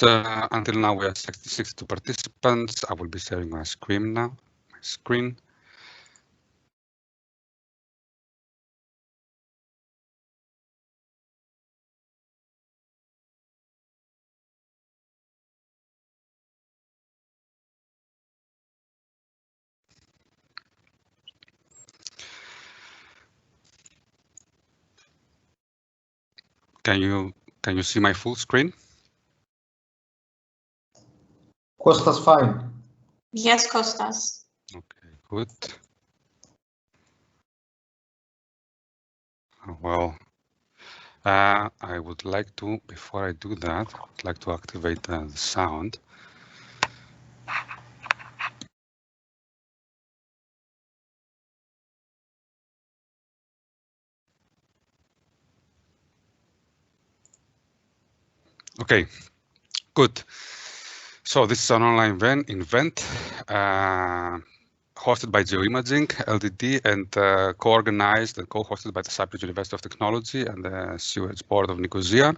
Since until now we are 62 participants, I will be sharing my screen now. Can you see my full screen? Kostas, fine. Yes, Kostas. Okay, good. Well, I would like to, before I do that, I'd like to activate the sound. Okay, good. So this is an online event hosted by GeoImaging Ltd and co-organized and co-hosted by the Cyprus University of Technology and the Sewerage Board of Nicosia.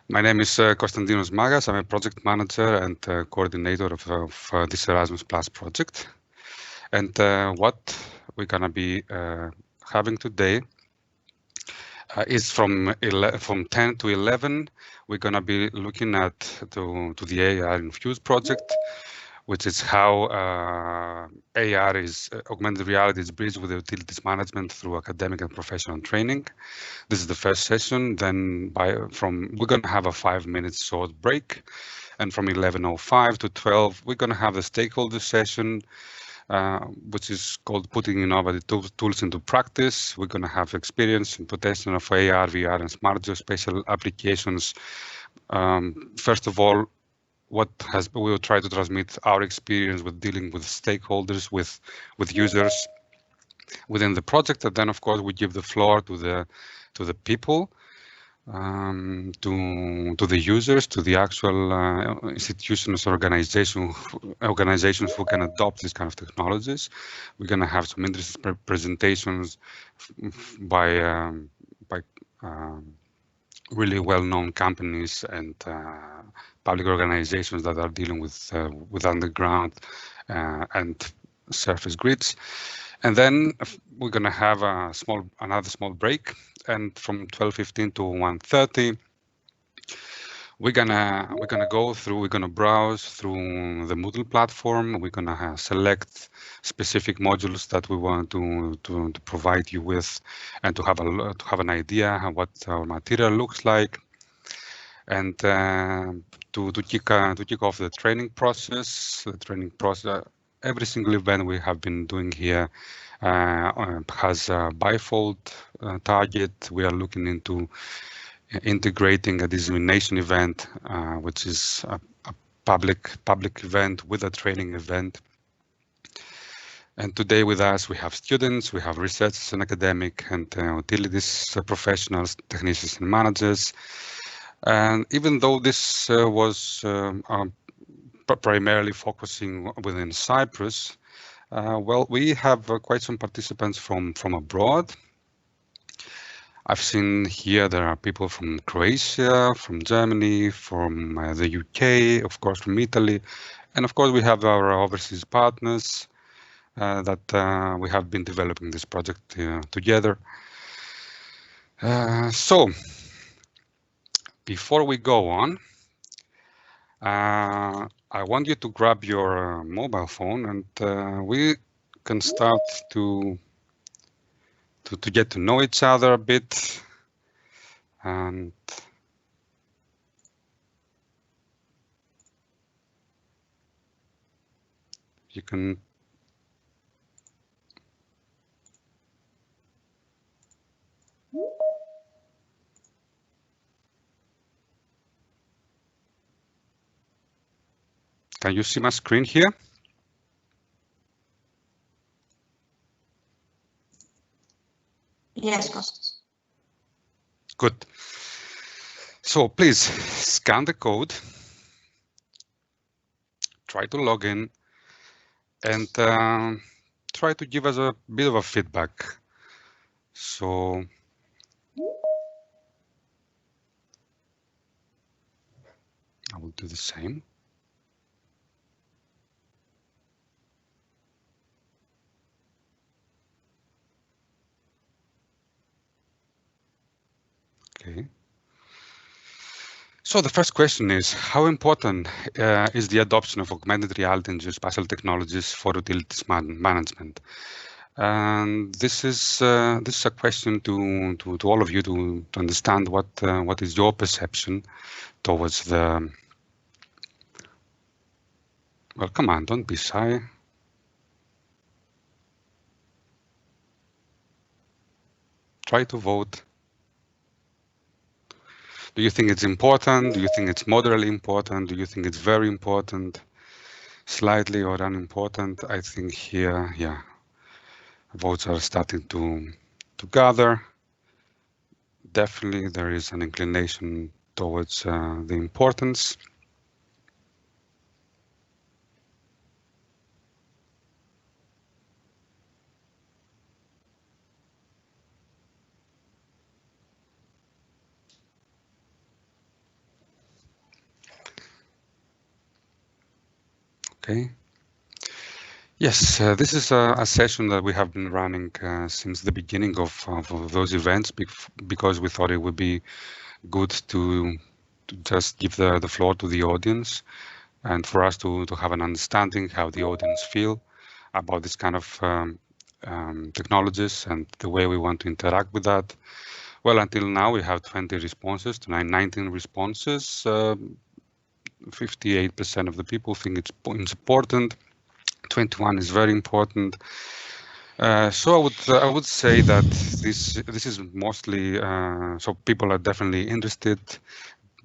My name is Konstantinos Smagas. I'm a project manager and coordinator of this Erasmus Plus project. And what we're gonna be having today is from 10 to 11. We're gonna be looking at to the ARinfuse project, which is how AR is augmented reality is bridged with utilities management through academic and professional training. This is the first session. Then we're gonna have a 5-minute short break, and from 11:05 to 12, we're gonna have the stakeholder session, which is called Putting Innovative Tools into Practice. We're going to have experience in potential of AR, VR, and smart geospatial applications. First of all, we will try to transmit our experience with dealing with stakeholders, with users within the project, and then of course we give the floor to the people. To the users, to the actual institutions, organizations who can adopt these kind of technologies. We're going to have some interesting presentations by really well-known companies and public organizations that are dealing with underground and surface grids. And then we're going to have another small break, and from 12:15 to 1:30, we're gonna browse through the Moodle platform. We're gonna select specific modules that we want to provide you with, and to have an idea what our material looks like, and to kick off the training process. Every single event we have been doing here has a bifold target. We are looking into integrating a dissemination event, which is a public event with a training event. And today with us, we have students, we have researchers and academic and utilities professionals, technicians and managers. And even though this was primarily focusing within Cyprus, well, we have quite some participants from abroad. I've seen here there are people from Croatia, from Germany, from the UK, of course from Italy, and of course we have our overseas partners that we have been developing this project together. So before we go on, I want you to grab your mobile phone, and we can start to get to know each other a bit. And you can you see my screen here? Yes, Kostas. Good. So please scan the code, try to log in, and try to give us a bit of a feedback. So I will do the same. Okay. So the first question is, how important is the adoption of augmented reality and geospatial technologies for utilities management? And this is a question to all of you to understand what is your perception towards the. Well, come on, don't be shy. Try to vote. Do you think it's important? Do you think it's moderately important? Do you think it's very important? Slightly or unimportant? I think here, yeah, votes are starting to gather. Definitely there is an inclination towards the importance. Okay. Yes, this is a session that we have been running since the beginning of those events because we thought it would be good to just give the floor to the audience and for us to have an understanding how the audience feel about this kind of technologies and the way we want to interact with that. Well, until now we have 20 responses, 19 responses. 58% of the people think it's important. 21 is very important. So I would say that this is mostly so people are definitely interested.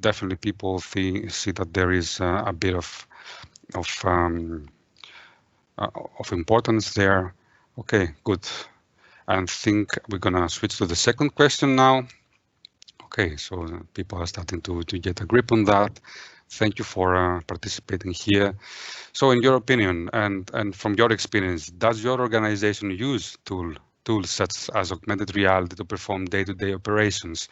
Definitely people see that there is a bit of importance there. Okay, good. I think we're gonna switch to the second question now. Okay, so people are starting to get a grip on that. Thank you for participating here. So in your opinion and from your experience, does your organization use tools such as augmented reality to perform day-to-day operations?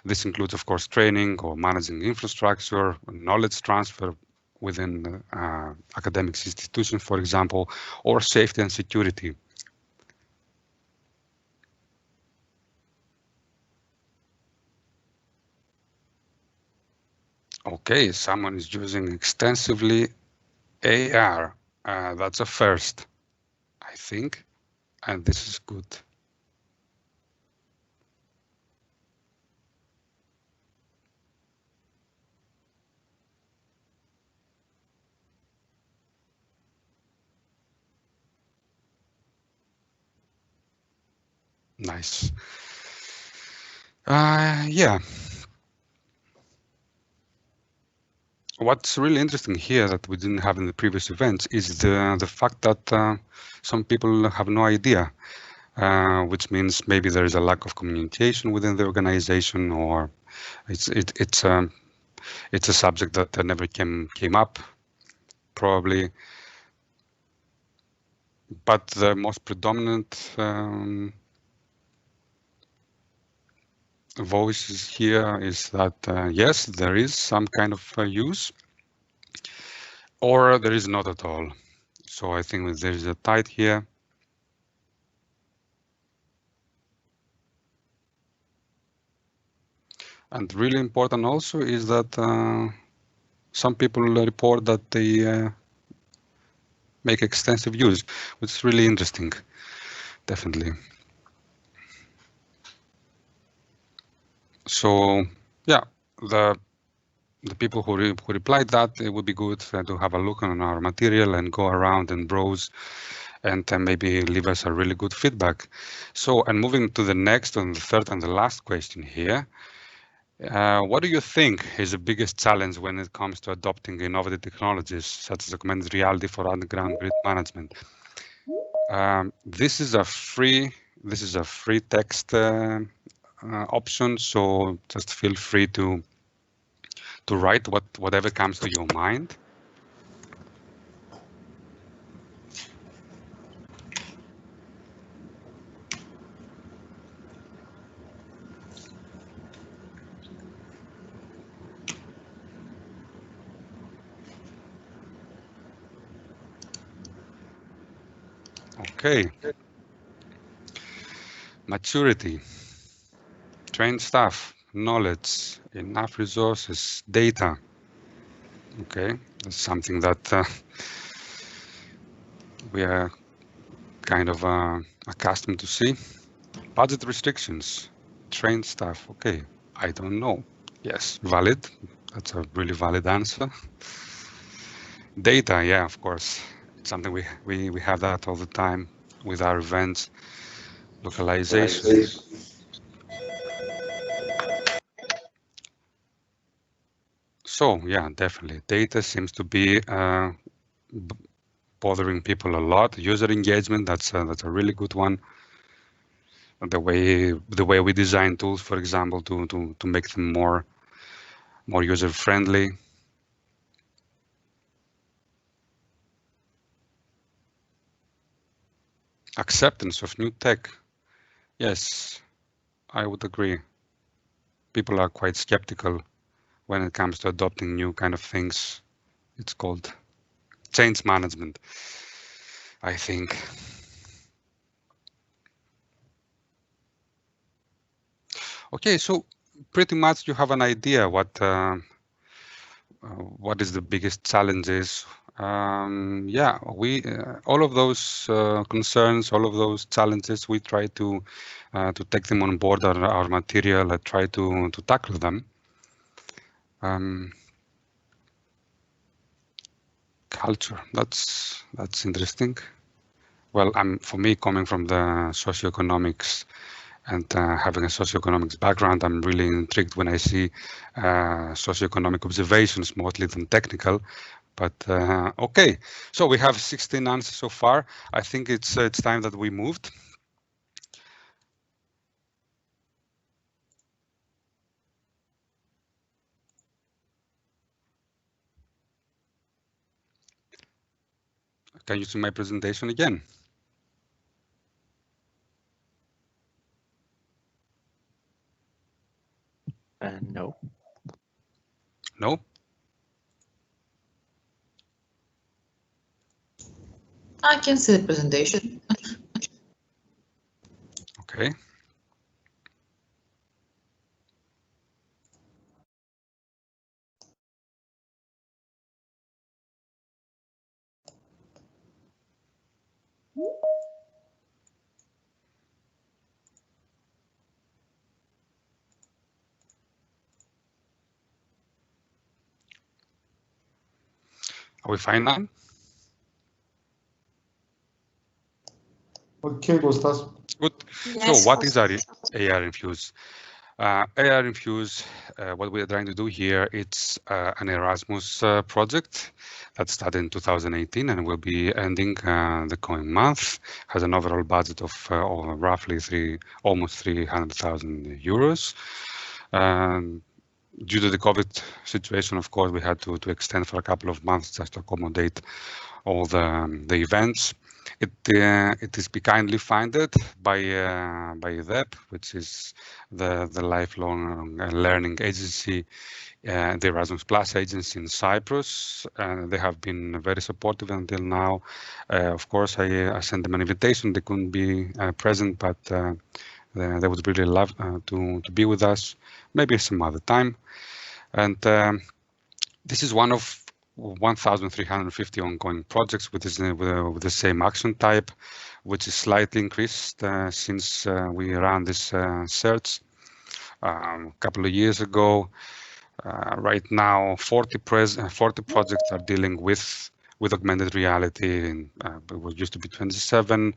This includes, of course, training or managing infrastructure, knowledge transfer within academic institutions, for example, or safety and security. Okay, someone is using extensively AR. That's a first, I think, and this is good. Nice. Yeah. What's really interesting here that we didn't have in the previous events is the fact that some people have no idea, which means maybe there is a lack of communication within the organization, or it's a subject that never came up, probably. But the most predominant voices here is that yes, there is some kind of use, or there is not at all. So I think there is a tide here. And really important also is that some people report that they make extensive use, which is really interesting, definitely. So yeah, the people who replied that it would be good to have a look on our material and go around and browse and maybe leave us a really good feedback. So, and moving to the next and the third and the last question here. What do you think is the biggest challenge when it comes to adopting innovative technologies such as augmented reality for underground grid management? This is a free text option, so just feel free to write whatever comes to your mind. Okay. Maturity, trained staff, knowledge, enough resources, data. Okay, that's something that we are kind of accustomed to see. Budget restrictions, trained staff. Okay, I don't know. Yes, valid. That's a really valid answer. Data, yeah, of course. It's something we have that all the time with our events. Localization. So yeah, definitely. Data seems to be bothering people a lot. User engagement, that's a really good one. The way we design tools, for example, to make them more user friendly. Acceptance of new tech. Yes, I would agree. People are quite skeptical when it comes to adopting new kind of things. It's called change management, I think. Okay, so pretty much you have an idea what is the biggest challenges. Yeah, we all of those concerns, all of those challenges, we try to take them on board our material and try to tackle them. Culture, that's interesting. Well, for me, coming from the socioeconomics and having a socioeconomics background, I'm really intrigued when I see socioeconomic observations, mostly than technical. But okay, so we have 16 answers so far. I think it's time that we moved. Can you see my presentation again? No. No? I can see the presentation. Okay. Are we fine now? Okay, Kostas. Good. Yes, So what is Kostas. ARinfuse? ARinfuse, what we are trying to do here, it's an Erasmus project that started in 2018 and will be ending the coming month. Has an overall budget of roughly almost 300,000 euros. Due to the COVID situation, of course, we had to extend for a couple of months just to accommodate all the events. It is be kindly funded by EDEP, which is the lifelong learning agency, the Erasmus Plus agency in Cyprus. They have been very supportive until now. Of course, I sent them an invitation. They couldn't be present, but they would really love to be with us, maybe some other time. And this is one of 1,350 ongoing projects with the same action type, which is slightly increased since we ran this search a couple of years ago. Right now, 40 projects are dealing with augmented reality, and it was used to be 27.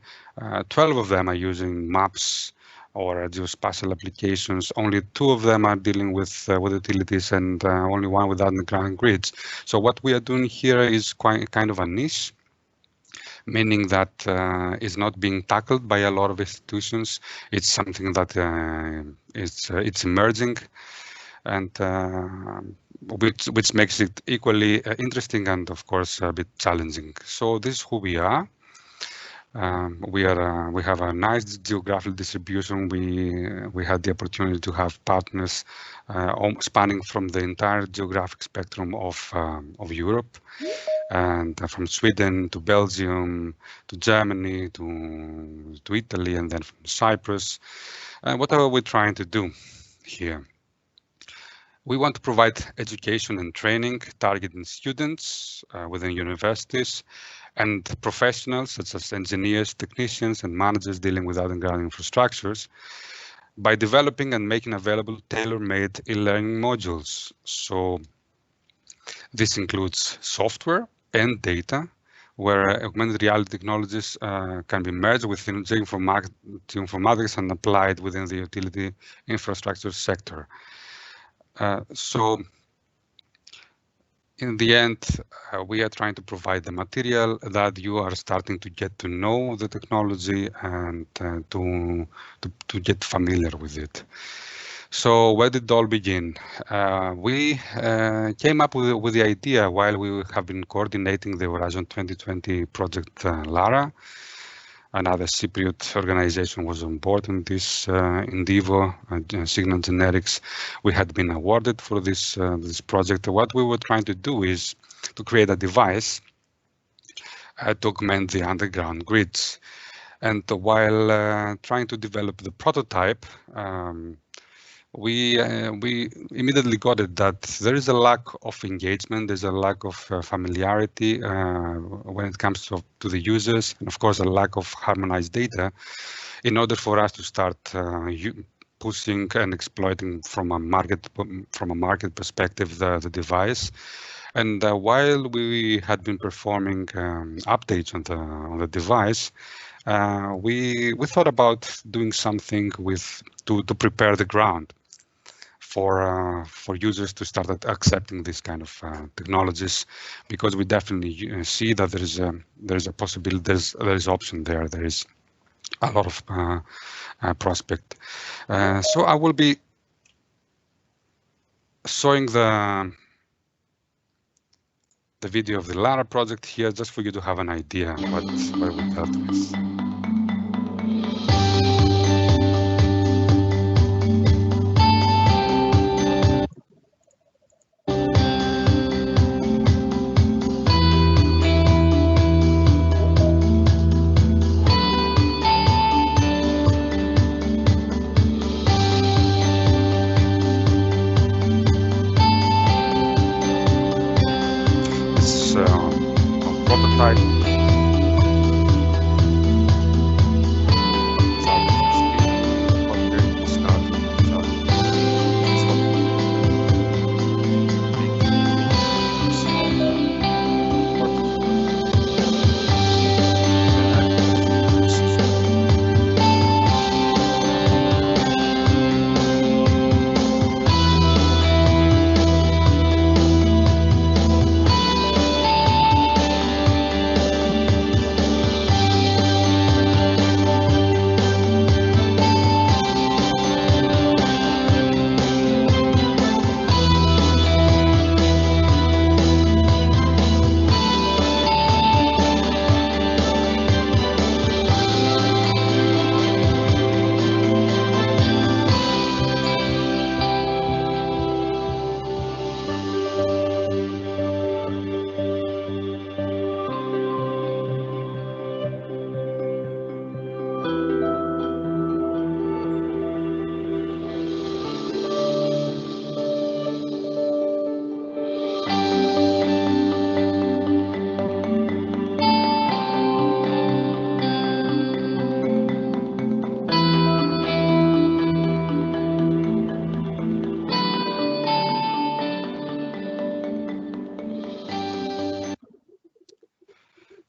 12 of them are using maps or geospatial applications. Only 2 of them are dealing with utilities, and only 1 with underground grids. So what we are doing here is quite kind of a niche, meaning that is not being tackled by a lot of institutions. It's something that it's emerging, and which makes it equally interesting and, of course, a bit challenging. So this is who we are. We have a nice geographical distribution. We had the opportunity to have partners spanning from the entire geographic spectrum of Europe, and from Sweden to Belgium to Germany to Italy, and then from Cyprus. What are we trying to do here? We want to provide education and training targeting students within universities and professionals such as engineers, technicians, and managers dealing with underground infrastructures by developing and making available tailor-made e-learning modules. So this includes software and data, where augmented reality technologies can be merged within geoinformatics and applied within the utility infrastructure sector. So in the end, we are trying to provide the material that you are starting to get to know the technology and to get familiar with it. So where did it all begin? We came up with the idea while we have been coordinating the Horizon 2020 project LARA. Another Cypriot organization was on board in this endeavor, Signal Generics. We had been awarded for this project. What we were trying to do is to create a device to augment the underground grids. And while trying to develop the prototype, we immediately got it that there is a lack of engagement, there's a lack of familiarity when it comes to the users, and of course a lack of harmonized data in order for us to start pushing and exploiting from a market perspective the device. And while we had been performing updates on the device, we thought about doing something to prepare the ground for users to start accepting this kind of technologies, because we definitely see that there is a possibility, there is option there, there is a lot of prospect. So I will be showing the video of the LARA project here, just for you to have an idea what we dealt with.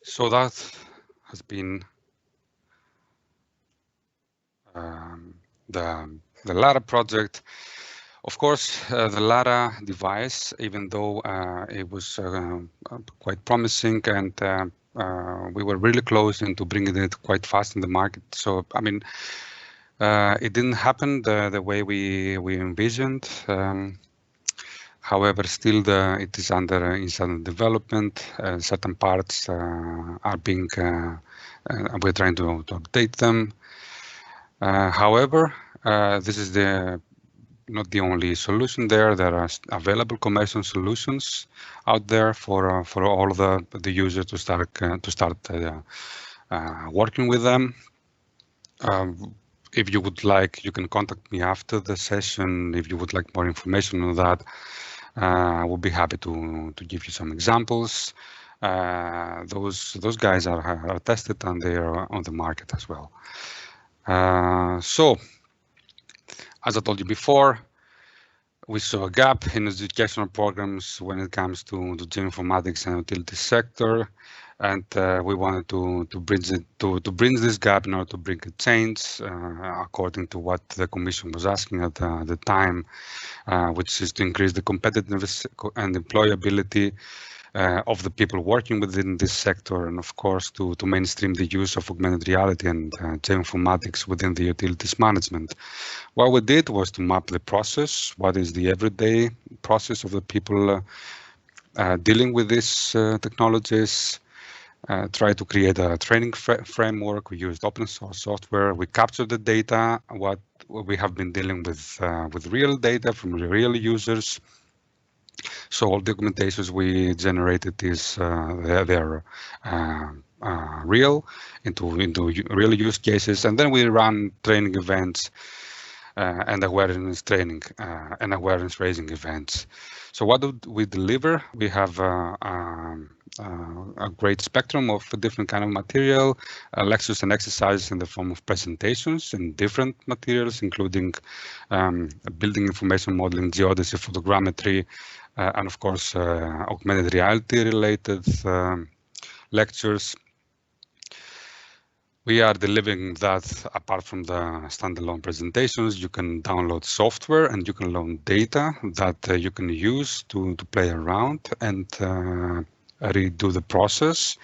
So that has been the LARA project. Of course, the LARA device, even though it was quite promising, and we were really close into bringing it quite fast in the market. So, I mean, it didn't happen the way we envisioned. However, still it is under development. Certain parts are being, we're trying to update them. However, this is not the only solution there. There are available commercial solutions out there for all the users to start working with them. If you would like, you can contact me after the session. If you would like more information on that, I will be happy to give you some examples. Those guys are tested and they are on the market as well. So, as I told you before, we saw a gap in educational programs when it comes to geoinformatics and utility sector, and we wanted to bridge this gap in order to bring a change according to what the Commission was asking at the time, which is to increase the competitiveness and employability of the people working within this sector, and of course to mainstream the use of augmented reality and geoinformatics within the utilities management. What we did was to map the process, what is the everyday process of the people dealing with these technologies, try to create a training framework. We used open source software, we captured the data, what we have been dealing with real data from real users. So all the documentations we generated is they're real into real use cases, and then we run training events and awareness training and awareness raising events. So what do we deliver? We have a great spectrum of different kind of material, lectures and exercises in the form of presentations and different materials, including building information modeling, geodesy, photogrammetry, and of course augmented reality related lectures. We are delivering that apart from the standalone presentations. You can download software and you can load data that you can use to play around and redo the process.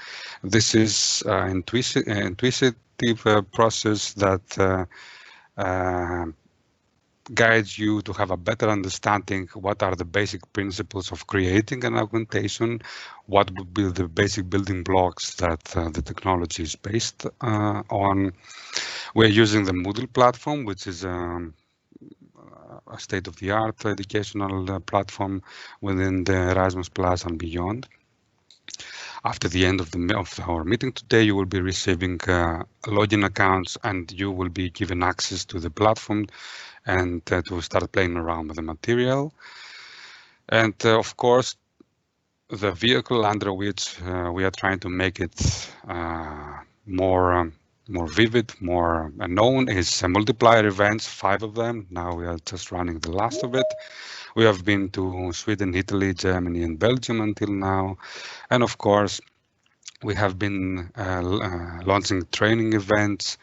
This is an intuitive process that guides you to have a better understanding what are the basic principles of creating an augmentation, what would be the basic building blocks that the technology is based on. We're using the Moodle platform, which is a state-of-the-art educational platform within the Erasmus Plus and beyond. After the end of our meeting today, you will be receiving login accounts and you will be given access to the platform and to start playing around with the material. And of course, the vehicle under which we are trying to make it more vivid, more known is multiplier events, 5 of them. Now we are just running the last of it. We have been to Sweden, Italy, Germany, and Belgium until now. And of course, we have been launching training events.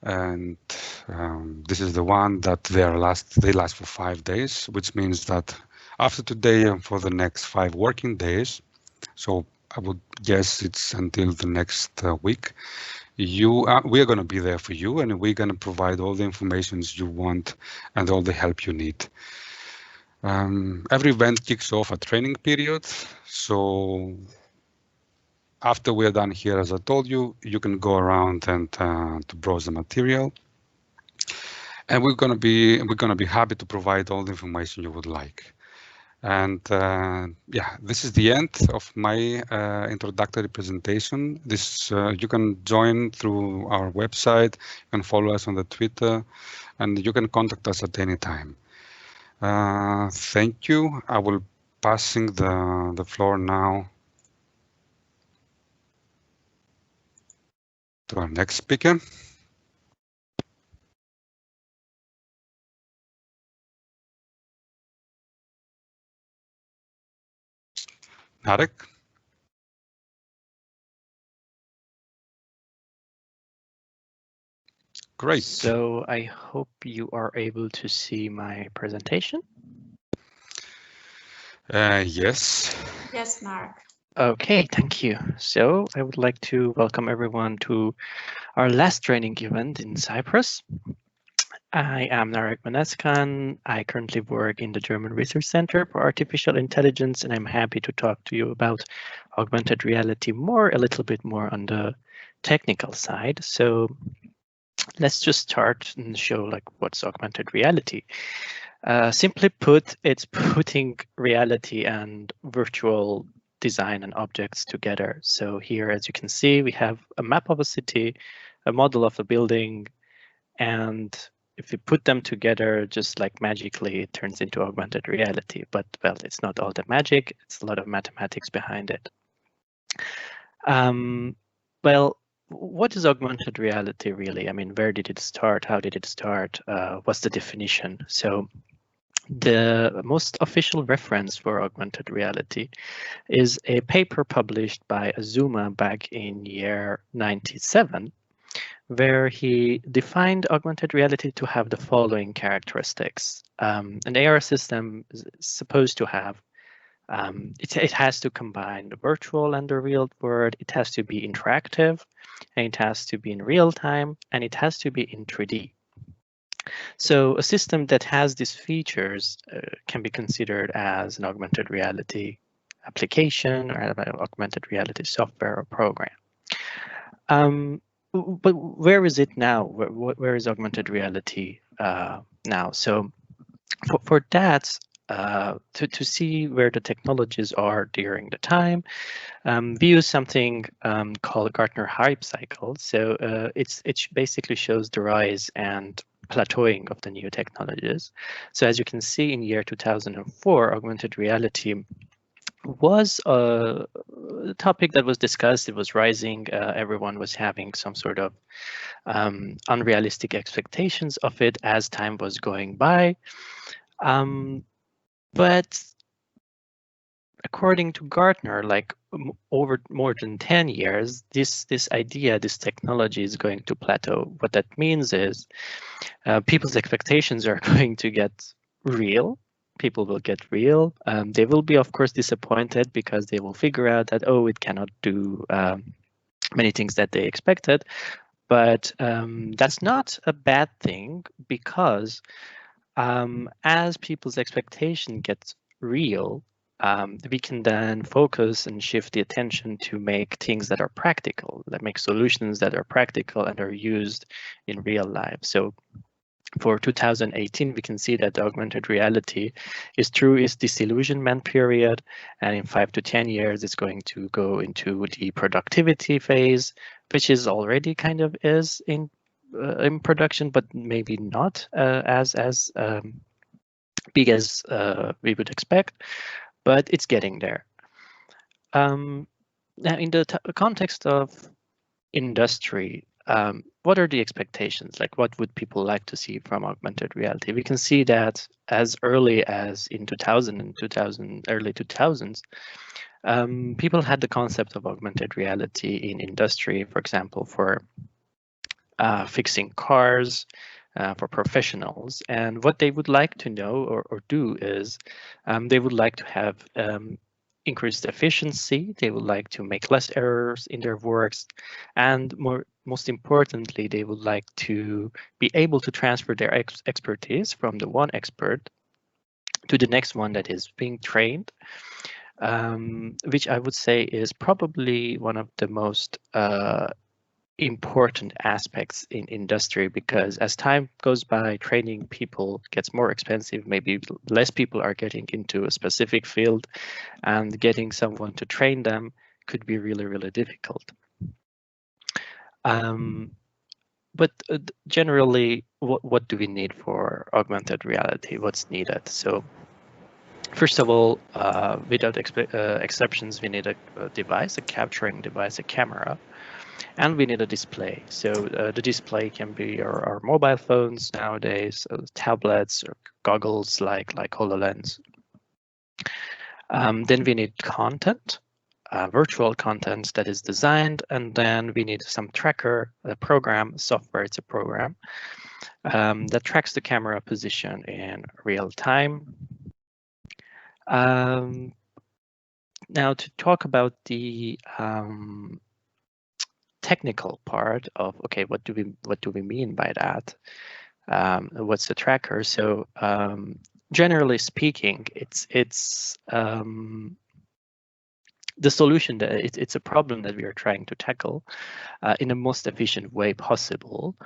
And this is the one that they last for 5 days, which means that after today and for the next 5 working days, so I would guess it's until the next week, we are going to be there for you, and we're going to provide all the information you want and all the help you need. Every event kicks off a training period, so after we're done here, as I told you, you can go around and to browse the material, and we're going to be happy to provide all the information you would like. And yeah, this is the end of my introductory presentation. This you can join through our website, you can follow us on the Twitter, and you can contact us at any time. Thank you. I will passing the floor now to our next speaker. Narek. Great. So I hope you are able to see my presentation. Yes. Yes, Narek. Okay, thank you. So I would like to welcome everyone to our last training event in Cyprus. I am Narek Minaskan. I currently work in the German Research Center for Artificial Intelligence, and I'm happy to talk to you about augmented reality a little bit more on the technical side. So let's just start and show like what's augmented reality. Simply put, it's putting reality and virtual design and objects together. So here, as you can see, we have a map of a city, a model of a building, and if we put them together, just like magically, it turns into augmented reality. But well, it's not all that magic. It's a lot of mathematics behind it. Well, what is augmented reality really? I mean, where did it start? How did it start? What's the definition? So the most official reference for augmented reality is a paper published by Azuma back in year 97, where he defined augmented reality to have the following characteristics. An AR system is supposed to have, it has to combine the virtual and the real world, it has to be interactive, and it has to be in real time, and it has to be in 3D. So a system that has these features can be considered as an augmented reality application or an augmented reality software or program. But where is it now? Where is augmented reality now? So for that, to see where the technologies are during the time, we use something called Gartner Hype Cycle. So it basically shows the rise and plateauing of the new technologies. So as you can see, in year 2004, augmented reality was a topic that was discussed. It was rising. Everyone was having some sort of unrealistic expectations of it as time was going by. But according to Gartner, like over more than 10 years, this idea, this technology is going to plateau. What that means is people's expectations are going to get real. People will get real. They will be, of course, disappointed because they will figure out that, oh, it cannot do many things that they expected. But that's not a bad thing, because as people's expectation gets real, we can then focus and shift the attention to make things that are practical, that make solutions that are practical and are used in real life. So for 2018, we can see that the augmented reality is through its disillusionment period, and in 5 to 10 years, it's going to go into the productivity phase, which is already kind of is in production, but maybe not as big as we would expect, but it's getting there. Now, in the context of industry, what are the expectations? Like, what would people like to see from augmented reality? We can see that as early as in 2000 and early 2000s, people had the concept of augmented reality in industry, for example, for fixing cars, for professionals. And what they would like to know or do is they would like to have increased efficiency. They would like to make less errors in their works, and most importantly, they would like to be able to transfer their expertise from the one expert to the next one that is being trained, which I would say is probably one of the most important aspects in industry, because as time goes by, training people gets more expensive. Maybe less people are getting into a specific field, and getting someone to train them could be really, really difficult. But generally, what do we need for augmented reality? What's needed? So first of all, without exceptions, we need a device, a capturing device, a camera. And we need a display. So the display can be our mobile phones nowadays, tablets or goggles like HoloLens. Then we need content, virtual content that is designed, and then we need some tracker, a program, software. It's a program that tracks the camera position in real time. Now to talk about the technical part of, okay, what do we mean by that? what's the tracker? So generally speaking, it's the solution that it's a problem that we are trying to tackle in the most efficient way possible,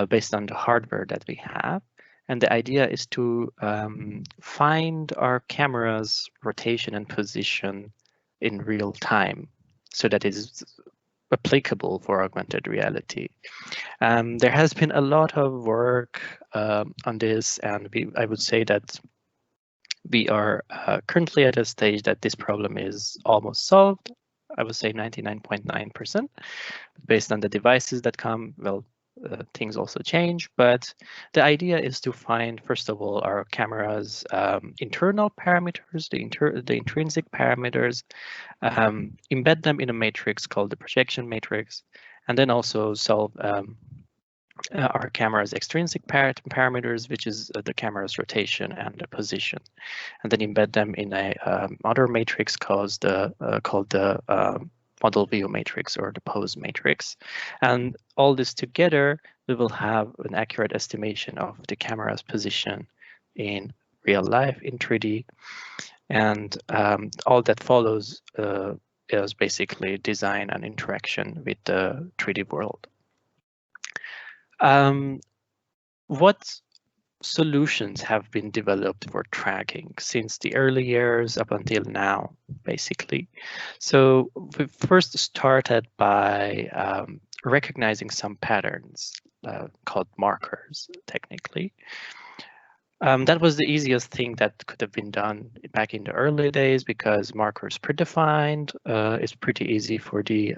based on the hardware that we have. And the idea is to find our camera's rotation and position in real time, so that it is applicable for augmented reality. There has been a lot of work on this, and I would say that we are currently at a stage that this problem is almost solved. I would say 99.9%. Based on the devices that come, well, things also change, but the idea is to find, first of all, our camera's internal parameters, the intrinsic parameters, embed them in a matrix called the projection matrix, and then also solve our camera's extrinsic parameters, which is the camera's rotation and the position, and then embed them in a other matrix called the model view matrix or the pose matrix. And all this together, we will have an accurate estimation of the camera's position in real life in 3D. And all that follows is basically design and interaction with the 3D world. What solutions have been developed for tracking since the early years up until now, basically? So we first started by recognizing some patterns called markers, technically. That was the easiest thing that could have been done back in the early days, because markers predefined. It's pretty easy for the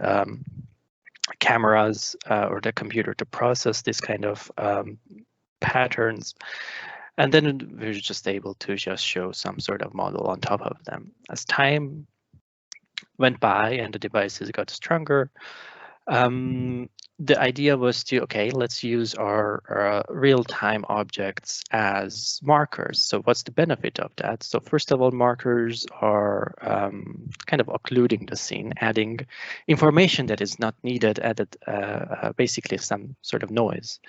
cameras or the computer to process this kind of patterns, and then we're just able to just show some sort of model on top of them. As time went by and the devices got stronger, the idea was to, okay, let's use our real-time objects as markers. So what's the benefit of that? So first of all, markers are kind of occluding the scene, adding information that is not needed, added basically some sort of noise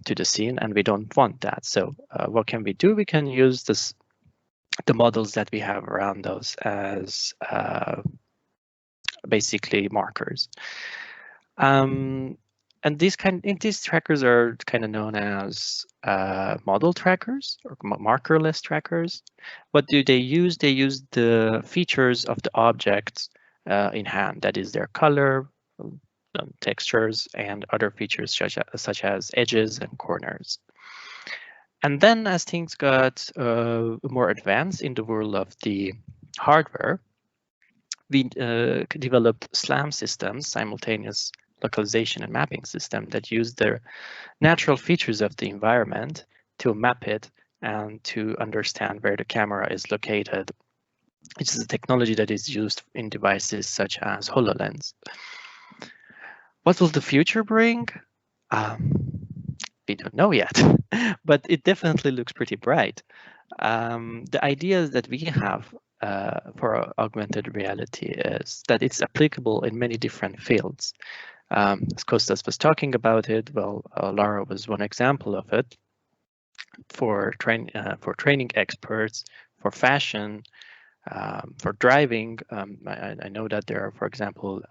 to the scene, and we don't want that. So what can we do? We can use the models that we have around those as basically markers. And these trackers are kind of known as model trackers or markerless trackers. What do they use? They use the features of the objects in hand, that is their color, textures, and other features such as edges and corners. And then as things got more advanced in the world of the hardware, we developed SLAM systems, simultaneous localization and mapping system, that use the natural features of the environment to map it and to understand where the camera is located, which is a technology that is used in devices such as HoloLens. What will the future bring? We don't know yet, but it definitely looks pretty bright. The ideas that we have for augmented reality is that it's applicable in many different fields. As Kostas was talking about it, well, Lara was one example of it. For training experts, for fashion, for driving. I know that there are, for example,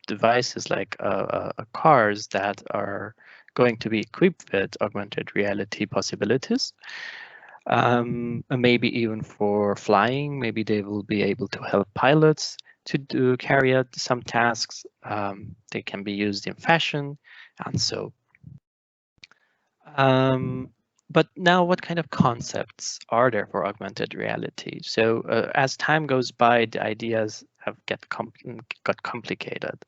devices like cars that are going to be equipped with augmented reality possibilities. Maybe even for flying, maybe they will be able to help pilots to carry out some tasks. They can be used in fashion, and so. But now, what kind of concepts are there for augmented reality? So as time goes by, the ideas have got complicated.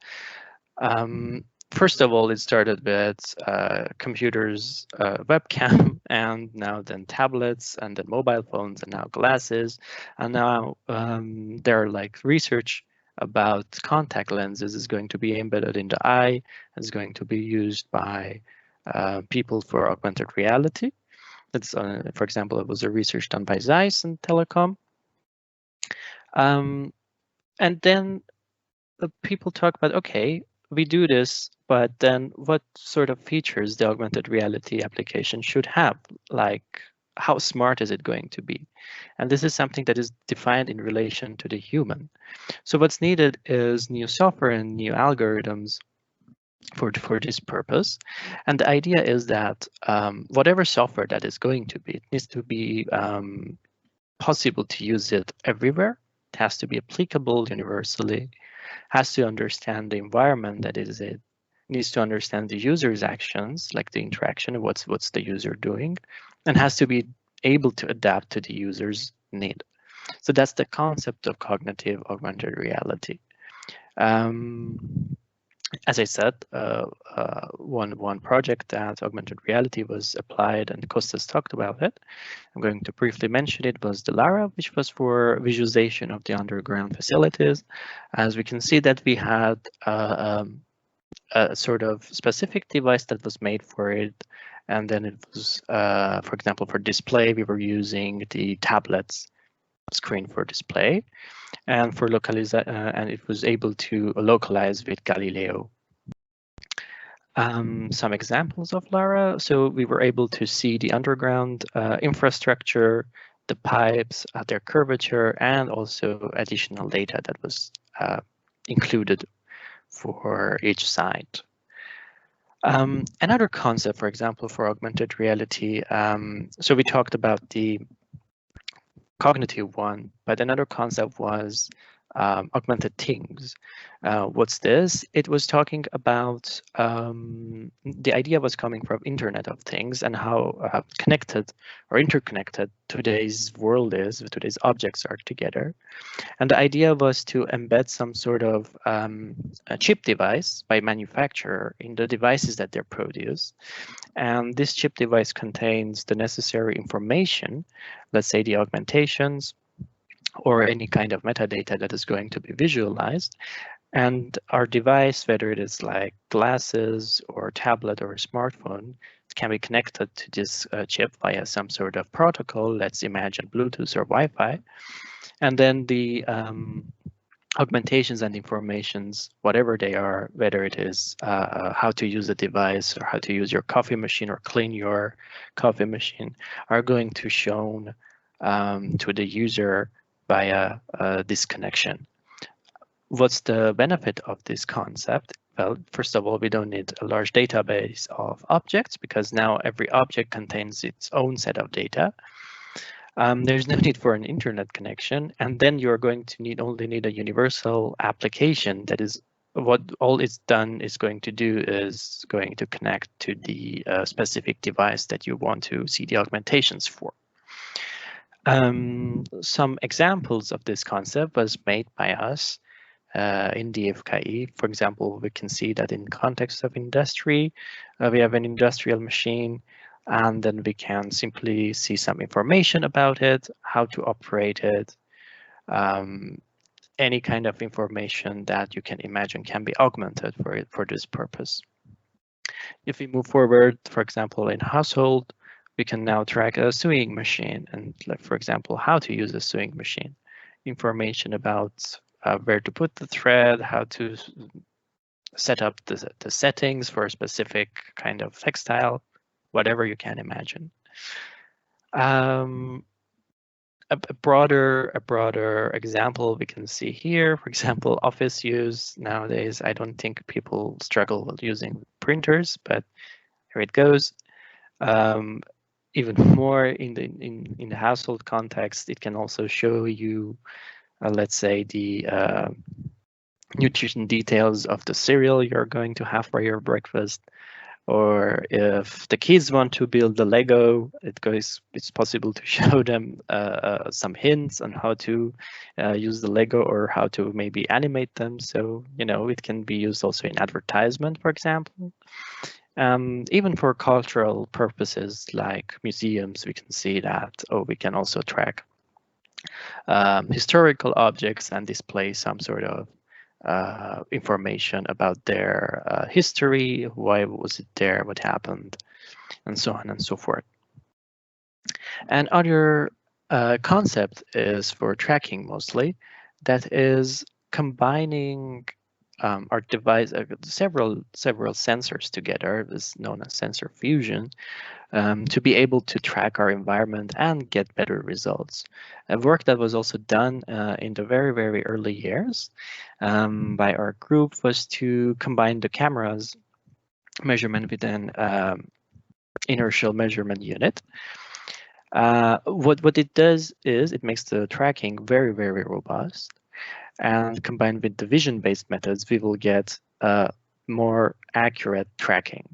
First of all, it started with computers, webcam, and now then tablets, and then mobile phones, and now glasses. And now there are like research about contact lenses is going to be embedded in the eye, is going to be used by people for augmented reality. That's, for example, it was a research done by Zeiss and Telecom. And then people talk about, okay, we do this, but then what sort of features the augmented reality application should have? Like, how smart is it going to be? And this is something that is defined in relation to the human. So what's needed is new software and new algorithms for this purpose. And the idea is that whatever software that is going to be, it needs to be possible to use it everywhere. It has to be applicable universally, has to understand the environment that is it, needs to understand the user's actions, like the interaction, what's the user doing, and has to be able to adapt to the user's need. So that's the concept of cognitive augmented reality. As I said, one project that augmented reality was applied, and Kostas talked about it. I'm going to briefly mention it, was the LARA, which was for visualization of the underground facilities. As we can see that we had a sort of specific device that was made for it. And then it was, for example, for display, we were using the tablet's screen for display, and for localization, and it was able to localize with Galileo. Some examples of LARA. So we were able to see the underground infrastructure, the pipes, their curvature, and also additional data that was included for each site. Another concept, for example, for augmented reality, so we talked about the cognitive one, but another concept was augmented things. What's this? It was talking about, the idea was coming from Internet of Things and how connected or interconnected today's world is, today's objects are together. And the idea was to embed some sort of a chip device by manufacturer in the devices that they produce. And this chip device contains the necessary information, let's say the augmentations, or any kind of metadata that is going to be visualized. And our device, whether it is like glasses or tablet or a smartphone, can be connected to this chip via some sort of protocol. Let's imagine Bluetooth or Wi-Fi. And then the augmentations and informations, whatever they are, whether it is how to use the device or how to use your coffee machine or clean your coffee machine, are going to shown to the user via this connection. What's the benefit of this concept? Well, first of all, we don't need a large database of objects because now every object contains its own set of data. There's no need for an internet connection, and then you're going to only need a universal application that is what all it's done is going to do is going to connect to the specific device that you want to see the augmentations for. Some examples of this concept was made by us in DFKI. For example, we can see that in context of industry, we have an industrial machine, and then we can simply see some information about it, how to operate it, any kind of information that you can imagine can be augmented for this purpose. If we move forward, for example, in household, we can now track a sewing machine and, like, for example, how to use a sewing machine, information about where to put the thread, how to set up the settings for a specific kind of textile, whatever you can imagine. A broader example we can see here, for example, office use. Nowadays, I don't think people struggle with using printers, but here it goes. Even more in the household context, it can also show you, let's say, the nutrition details of the cereal you're going to have for your breakfast. Or if the kids want to build the Lego, it's possible to show them some hints on how to use the Lego or how to maybe animate them. So, you know, it can be used also in advertisement, for example. Even for cultural purposes like museums, we can see that, we can also track historical objects and display some sort of information about their history, why was it there, what happened, and so on and so forth. And other concept is for tracking mostly, that is combining our device, several sensors together, this is known as sensor fusion, to be able to track our environment and get better results. A work that was also done in the very, very early years by our group was to combine the camera's measurement with an inertial measurement unit. What it does is it makes the tracking very, very robust, and combined with the vision-based methods, we will get more accurate tracking.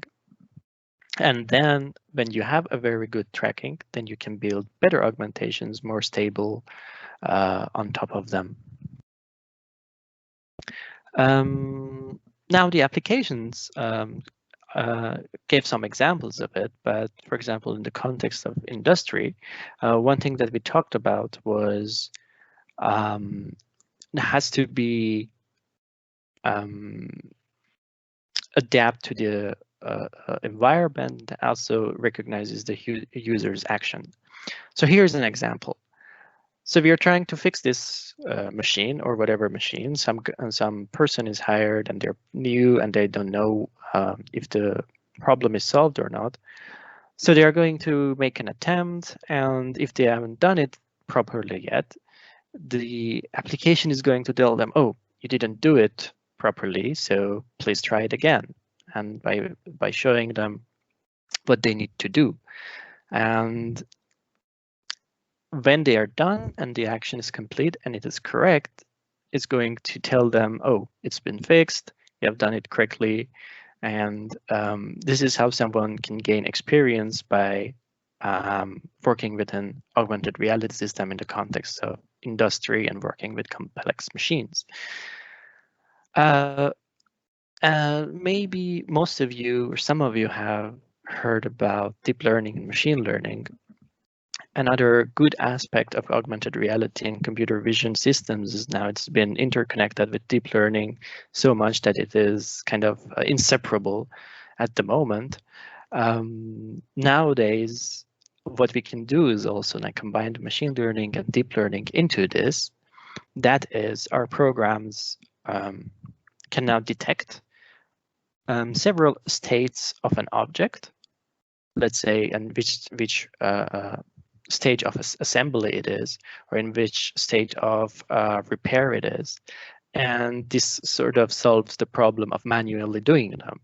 And then when you have a very good tracking, then you can build better augmentations, more stable on top of them. Now the applications gave some examples of it, but for example, in the context of industry, one thing that we talked about was has to be adapt to the environment, also recognizes the user's action. So here's an example. So we are trying to fix this machine or whatever machine. Some person is hired and they're new and they don't know if the problem is solved or not. So they are going to make an attempt, and if they haven't done it properly yet, the application is going to tell them, oh, you didn't do it properly, so please try it again. And by showing them what they need to do. And when they are done and the action is complete and it is correct, it's going to tell them, oh, it's been fixed, you have done it correctly. And this is how someone can gain experience by working with an augmented reality system in the context of industry and working with complex machines. Maybe most of you or some of you have heard about deep learning and machine learning. Another good aspect of augmented reality and computer vision systems is now it's been interconnected with deep learning so much that it is kind of inseparable at the moment. Nowadays, what we can do is also like combine machine learning and deep learning into this. That is, our programs can now detect several states of an object, let's say, and which stage of assembly it is, or in which state of repair it is. And this sort of solves the problem of manually doing them.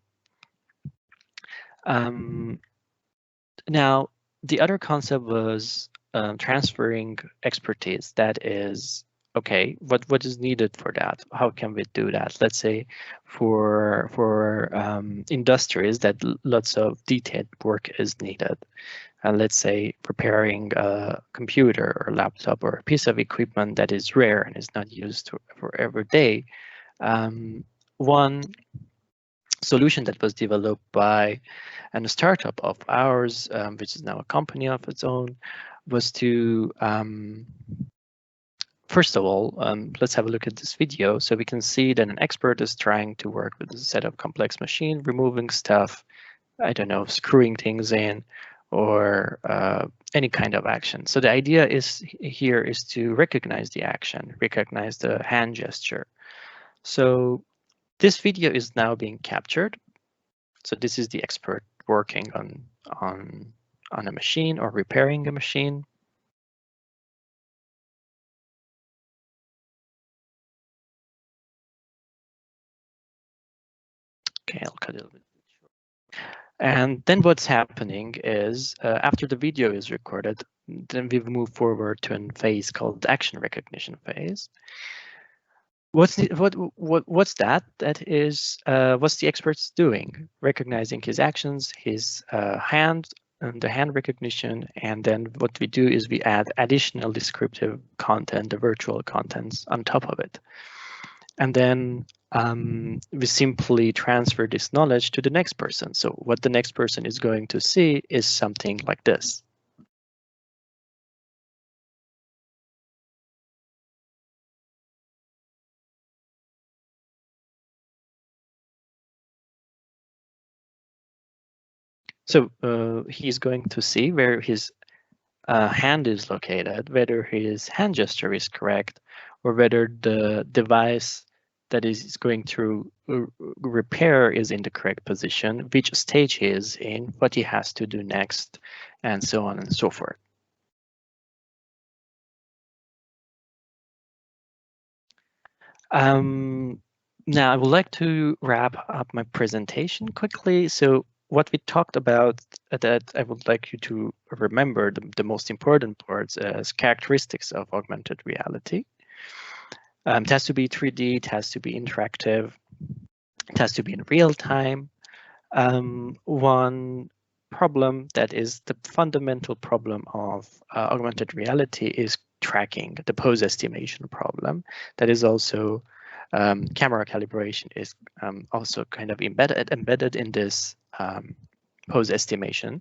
Now, the other concept was transferring expertise. That is, okay, what is needed for that? How can we do that? Let's say for industries that lots of detailed work is needed. And let's say preparing a computer or laptop or a piece of equipment that is rare and is not used for every day. One solution that was developed by a startup of ours, which is now a company of its own, was to first of all, let's have a look at this video so we can see that an expert is trying to work with a set of complex machine, removing stuff, I don't know, screwing things in, or any kind of action. So the idea is here is to recognize the action, recognize the hand gesture. So this video is now being captured. So this is the expert working on a machine or repairing a machine. Okay, I'll cut it a little bit. And then what's happening is after the video is recorded, then we move forward to a phase called the action recognition phase. What's that? That is what's the expert's doing, recognizing his actions, his hand, and the hand recognition. And then what we do is we add additional descriptive content, the virtual contents on top of it. And then we simply transfer this knowledge to the next person. So what the next person is going to see is something like this. So he's going to see where his hand is located, whether his hand gesture is correct, or whether the device that is going through repair is in the correct position, which stage he is in, what he has to do next, and so on and so forth. Now, I would like to wrap up my presentation quickly. So what we talked about, that I would like you to remember the most important parts as characteristics of augmented reality. It has to be 3D, it has to be interactive, it has to be in real time. One problem that is the fundamental problem of augmented reality is tracking, the pose estimation problem. That is also camera calibration is also kind of embedded in this pose estimation.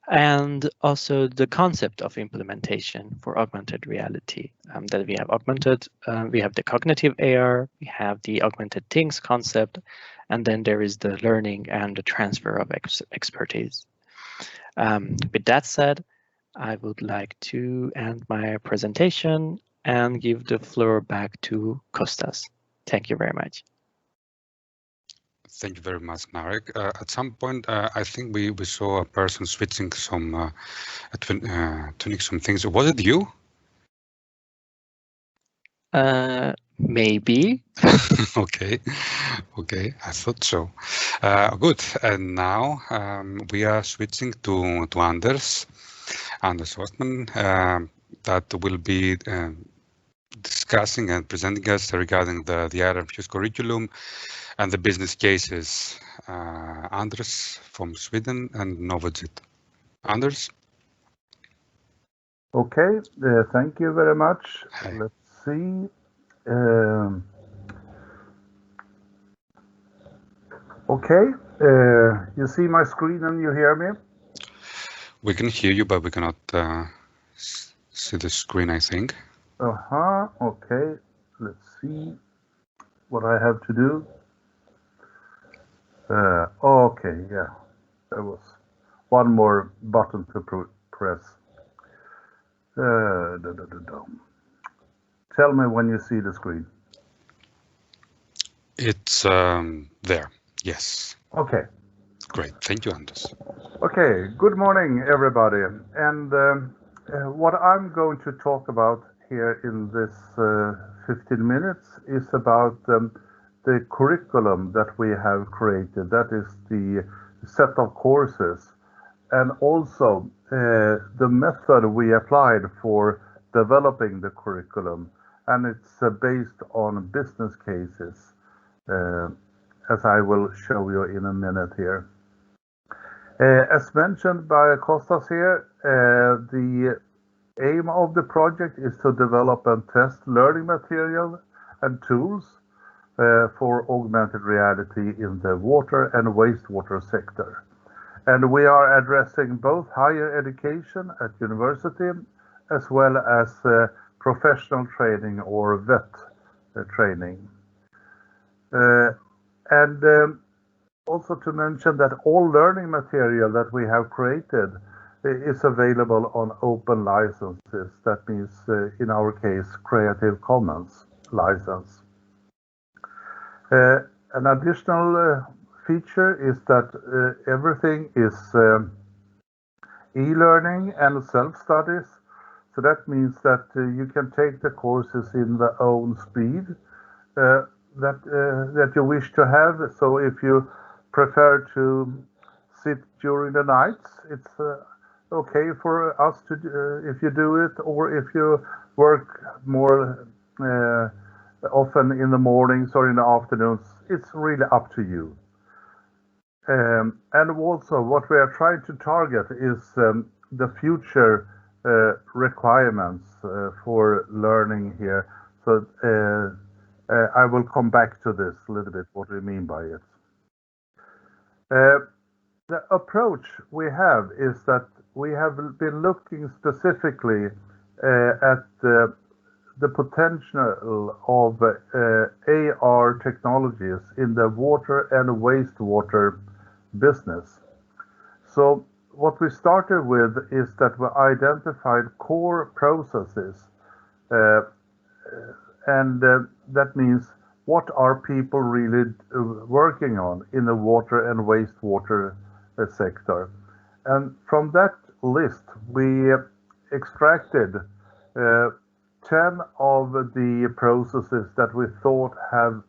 And also the concept of implementation for augmented reality, that we have augmented, we have the cognitive AR, we have the augmented things concept, and then there is the learning and the transfer of expertise. With that said, I would like to end my presentation and give the floor back to Kostas. Thank you very much. Thank you very much, Narek. At some point, I think we saw a person switching some, tuning some things. Was it you? Maybe. Okay, I thought so. Good, and now we are switching to Anders Östman, that will be discussing and presenting us regarding the ARinfuse curriculum and the business cases. Anders from Sweden and Novogit. Anders? Okay, thank you very much. Hi. Let's see. Okay, you see my screen and you hear me? We can hear you, but we cannot see the screen, I think. Okay, let's see what I have to do. Okay, yeah, there was one more button to press. Tell me when you see the screen. It's there, yes. Okay. Great, thank you, Anders. Okay, good morning, everybody. And what I'm going to talk about here in this 15 minutes is about the curriculum that we have created. That is the set of courses, and also the method we applied for developing the curriculum. And it's based on business cases, as I will show you in a minute here. As mentioned by Kostas here, the aim of the project is to develop and test learning material and tools for augmented reality in the water and wastewater sector. And we are addressing both higher education at university as well as professional training or vet training. Also to mention that all learning material that we have created is available on open licenses. That means, in our case, Creative Commons license. An additional feature is that everything is e-learning and self-studies. So that means that you can take the courses in the own speed that you wish to have. So if you prefer to sit during the nights, it's okay for us to if you do it, or if you work more often in the mornings or in the afternoons, it's really up to you. And also what we are trying to target is the future requirements for learning here. So I will come back to this a little bit, what we mean by it. The approach we have is that we have been looking specifically at the potential of AR technologies in the water and wastewater business. So what we started with is that we identified core processes, and that means what are people really working on in the water and wastewater sector. And from that list, we extracted 10 of the processes that we thought have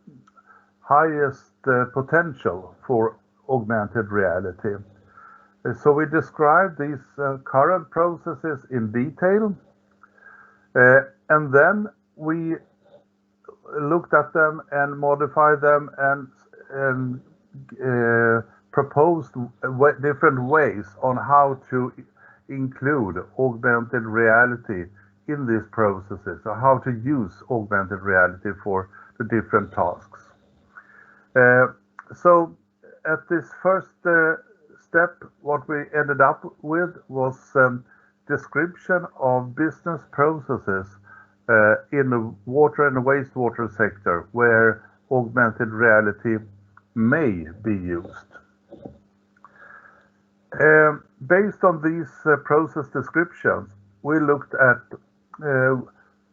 highest potential for augmented reality. So we described these current processes in detail, and then we looked at them and modified them and proposed different ways on how to include augmented reality in these processes, or how to use augmented reality for the different tasks. So at this first step, what we ended up with was description of business processes in the water and wastewater sector where augmented reality may be used. Based on these process descriptions, we looked at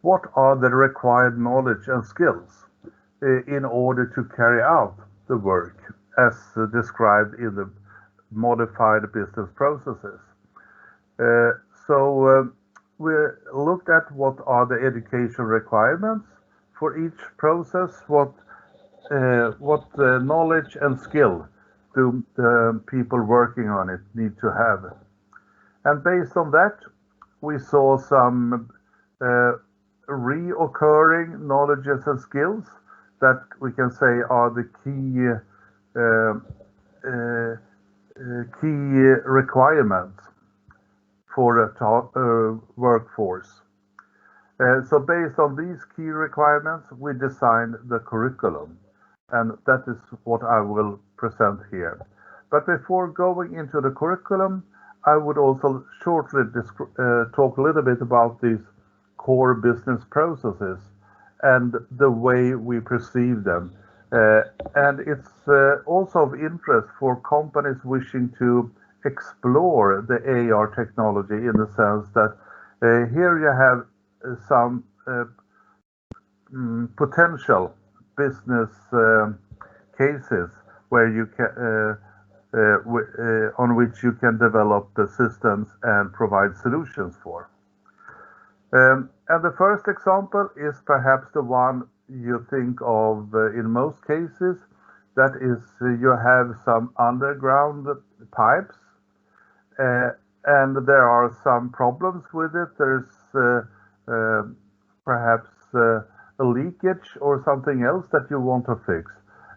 what are the required knowledge and skills in order to carry out the work as described in the modified business processes. So we looked at what are the education requirements for each process, what knowledge and skill do the people working on it need to have. And based on that, we saw some reoccurring knowledges and skills that we can say are the key requirements for a workforce. So based on these key requirements, we designed the curriculum, and that is what I will present here. But before going into the curriculum, I would also shortly talk a little bit about these core business processes and the way we perceive them. And it's also of interest for companies wishing to explore the AR technology, in the sense that here you have some potential business cases where you can on which you can develop the systems and provide solutions for. And the first example is perhaps the one you think of in most cases. That is, you have some underground pipes, and there are some problems with it. There's perhaps a leakage or something else that you want to fix.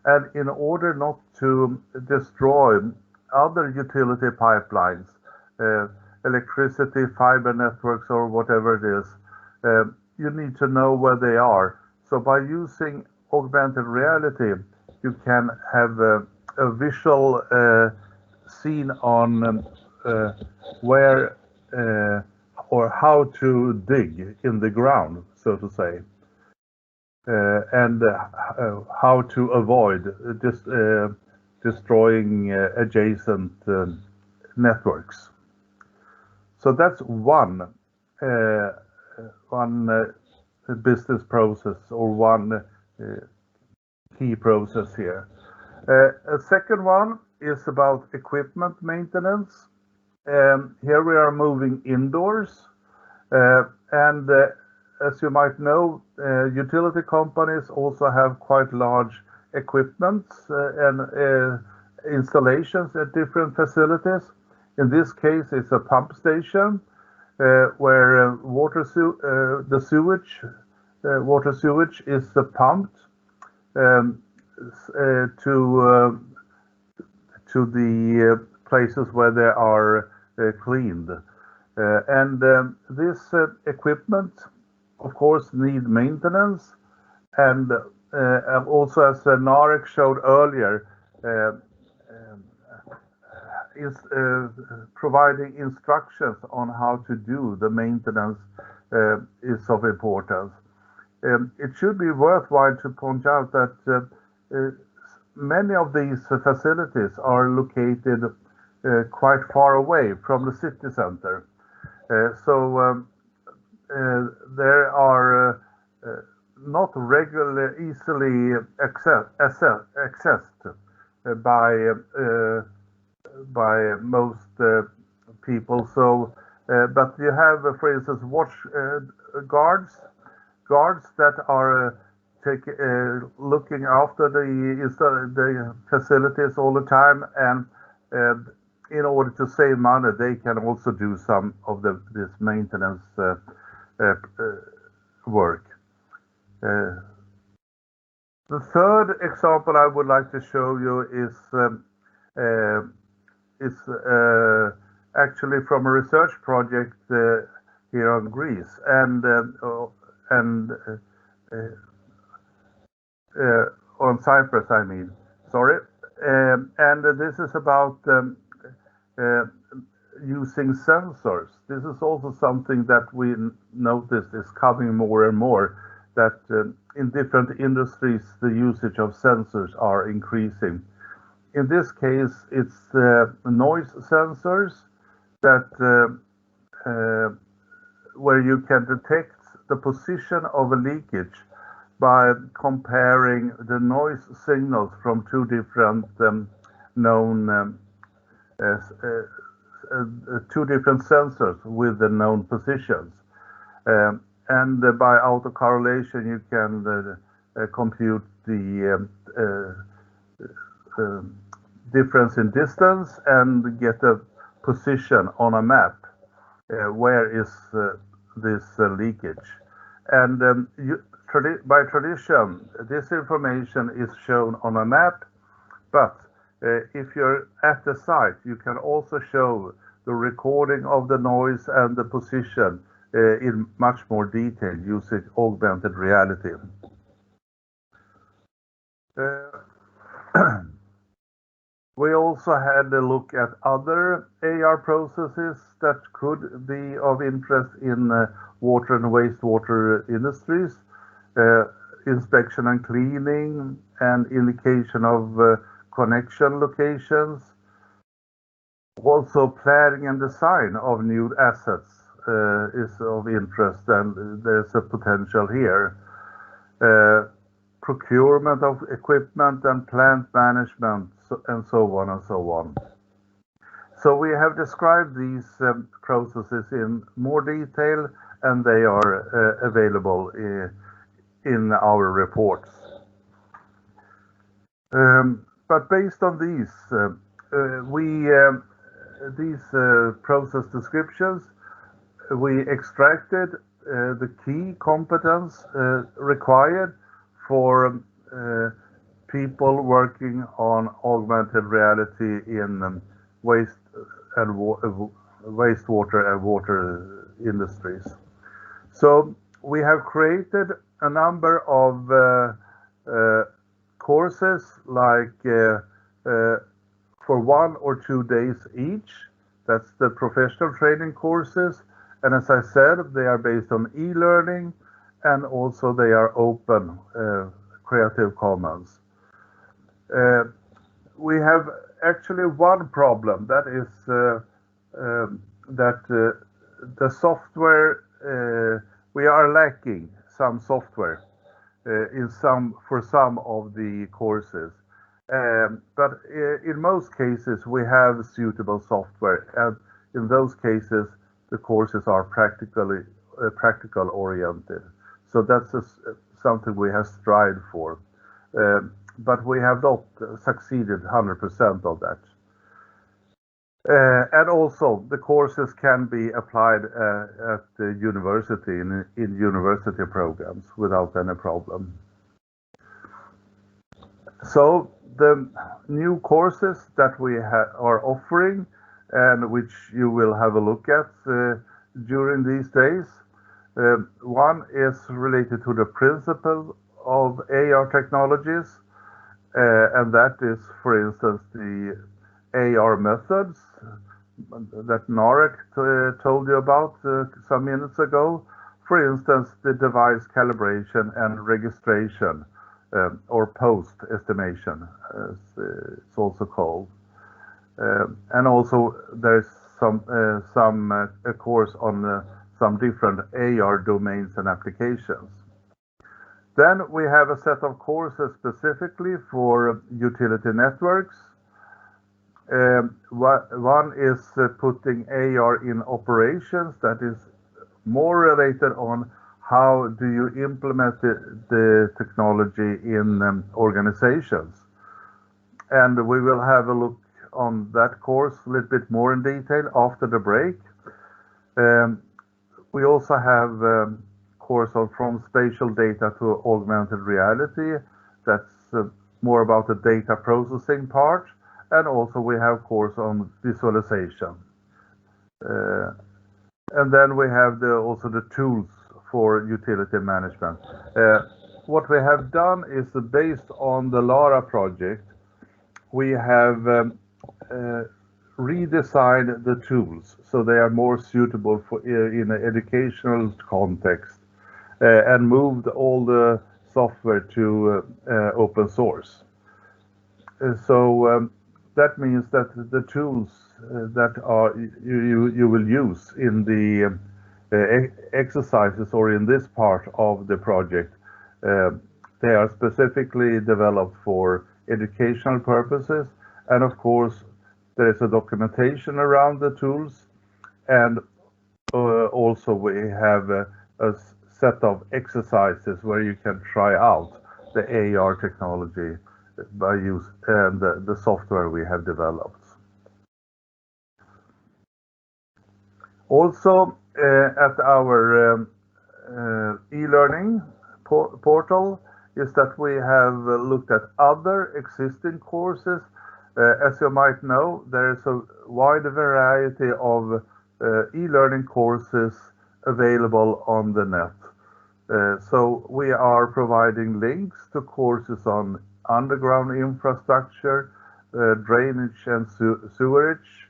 And in order not to destroy other utility pipelines, electricity, fiber networks, or whatever it is, you need to know where they are. So by using augmented reality, you can have a visual scene on where or how to dig in the ground, so to say. And how to avoid destroying adjacent networks. So that's one business process, or one key process here. A second one is about equipment maintenance. Here we are moving indoors, and as you might know, utility companies also have quite large equipment and installations at different facilities. In this case, it's a pump station where water sewage is pumped to the places where they are cleaned. And this equipment, of course, need maintenance, and also, as Narek showed earlier, is providing instructions on how to do the maintenance is of importance. It should be worthwhile to point out that many of these facilities are located quite far away from the city center. So there are not regularly easily accessed by most people. So, but you have, for instance, watch guards that are looking after the facilities all the time, and in order to save money, they can also do some of this maintenance work. The third example I would like to show you is actually from a research project here in Greece and on Cyprus, I mean. Sorry, and this is about using sensors. This is also something that we notice is coming more and more, that in different industries the usage of sensors are increasing. In this case, it's noise sensors that where you can detect the position of a leakage by comparing the noise signals from two different known two different sensors with the known positions. And by autocorrelation, you can compute the difference in distance and get a position on a map. Where is this leakage? And by tradition, this information is shown on a map, but if you're at the site, you can also show the recording of the noise and the position in much more detail using augmented reality. We also had a look at other AR processes that could be of interest in water and wastewater industries, inspection and cleaning, and indication of connection locations. Also, planning and design of new assets is of interest, and there's a potential here. Procurement of equipment and plant management, and so on and so on. So we have described these processes in more detail, and they are available in our reports. But based on these process descriptions, we extracted the key competence required for people working on augmented reality in wastewater and water industries. So we have created a number of courses, like for 1 or 2 days each. That's the professional training courses. And as I said, they are based on e-learning, and also they are open, Creative Commons. We have actually one problem, that is that the software, we are lacking some software for some of the courses. But in most cases, we have suitable software, and in those cases, the courses are practical oriented. So that's something we have strived for, but we have not succeeded 100% of that. And also, the courses can be applied at the university in university programs without any problem. So the new courses that we are offering, and which you will have a look at during these days, one is related to the principle of AR technologies, and that is, for instance, the AR methods that Narek told you about some minutes ago. For instance, the device calibration and registration, or post estimation, as it's also called. And also there's a course on some different AR domains and applications. Then we have a set of courses specifically for utility networks. One is putting AR in operations, that is more related on how do you implement the technology in organizations. And we will have a look on that course a little bit more in detail after the break. We also have a course on from spatial data to augmented reality. That's more about the data processing part. And also we have course on visualization. And then we have also the tools for utility management. What we have done is based on the LARA project, we have redesigned the tools so they are more suitable for in an educational context and moved all the software to open source. So that means that the tools that are you will use in the exercises or in this part of the project, they are specifically developed for educational purposes, and of course there is a documentation around the tools, and also we have a set of exercises where you can try out the AR technology by use and the software we have developed. Also at our e-learning portal is that we have looked at other existing courses. As you might know, there is a wide variety of e-learning courses available on the net. So we are providing links to courses on underground infrastructure, drainage and sewerage,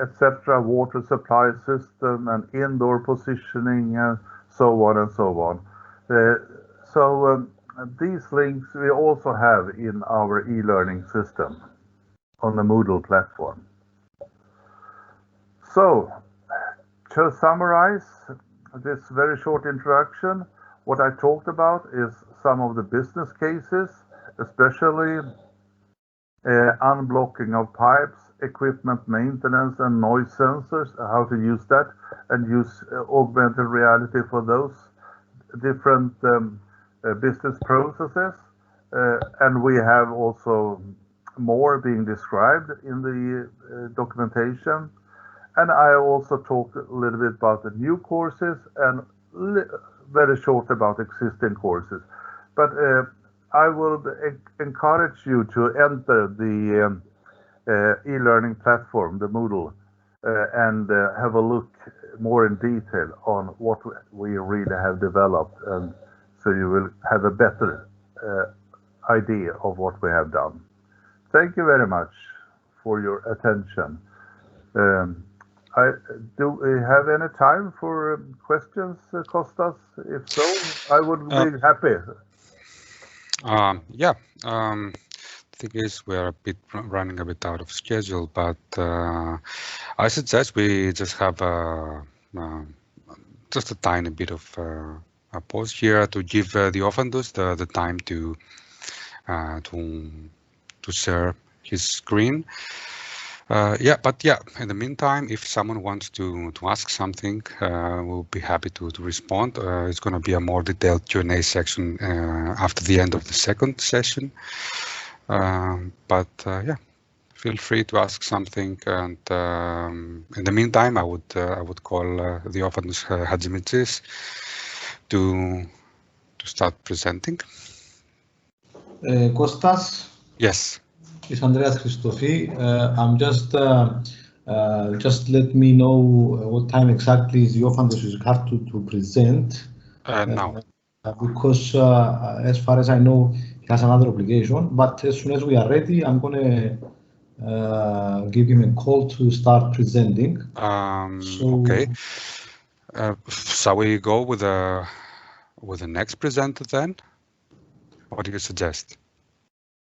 etc., water supply system and indoor positioning and so on and so on. These links we also have in our e-learning system on the Moodle platform. So, to summarize this very short introduction, what I talked about is some of the business cases, especially unblocking of pipes, equipment maintenance and noise sensors, how to use that, and use augmented reality for those different business processes. And we have also more being described in the documentation. And I also talked a little bit about the new courses and very short about existing courses. But I will encourage you to enter the e-learning platform, the Moodle, and have a look more in detail on what we really have developed, and so you will have a better idea of what we have done. Thank you very much for your attention. Do we have any time for questions, Kostas? If so, I would be happy. Yeah. The thing is, we're running a bit out of schedule, but I suggest we just have just a tiny bit of a pause here to give Diofantos the time to share his screen. In the meantime, if someone wants to ask something, we'll be happy to respond. It's going to be a more detailed Q&A section after the end of the second session. Feel free to ask something, and in the meantime, I would call Diofantos Hadjimitsis to start presenting. Kostas? Yes. It's Andreas Christofi. I'm just let me know what time exactly is Diofantos is hard to present. Now. Because as far as I know, he has another obligation, but as soon as we are ready, I'm going to give him a call to start presenting. Okay. Shall we go with the next presenter then? What do you suggest?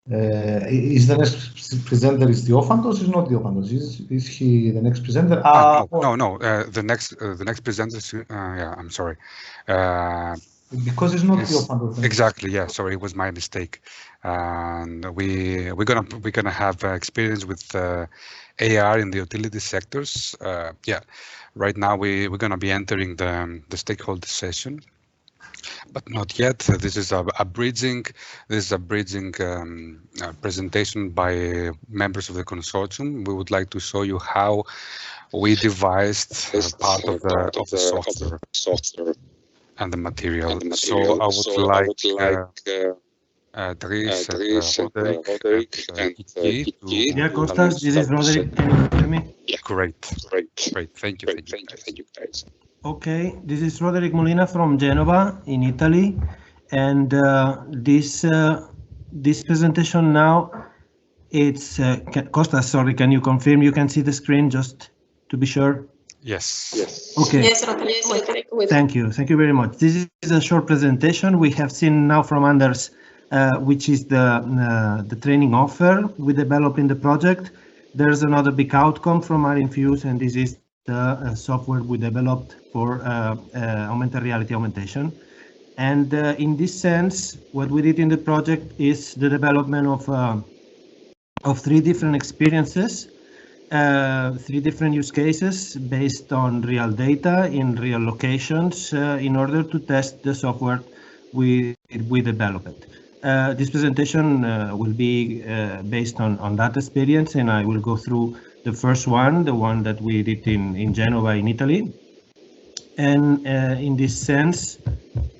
Is the next presenter is Diofantos? Is not Diofantos? Is he the next presenter? No. The next presenter. Yeah, I'm sorry. Because it's not Yes, Diofantos. exactly. Yeah, sorry, it was my mistake. And we're gonna have experience with AR in the utility sectors. Yeah, right now we're gonna be entering the stakeholder session, but not yet. This is a bridging. This is a bridging presentation by members of the consortium. We would like to show you how we devised part of the software and the material. So I would like Dries, Roderic, and Kiki to... Yeah, Kostas, this is Roderic. Can you hear me? Great. Thank you guys. Okay, this is Roderic Molina from Genova in Italy, and this presentation now, it's Kostas. Sorry, can you confirm you can see the screen just to be sure? Yes. Okay. Yes, Roderic. Thank you very much. This is a short presentation. We have seen now from Anders, which is the training offer we developed in the project. There's another big outcome from ARinfuse, and this is the software we developed for augmented reality augmentation. And in this sense, what we did in the project is the development of 3 different experiences, 3 different use cases based on real data in real locations in order to test the software we developed. This presentation will be based on that experience, and I will go through the first one, the one that we did in Genova in Italy. And in this sense,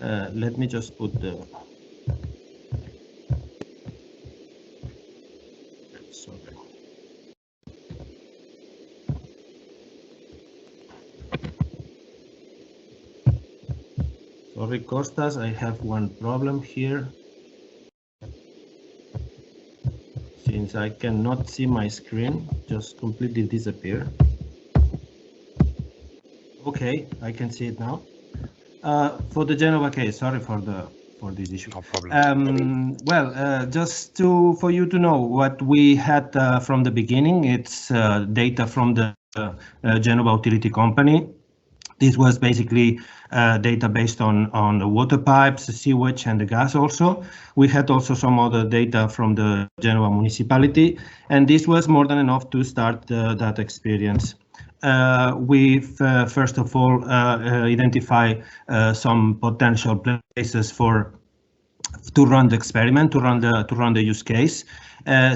let me just put the... Sorry, Kostas, I have one problem here. Since I cannot see my screen, just completely disappear. Okay, I can see it now. For the Genova case, sorry for this issue. No problem. Just for you to know what we had from the beginning, it's data from the Genova utility company. This was basically data based on the water pipes, the sewage, and the gas also. We had also some other data from the Genova Municipality, and this was more than enough to start that experience. We've first of all identify some potential places to run the experiment, to run the use case.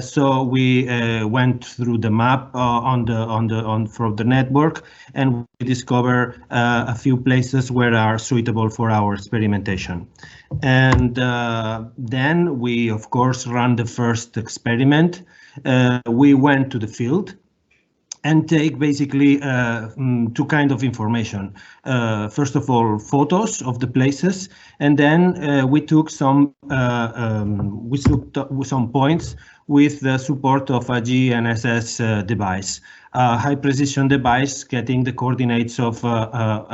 So we went through the map from the network, and we discover a few places where are suitable for our experimentation. And then we, of course, ran the first experiment. We went to the field and take basically 2 kinds of information. First of all, photos of the places, and then we took some points with the support of a GNSS device, a high precision device getting the coordinates of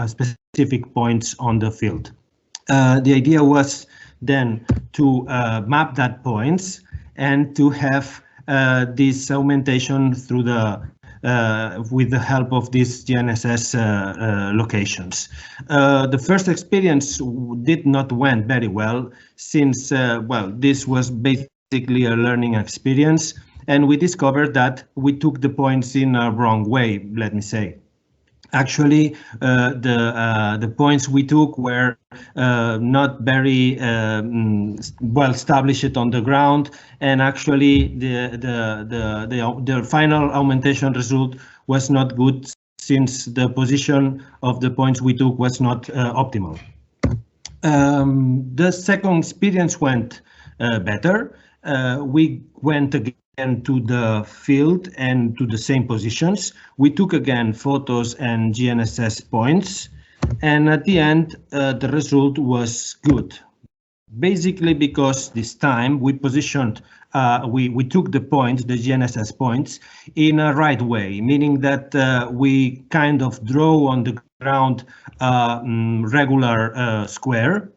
specific points on the field. The idea was then to map that points and to have this augmentation through with the help of these GNSS locations. The first experience did not went very well, since this was basically a learning experience, and we discovered that we took the points in a wrong way, let me say. Actually, the points we took were not very well established on the ground, and actually the final augmentation result was not good, since the position of the points we took was not optimal. The second experience went better. We went again to the field and to the same positions. We took again photos and GNSS points, and at the end the result was good. Basically because this time we positioned, we took the points, the GNSS points, in a right way, meaning that we kind of draw on the ground regular square.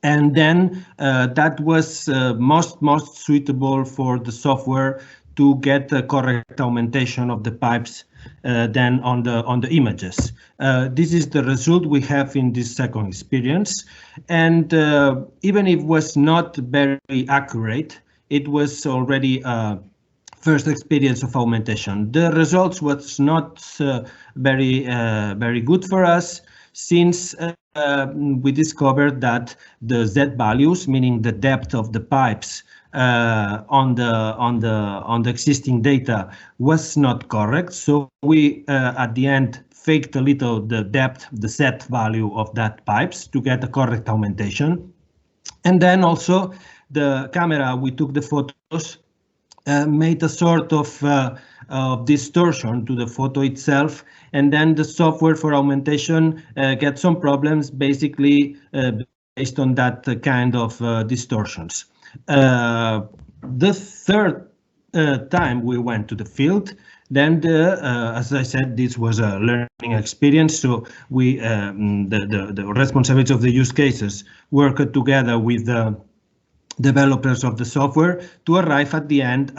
And then that was most suitable for the software to get the correct augmentation of the pipes than on the images. This is the result we have in this second experience, and even if it was not very accurate, it was already first experience of augmentation. The results was not very good for us, since we discovered that the Z values, meaning the depth of the pipes on the existing data, was not correct. So we at the end faked a little the depth, the Z value of that pipes to get a correct augmentation. And then also the camera, we took the photos, made a sort of distortion to the photo itself, and then the software for augmentation get some problems, basically based on that kind of distortions. The third time we went to the field, then as I said, this was a learning experience. So we, the responsibility of the use cases, worked together with the developers of the software to arrive at the end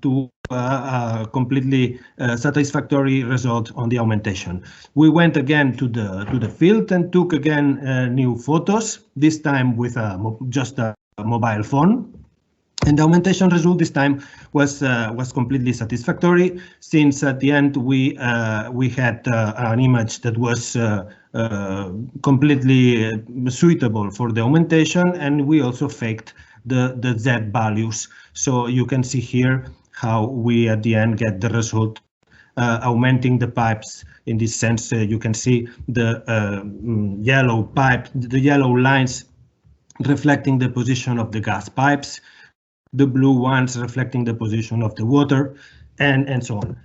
to a completely satisfactory result on the augmentation. We went again to the field and took again new photos, this time with just a mobile phone. And the augmentation result this time was completely satisfactory, since at the end we had an image that was completely suitable for the augmentation, and we also faked the Z values. So you can see here how we at the end get the result, augmenting the pipes. In this sense, you can see the yellow pipe, the yellow lines reflecting the position of the gas pipes, the blue ones reflecting the position of the water, and so on.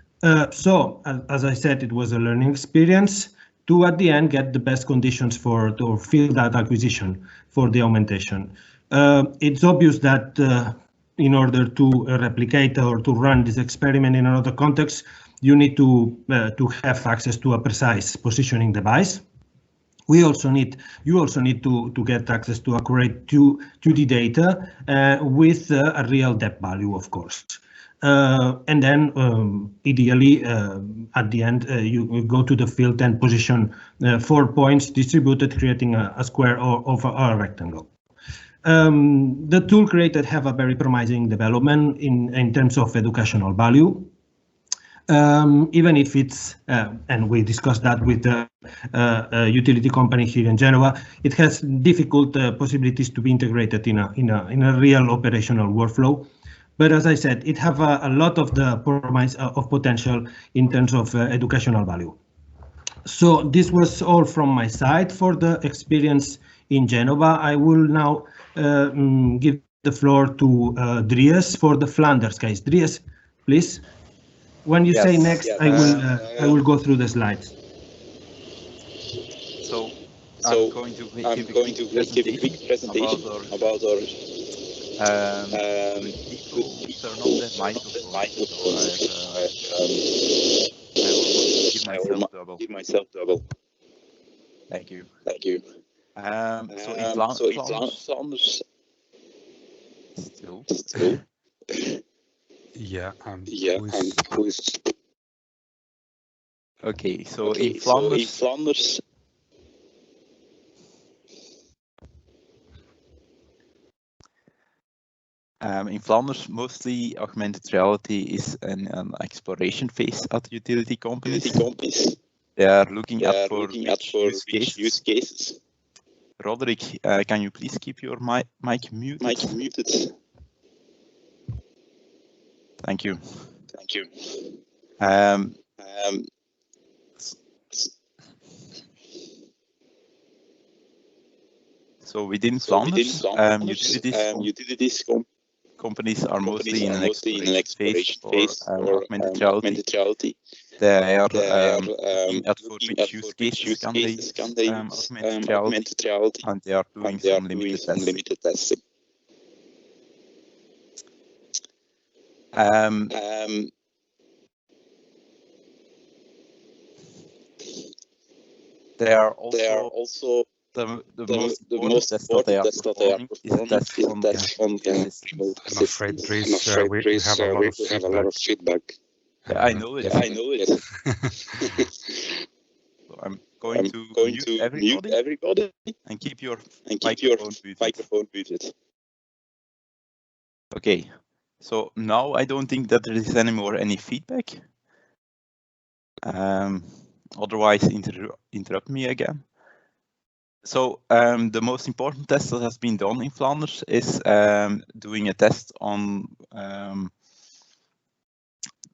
So, as I said, it was a learning experience to at the end get the best conditions for field data acquisition for the augmentation. It's obvious that in order to replicate or to run this experiment in another context, you need to have access to a precise positioning device. You also need to get access to accurate 2D data with a real depth value, of course. And then ideally, at the end, you go to the field and position 4 points distributed, creating a square of a rectangle. The tool created have a very promising development in terms of educational value. Even if it's, and we discussed that with the utility company here in Genoa, it has difficult possibilities to be integrated in a real operational workflow. But as I said, it have a lot of the promise of potential in terms of educational value. So this was all from my side for the experience in Genova. I will now give the floor to Dries for the Flanders case. Dries, please. When you say next, I will go through the slides. So I'm going to give a quick presentation about our I will give myself double. Thank you. So in Flanders, still. Yeah. Okay. So in Flanders. In Flanders, mostly augmented reality is an exploration phase at utility companies. They are looking at which use cases. Roderic, can you please keep your mic muted? Thank you. So within Flanders, utilities companies are mostly in an exploration phase for augmented reality. They are looking at for which use cases can they use augmented reality, and they are doing some limited testing. They are also the most test that they are performing is a test on gas systems. I'm afraid, Dries, we have a lot of feedback. Yeah, I know it. I know it. So I'm going to mute everybody and keep your microphone muted. Okay. So now I don't think that there is any feedback. Otherwise, interrupt me again. So the most important test that has been done in Flanders is doing a test on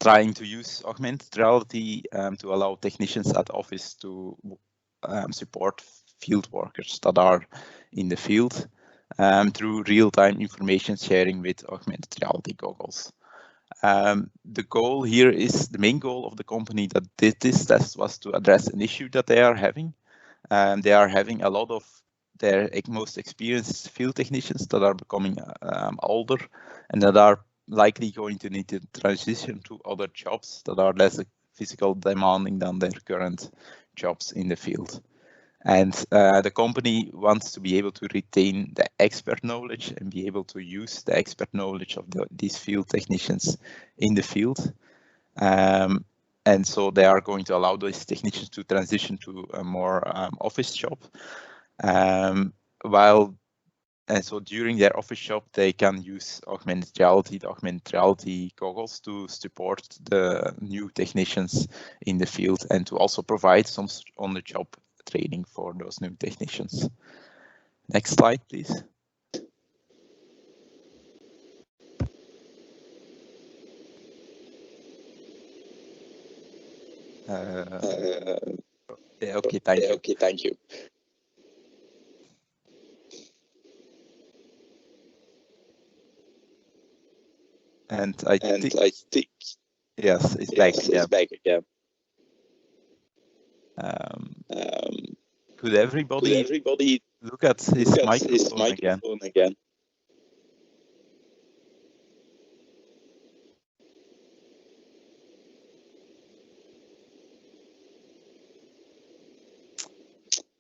trying to use augmented reality to allow technicians at office to support field workers that are in the field through real-time information sharing with augmented reality goggles. The goal here is, the main goal of the company that did this test was to address an issue that they are having. They are having a lot of their most experienced field technicians that are becoming older and that are likely going to need to transition to other jobs that are less physical demanding than their current jobs in the field. And the company wants to be able to retain the expert knowledge and be able to use the expert knowledge of these field technicians in the field. And so they are going to allow those technicians to transition to a more office job. And so during their office job, they can use augmented reality goggles to support the new technicians in the field and to also provide some on-the-job training for those new technicians. Next slide, please. Yeah, okay, thank you. And I think yes, it's back again. Could everybody look at his microphone again?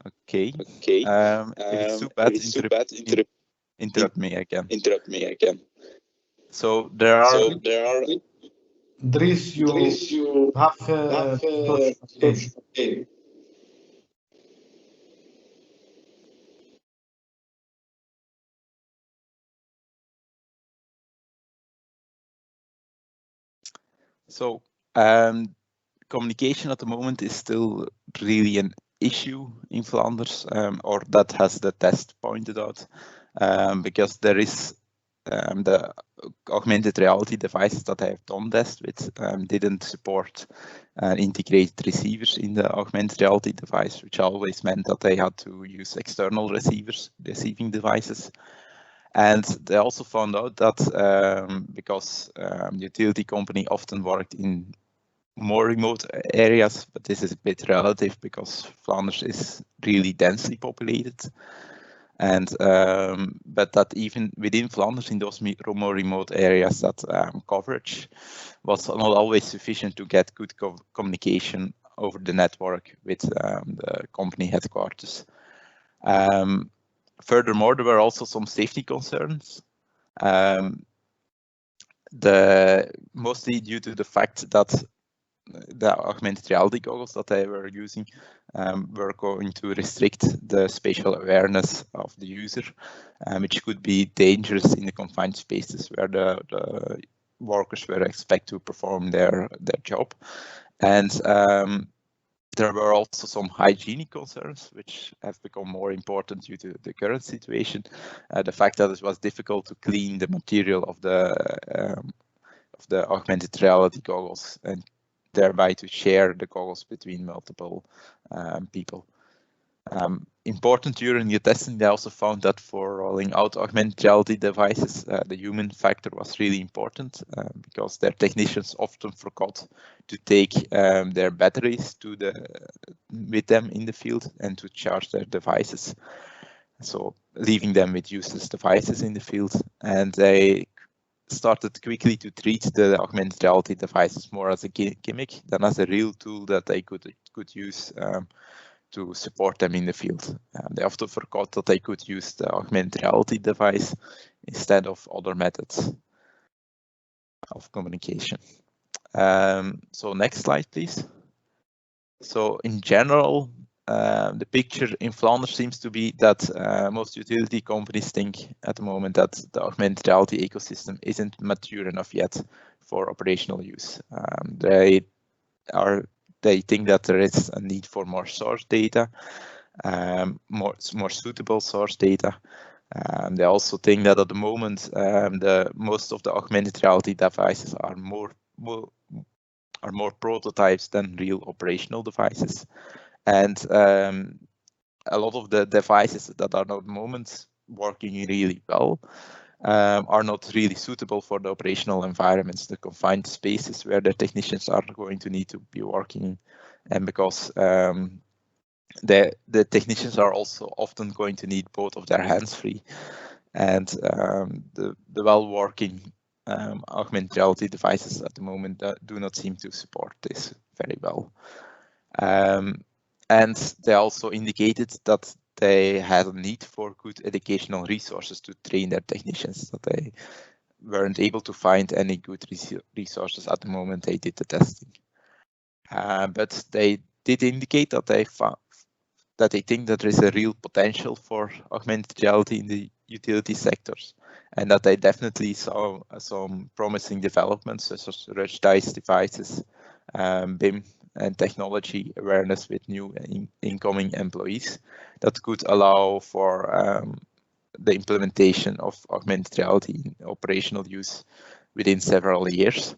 Okay. If it's too bad, interrupt me again. So there are. Dries, you have okay. So communication at the moment is still really an issue in Flanders, or that has the test pointed out, because there is the augmented reality devices that I have done test with didn't support integrated receivers in the augmented reality device, which always meant that they had to use external receiving devices. And they also found out that because the utility company often worked in more remote areas, but this is a bit relative because Flanders is really densely populated. And but that even within Flanders, in those more remote areas, that coverage was not always sufficient to get good communication over the network with the company headquarters. Furthermore, there were also some safety concerns, mostly due to the fact that the augmented reality goggles that they were using were going to restrict the spatial awareness of the user, which could be dangerous in the confined spaces where the workers were expected to perform their job. And there were also some hygienic concerns, which have become more important due to the current situation. The fact that it was difficult to clean the material of the augmented reality goggles and thereby to share the goggles between multiple people. Important during the testing, they also found that for rolling out augmented reality devices, the human factor was really important because their technicians often forgot to take their batteries with them in the field and to charge their devices. So leaving them with useless devices in the field, and they started quickly to treat the augmented reality devices more as a gimmick than as a real tool that they could use to support them in the field. They often forgot that they could use the augmented reality device instead of other methods of communication. So next slide, please. So in general, the picture in Flanders seems to be that most utility companies think at the moment that the augmented reality ecosystem isn't mature enough yet for operational use. They think that there is a need for more source data, more suitable source data. They also think that at the moment most of the augmented reality devices are more prototypes than real operational devices, and a lot of the devices that are at the moment working really well are not really suitable for the operational environments, the confined spaces where the technicians are going to need to be working in, and because the technicians are also often going to need both of their hands free, and the well-working augmented reality devices at the moment do not seem to support this very well. And they also indicated that they had a need for good educational resources to train their technicians, that they weren't able to find any good resources at the moment they did the testing. But they did indicate that they think that there is a real potential for augmented reality in the utility sectors, and that they definitely saw some promising developments such as ruggedized devices, BIM, and technology awareness with new incoming employees that could allow for the implementation of augmented reality in operational use within several years.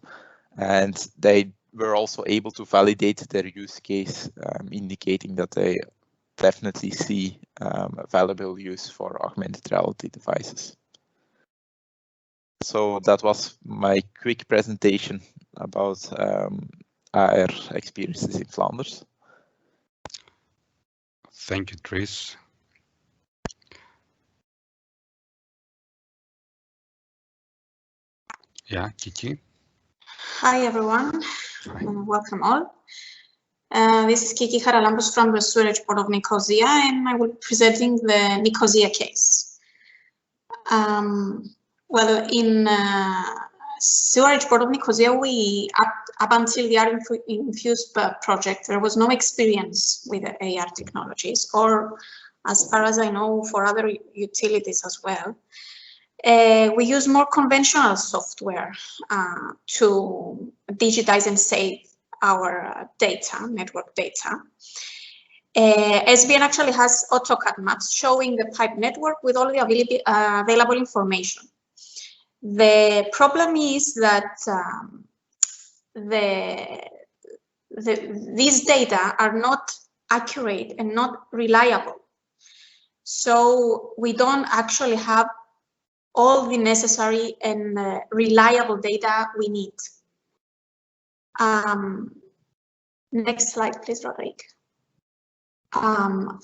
And they were also able to validate their use case, indicating that they definitely see a valuable use for augmented reality devices. So that was my quick presentation about our experiences in Flanders. Thank you, Dries. Yeah, Kiki. Hi, everyone. Welcome all. This is Kiki Charalampous from the Sewerage Board of Nicosia, and I will be presenting the Nicosia case. Well, in Sewerage Board of Nicosia, we up until the ARinfuse project, there was no experience with the AR technologies, or as far as I know, for other utilities as well. We use more conventional software to digitize and save our data, network data. SBN actually has AutoCAD maps showing the pipe network with all the available information. The problem is that these data are not accurate and not reliable. So we don't actually have all the necessary and reliable data we need. Next slide, please, Roderic.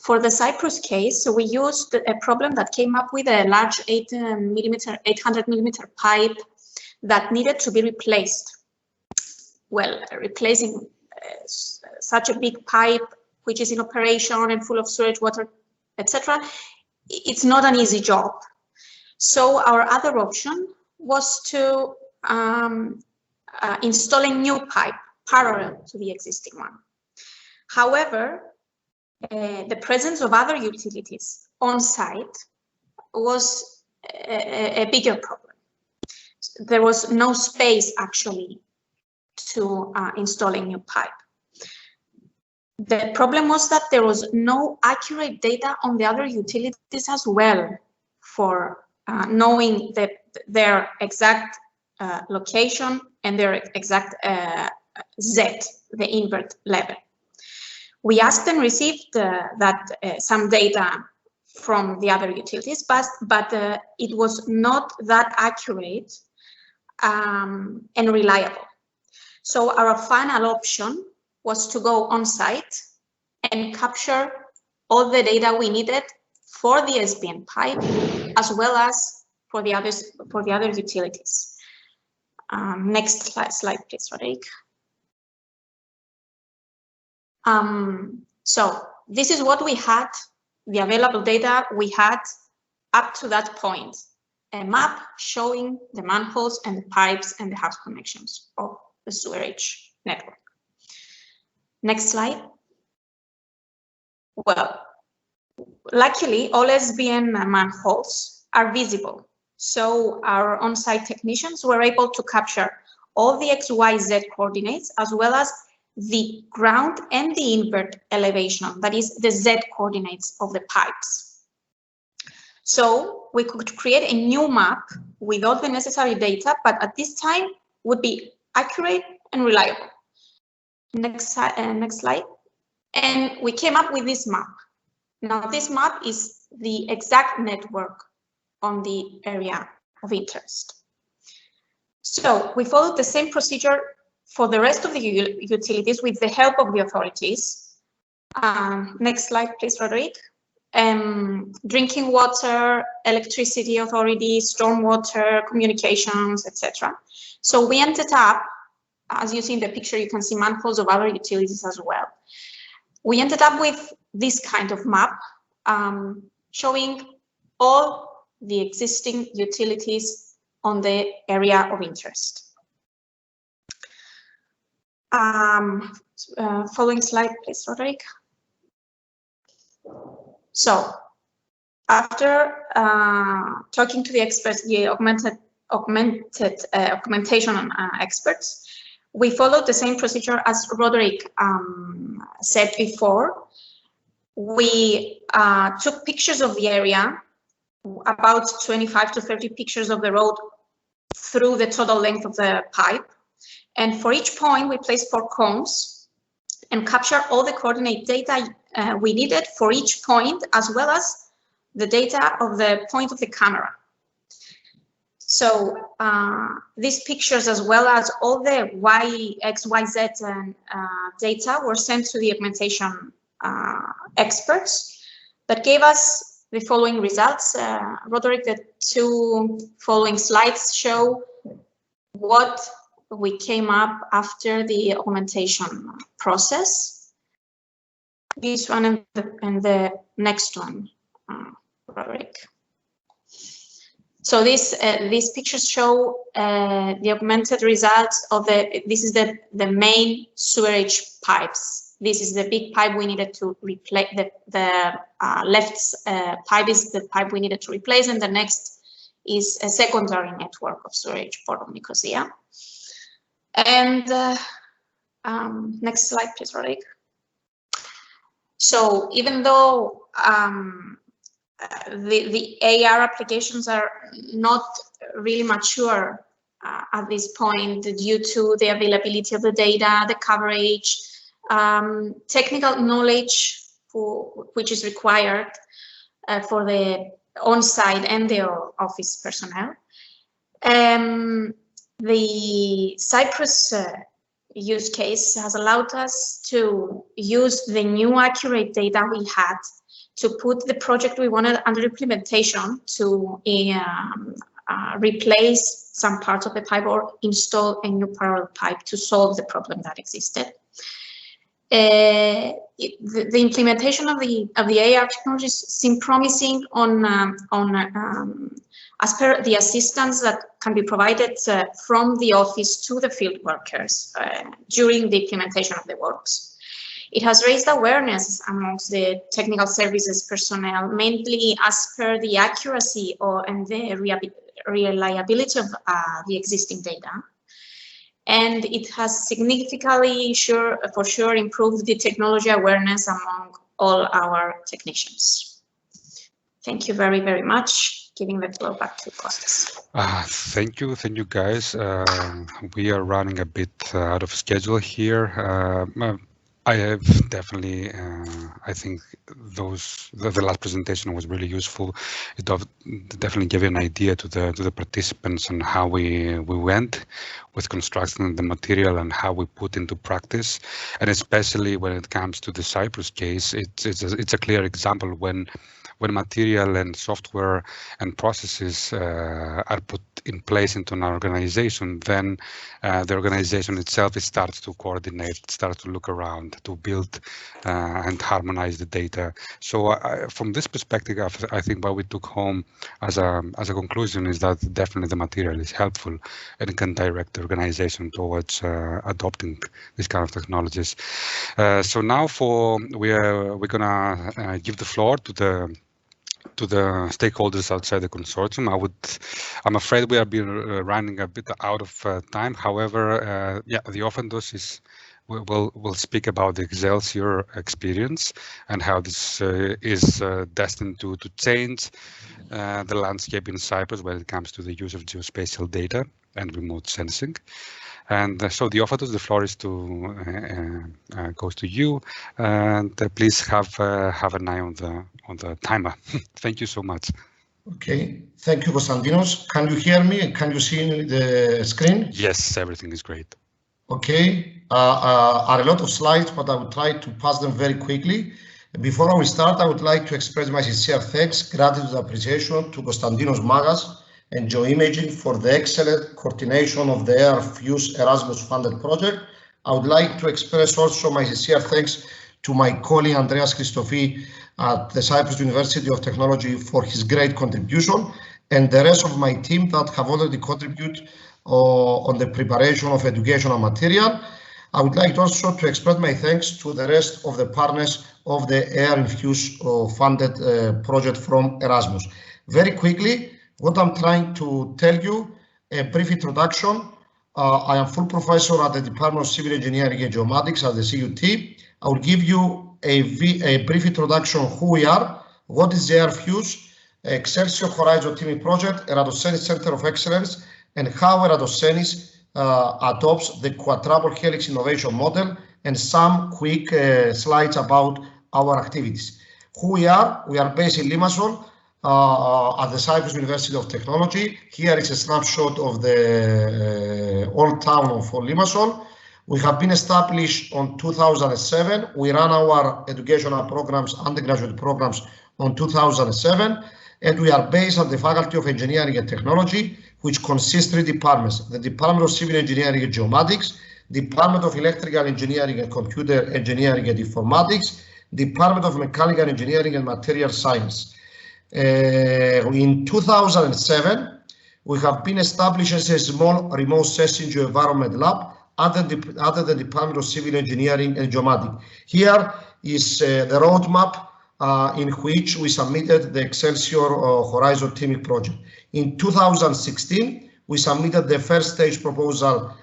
For the Cyprus case, so we used a problem that came up with a large 800 millimeter pipe that needed to be replaced. Well, replacing such a big pipe, which is in operation and full of sewage water, etc., it's not an easy job. So our other option was to install a new pipe parallel to the existing one. However, the presence of other utilities on site was a bigger problem. There was no space actually to install a new pipe. The problem was that there was no accurate data on the other utilities as well for knowing that their exact location and their exact Z, the invert level. We asked and received some data from the other utilities, but it was not that accurate and reliable. So our final option was to go on site and capture all the data we needed for the SBN pipe, as well as for the other utilities. Next slide, please, Roderic. So this is what we had, the available data we had up to that point. A map showing the manholes and the pipes and the house connections of the sewerage network. Next slide. Well, luckily, all SBN manholes are visible. So our on-site technicians were able to capture all the XYZ coordinates as well as the ground and the invert elevation, that is the Z coordinates of the pipes. So we could create a new map with all the necessary data, but at this time would be accurate and reliable. Next slide. And we came up with this map. Now this map is the exact network on the area of interest. So we followed the same procedure for the rest of the utilities with the help of the authorities. Next slide, please, Roderic. Drinking water, electricity authority, stormwater, communications, etc. So we ended up, as you see in the picture, you can see manholes of other utilities as well. We ended up with this kind of map showing all the existing utilities on the area of interest. Following slide, please, Roderic. So, after talking to the experts, the augmentation experts, we followed the same procedure as Roderic said before. We took pictures of the area, about 25 to 30 pictures of the road through the total length of the pipe. And for each point, we placed 4 cones and captured all the coordinate data we needed for each point, as well as the data of the point of the camera. So these pictures, as well as all the X, Y, Z data, were sent to the augmentation experts that gave us the following results. Roderic, the 2 following slides show what we came up after the augmentation process. This one and the next one, Roderic. So these pictures show the augmented results of this is the main sewerage pipes. This is the big pipe we needed to replace. The left pipe is the pipe we needed to replace, and the next is a secondary network of sewerage port of Nicosia. And next slide, please, Roderic. So even though the AR applications are not really mature at this point due to the availability of the data, the coverage, technical knowledge which is required for the on-site and the office personnel. The Cyprus use case has allowed us to use the new accurate data we had to put the project we wanted under implementation to replace some parts of the pipe or install a new parallel pipe to solve the problem that existed. The implementation of the AR technologies seem promising as per the assistance that can be provided from the office to the field workers during the implementation of the works. It has raised awareness amongst the technical services personnel, mainly as per the accuracy and the reliability of the existing data. And it has significantly, for sure, improved the technology awareness among all our technicians. Thank you very, very much. Giving the floor back to Kostas. Thank you guys. We are running a bit out of schedule here. I have definitely, I think the last presentation was really useful. It definitely gave you an idea to the participants on how we went with constructing the material and how we put into practice. And especially when it comes to the Cyprus case, it's a clear example when when material and software and processes are put in place into an organization, then the organization itself starts to coordinate, starts to look around, to build and harmonize the data. So from this perspective, I think what we took home as a conclusion is that definitely the material is helpful and can direct the organization towards adopting these kind of technologies. So now we're gonna give the floor to the stakeholders outside the consortium. I'm afraid we are running a bit out of time. However, Diofantos will speak about the Excelsior experience and how this is destined to change the landscape in Cyprus when it comes to the use of geospatial data and remote sensing. And so, Diofantos, the floor is goes to you, and please have an eye on the timer. Thank you so much. Okay, thank you, Konstantinos. Can you hear me and can you see the screen? Yes, everything is great. Okay, are a lot of slides, but I will try to pass them very quickly. Before we start, I would like to express my sincere thanks, gratitude, and appreciation to Konstantinos Smagas and GeoImaging for the excellent coordination of the ARinfuse ERASMUS funded project. I would like to express also my sincere thanks to my colleague Andreas Christofi at the Cyprus University of Technology for his great contribution, and the rest of my team that have already contributed on the preparation of educational material. I would like also to express my thanks to the rest of the partners of the ARinfuse funded project from Erasmus. Very quickly, what I'm trying to tell you, a brief introduction. I am full professor at the Department of Civil Engineering and Geomatics at the CUT. I will give you a brief introduction of who we are, what is the ARinfuse, Excelsior Horizon Teaming Project, Eratosthenes Centre of Excellence, and how Eratosthenes adopts the quadruple helix innovation model, and some quick slides about our activities. Who we are based in Limassol, at the Cyprus University of Technology. Here is a snapshot of the old town of Limassol. We have been established on 2007. We ran our educational programs, undergraduate programs, on 2007, and we are based at the Faculty of Engineering and Technology, which consists of 3 departments: the Department of Civil Engineering and Geomatics, Department of Electrical Engineering and Computer Engineering and Informatics, Department of Mechanical Engineering and Material Science. In 2007, we have been established as a small remote sensing geoenvironment lab under the Department of Civil Engineering and Geomatics. Here is the roadmap in which we submitted the Excelsior Horizon Teaming Project. In 2016, we submitted the first stage proposal,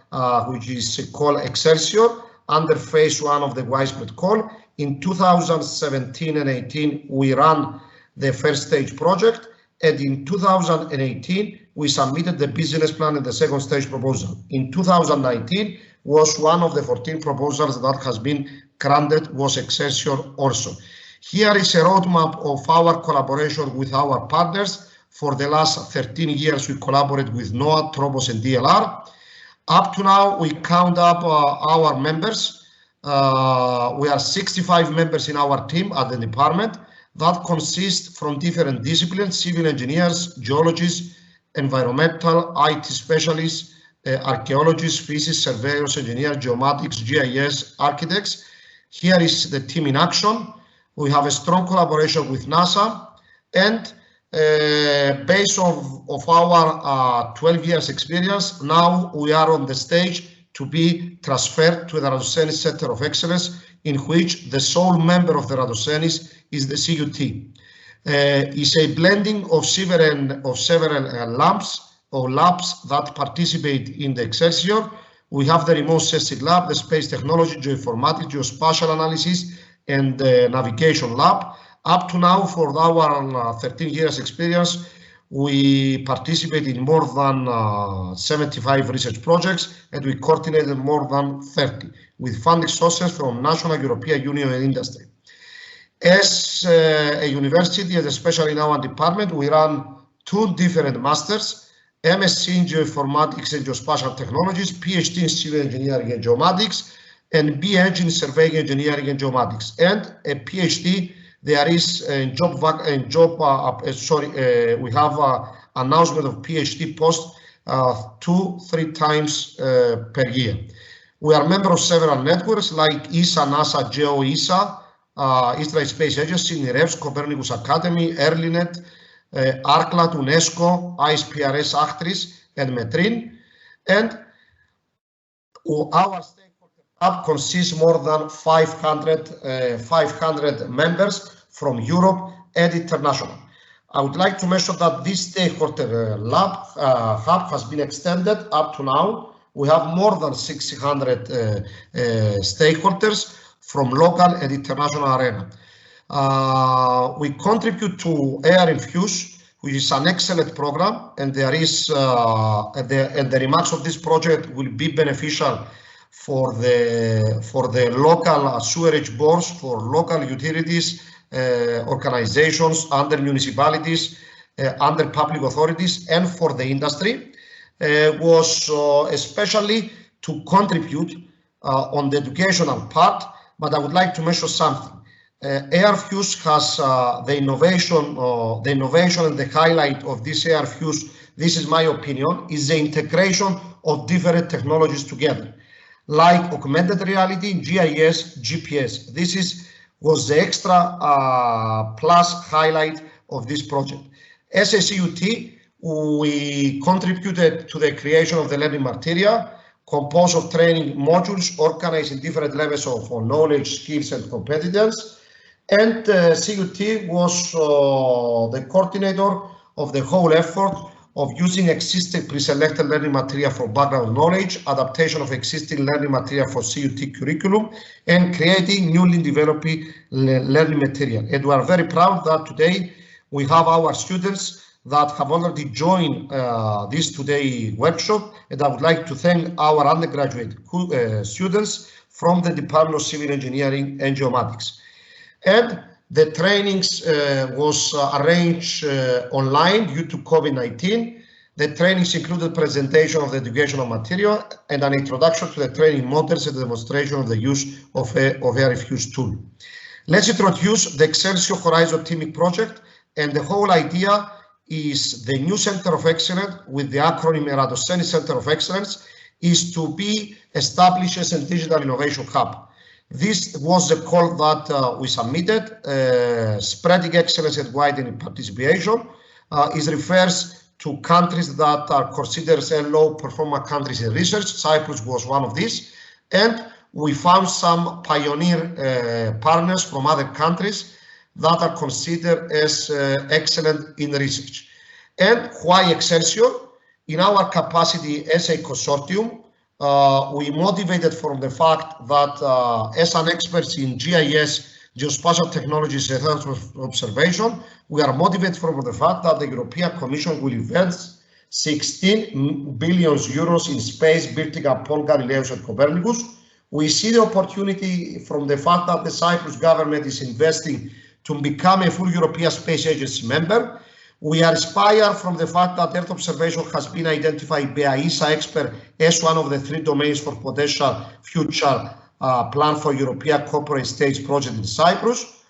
which is called Excelsior, under phase 1 of the widespread call. In 2017 and 18, we ran the first stage project, and in 2018, we submitted the business plan and the second stage proposal. In 2019, was one of the 14 proposals that has been granted, was Excelsior also. Here is a roadmap of our collaboration with our partners. For the last 13 years, we collaborate with NOAA, Tropos, and DLR. Up to now, we count up our members. We are 65 members in our team at the department. That consists from different disciplines: civil engineers, geologists, environmental, IT specialists, archaeologists, physicists, surveyors, engineers, geomatics, GIS, architects. Here is the team in action. We have a strong collaboration with NASA, and based of our 12 years experience, now we are on the stage to be transferred to the Eratosthenes Centre of Excellence, in which the sole member of the Eratosthenes is the CUT. It's a blending of several labs that participate in the Excelsior. We have the remote sensing lab, the space technology, geoinformatics, geospatial analysis, and the navigation lab. Up to now, for our 13 years experience, we participated in more than 75 research projects, and we coordinated more than 30 with funding sources from national, European Union, and industry. As a university, and especially in our department, we run 2 different masters: MSc in Geoinformatics and Geospatial Technologies, PhD in Civil Engineering and Geomatics, and BEng in Surveying Engineering and Geomatics, and a PhD There is we have announcement of PhD post 2-3 times per year. We are member of several networks like ESA, NASA, GeoISA, Israel Space Agency, NIREVS, Copernicus Academy, ERLINET, ARCLAT, UNESCO, ISPRS, ACTRIS, and METRIN. And our stakeholder hub consists more than 500 members from Europe and international. I would like to mention that this stakeholder hub has been extended up to now. We have more than 600 stakeholders from local and international arena. We contribute to ARinfuse, which is an excellent program, and there is the remarks of this project will be beneficial for the local sewerage boards, for local utilities, organizations under municipalities, under public authorities, and for the industry. Was especially to contribute on the educational part, but I would like to mention something. ARinfuse has the innovation and the highlight of this ARinfuse, this is my opinion, is the integration of different technologies together, like augmented reality, GIS, GPS. This was the extra plus highlight of this project. As a CUT, we contributed to the creation of the learning material, composed of training modules organized in different levels of knowledge, skills, and competence. And CUT was the coordinator of the whole effort of using existing pre-selected learning material for background knowledge, adaptation of existing learning material for CUT curriculum, and creating newly developing learning material. And we are very proud that today we have our students that have already joined this today workshop, and I would like to thank our undergraduate students from the Department of Civil Engineering and Geomatics. And the trainings was arranged online due to COVID-19. The trainings included presentation of the educational material and an introduction to the training models and the demonstration of the use of ARinfuse tool. Let's introduce the Excelsior Horizon Teaming project, and the whole idea is the new Center of Excellence with the acronym Eratosthenes Centre of Excellence is to be established as a digital innovation hub. This was the call that we submitted, spreading excellence and widening participation. It refers to countries that are considered as low performing countries in research. Cyprus was one of these, and we found some pioneer partners from other countries that are considered as excellent in research. And why Excelsior? In our capacity as a consortium, we motivated from the fact that as an expert in GIS, geospatial technologies and Earth observation, we are motivated from the fact that the European Commission will invest 16 billion euros in space building upon Galileo and Copernicus. We see the opportunity from the fact that the Cyprus government is investing to become a full European Space Agency member. We are inspired from the fact that Earth observation has been identified by ESA expert as one of the 3 domains for potential future plan for European corporate stage project in Cyprus.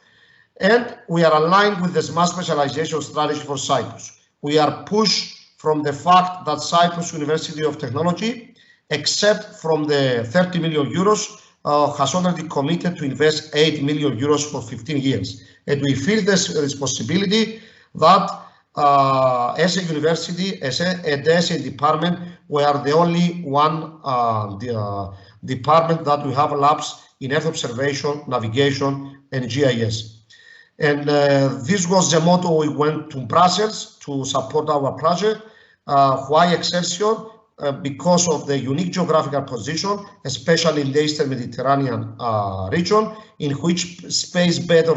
And we are aligned with the smart specialization strategy for Cyprus. We are pushed from the fact that Cyprus University of Technology, except from the 30 million euros, has already committed to invest 8 million euros for 15 years. And we feel this responsibility that as a university, as a department, we are the only one department that we have labs in Earth observation, navigation, and GIS. And this was the motto we went to Brussels to support our project. Why Excelsior? Because of the unique geographical position, especially in the Eastern Mediterranean region, in which space-based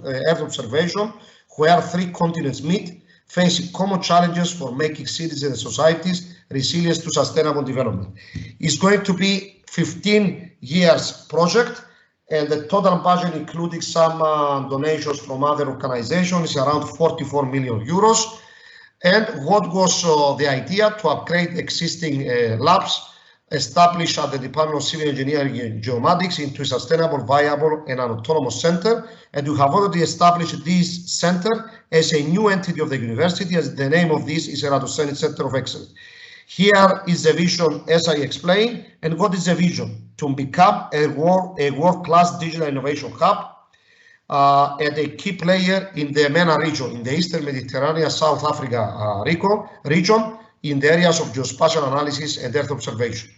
Earth observation, where 3 continents meet, facing common challenges for making cities and societies resilient to sustainable development. It's going to be 15 years project, and the total budget, including some donations from other organizations, is around 44 million euros. And what was the idea? To upgrade existing labs established at the Department of Civil Engineering and Geomatics into a sustainable, viable, and an autonomous center. And we have already established this center as a new entity of the university, as the name of this is Eratosthenes Centre of Excellence. Here is the vision, as I explained. And what is the vision? To become a world-class digital innovation hub and a key player in the MENA region, in the Eastern Mediterranean, South Africa region, in the areas of geospatial analysis and Earth observation.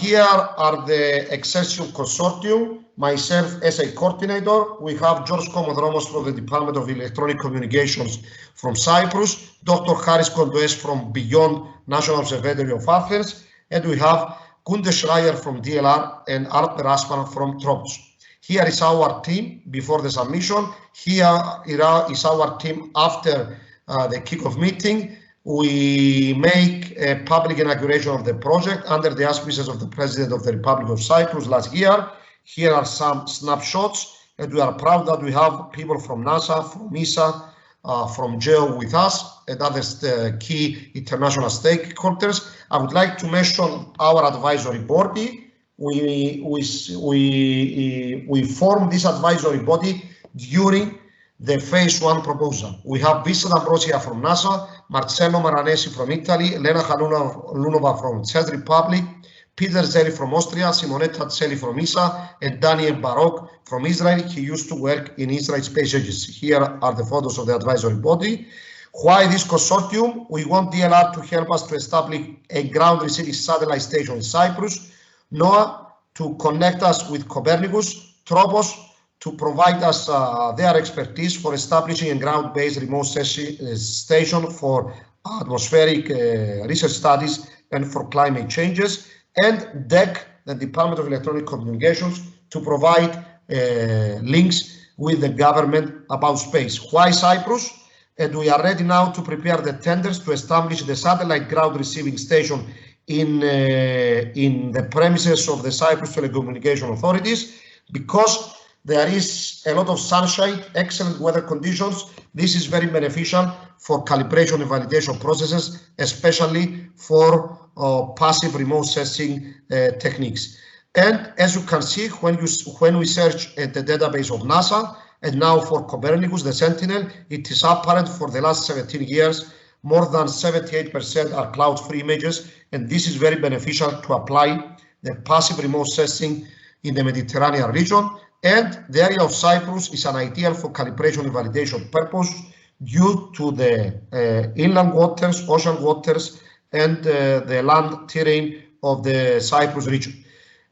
Here are the Excelsior consortium, myself as a coordinator. We have George Komodromos from the Department of Electronic Communications from Cyprus, Dr. Haris Kondoes from Beyond National Observatory of Athens, and we have Kunde Schreier from DLR and Art Östman from trough. Here is our team before the submission. Here is our team after the kickoff meeting. We make a public inauguration of the project under the auspices of the President of the Republic of Cyprus last year. Here are some snapshots, and we are proud that we have people from NASA, from ESA, from Geo with us, and other key international stakeholders. I would like to mention our advisory body. We formed this advisory body during the phase 1 proposal. We have Vincent Ambrosia from NASA, Marcello Maranesi from Italy, Lena Lunova from Czech Republic, Peter Zeli from Austria, Simonetta Zeli from ESA, and Daniel Barok from Israel. He used to work in Israel Space Agency. Here are the photos of the advisory body. Why this consortium? We want DLR to help us to establish a ground receiving satellite station in Cyprus, NOAA to connect us with Copernicus, Tropos to provide us their expertise for establishing a ground-based remote station for atmospheric research studies and for climate changes, and DEC, the Department of Electronic Communications, to provide links with the government about space. Why Cyprus? And we are ready now to prepare the tenders to establish the satellite ground receiving station in the premises of the Cyprus Telecommunication Authorities, because there is a lot of sunshine, excellent weather conditions. This is very beneficial for calibration and validation processes, especially for passive remote sensing techniques. And as you can see, when we search at the database of NASA, and now for Copernicus, the Sentinel, it is apparent for the last 17 years, more than 78% are cloud-free images, and this is very beneficial to apply the passive remote sensing in the Mediterranean region. And the area of Cyprus is an ideal for calibration and validation purpose due to the inland waters, ocean waters, and the land terrain of the Cyprus region.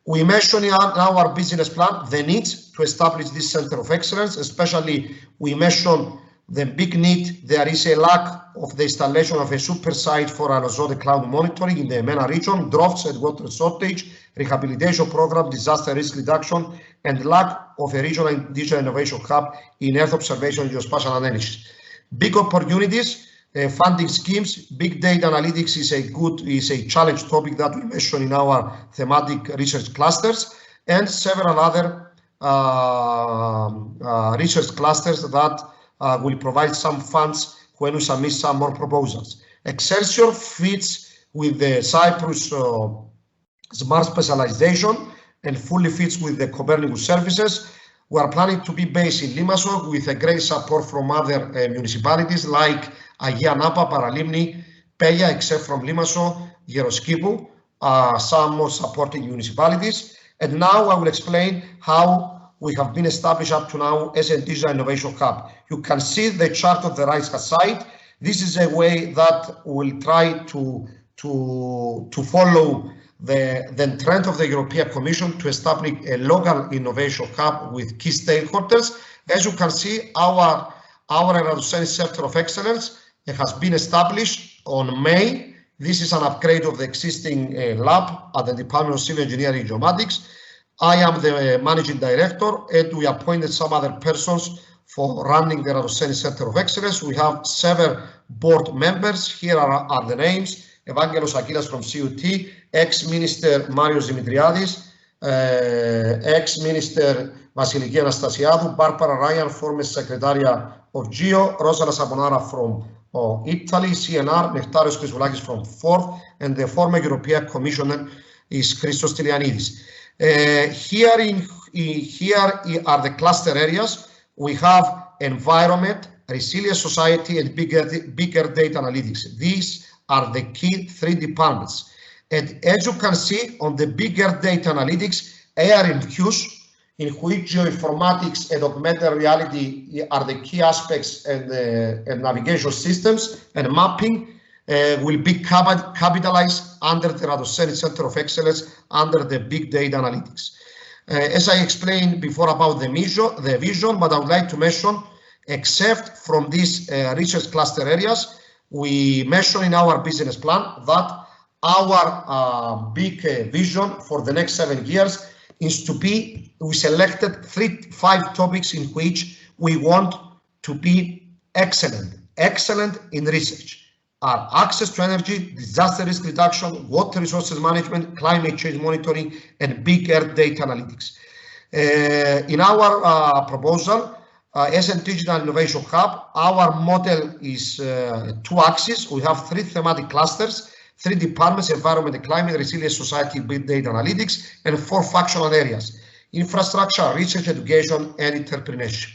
We mentioned in our business plan the need to establish this center of excellence, especially we mentioned the big need. There is a lack of the installation of a super site for anosodic cloud monitoring in the MENA region, droughts and water shortage, rehabilitation program, disaster risk reduction, and lack of a regional digital innovation hub in Earth observation and geospatial analysis. Big opportunities, funding schemes, big data analytics is a challenge topic that we mentioned in our thematic research clusters, and several other research clusters that will provide some funds when we submit some more proposals. Excelsior fits with the Cyprus smart specialization and fully fits with the Copernicus services. We are planning to be based in Limassol with a great support from other municipalities like Agia Napa, Paralimni, Peia, except from Limassol, Geroskipou, some more supporting municipalities. And now I will explain how we have been established up to now as a digital innovation hub. You can see the chart on the right side. This is a way that we'll try to follow the trend of the European Commission to establish a local innovation hub with key stakeholders. As you can see, our Eratosthenes Centre of Excellence has been established on May. This is an upgrade of the existing lab at the Department of Civil Engineering and Geomatics. I am the managing director, and we appointed some other persons for running the Eratosthenes Centre of Excellence. We have 7 board members. Here are the names: Evangelos Akilas from CUT, ex-minister Marios Dimitriadis, ex-minister Vasiliki Anastasiadou, Barbara Ryan, former secretariat of Geo, Rosa Sabonara from Italy, CNR, Nektarios Chrysoulakis from FORTH, and the former European Commissioner is Christos Stylianidis. Here are the cluster areas. We have environment, resilient society, and bigger data analytics. These are the key 3 departments. And as you can see on the bigger data analytics, ARinfuse, in which geoinformatics and augmented reality are the key aspects, and navigation systems and mapping will be capitalized under the Eratosthenes Centre of Excellence under the big data analytics. As I explained before about the vision, but I would like to mention, except from these research cluster areas, we mentioned in our business plan that our big vision for the next 7 years is to be, we selected 5 topics in which we want to be excellent in research. Are access to energy, disaster risk reduction, water resources management, climate change monitoring, and big air data analytics. In our proposal, as a digital innovation hub, our model is 2 axes. We have 3 thematic clusters, 3 departments: environment and climate, resilient society, big data analytics, and 4 functional areas: infrastructure, research, education, and entrepreneurship.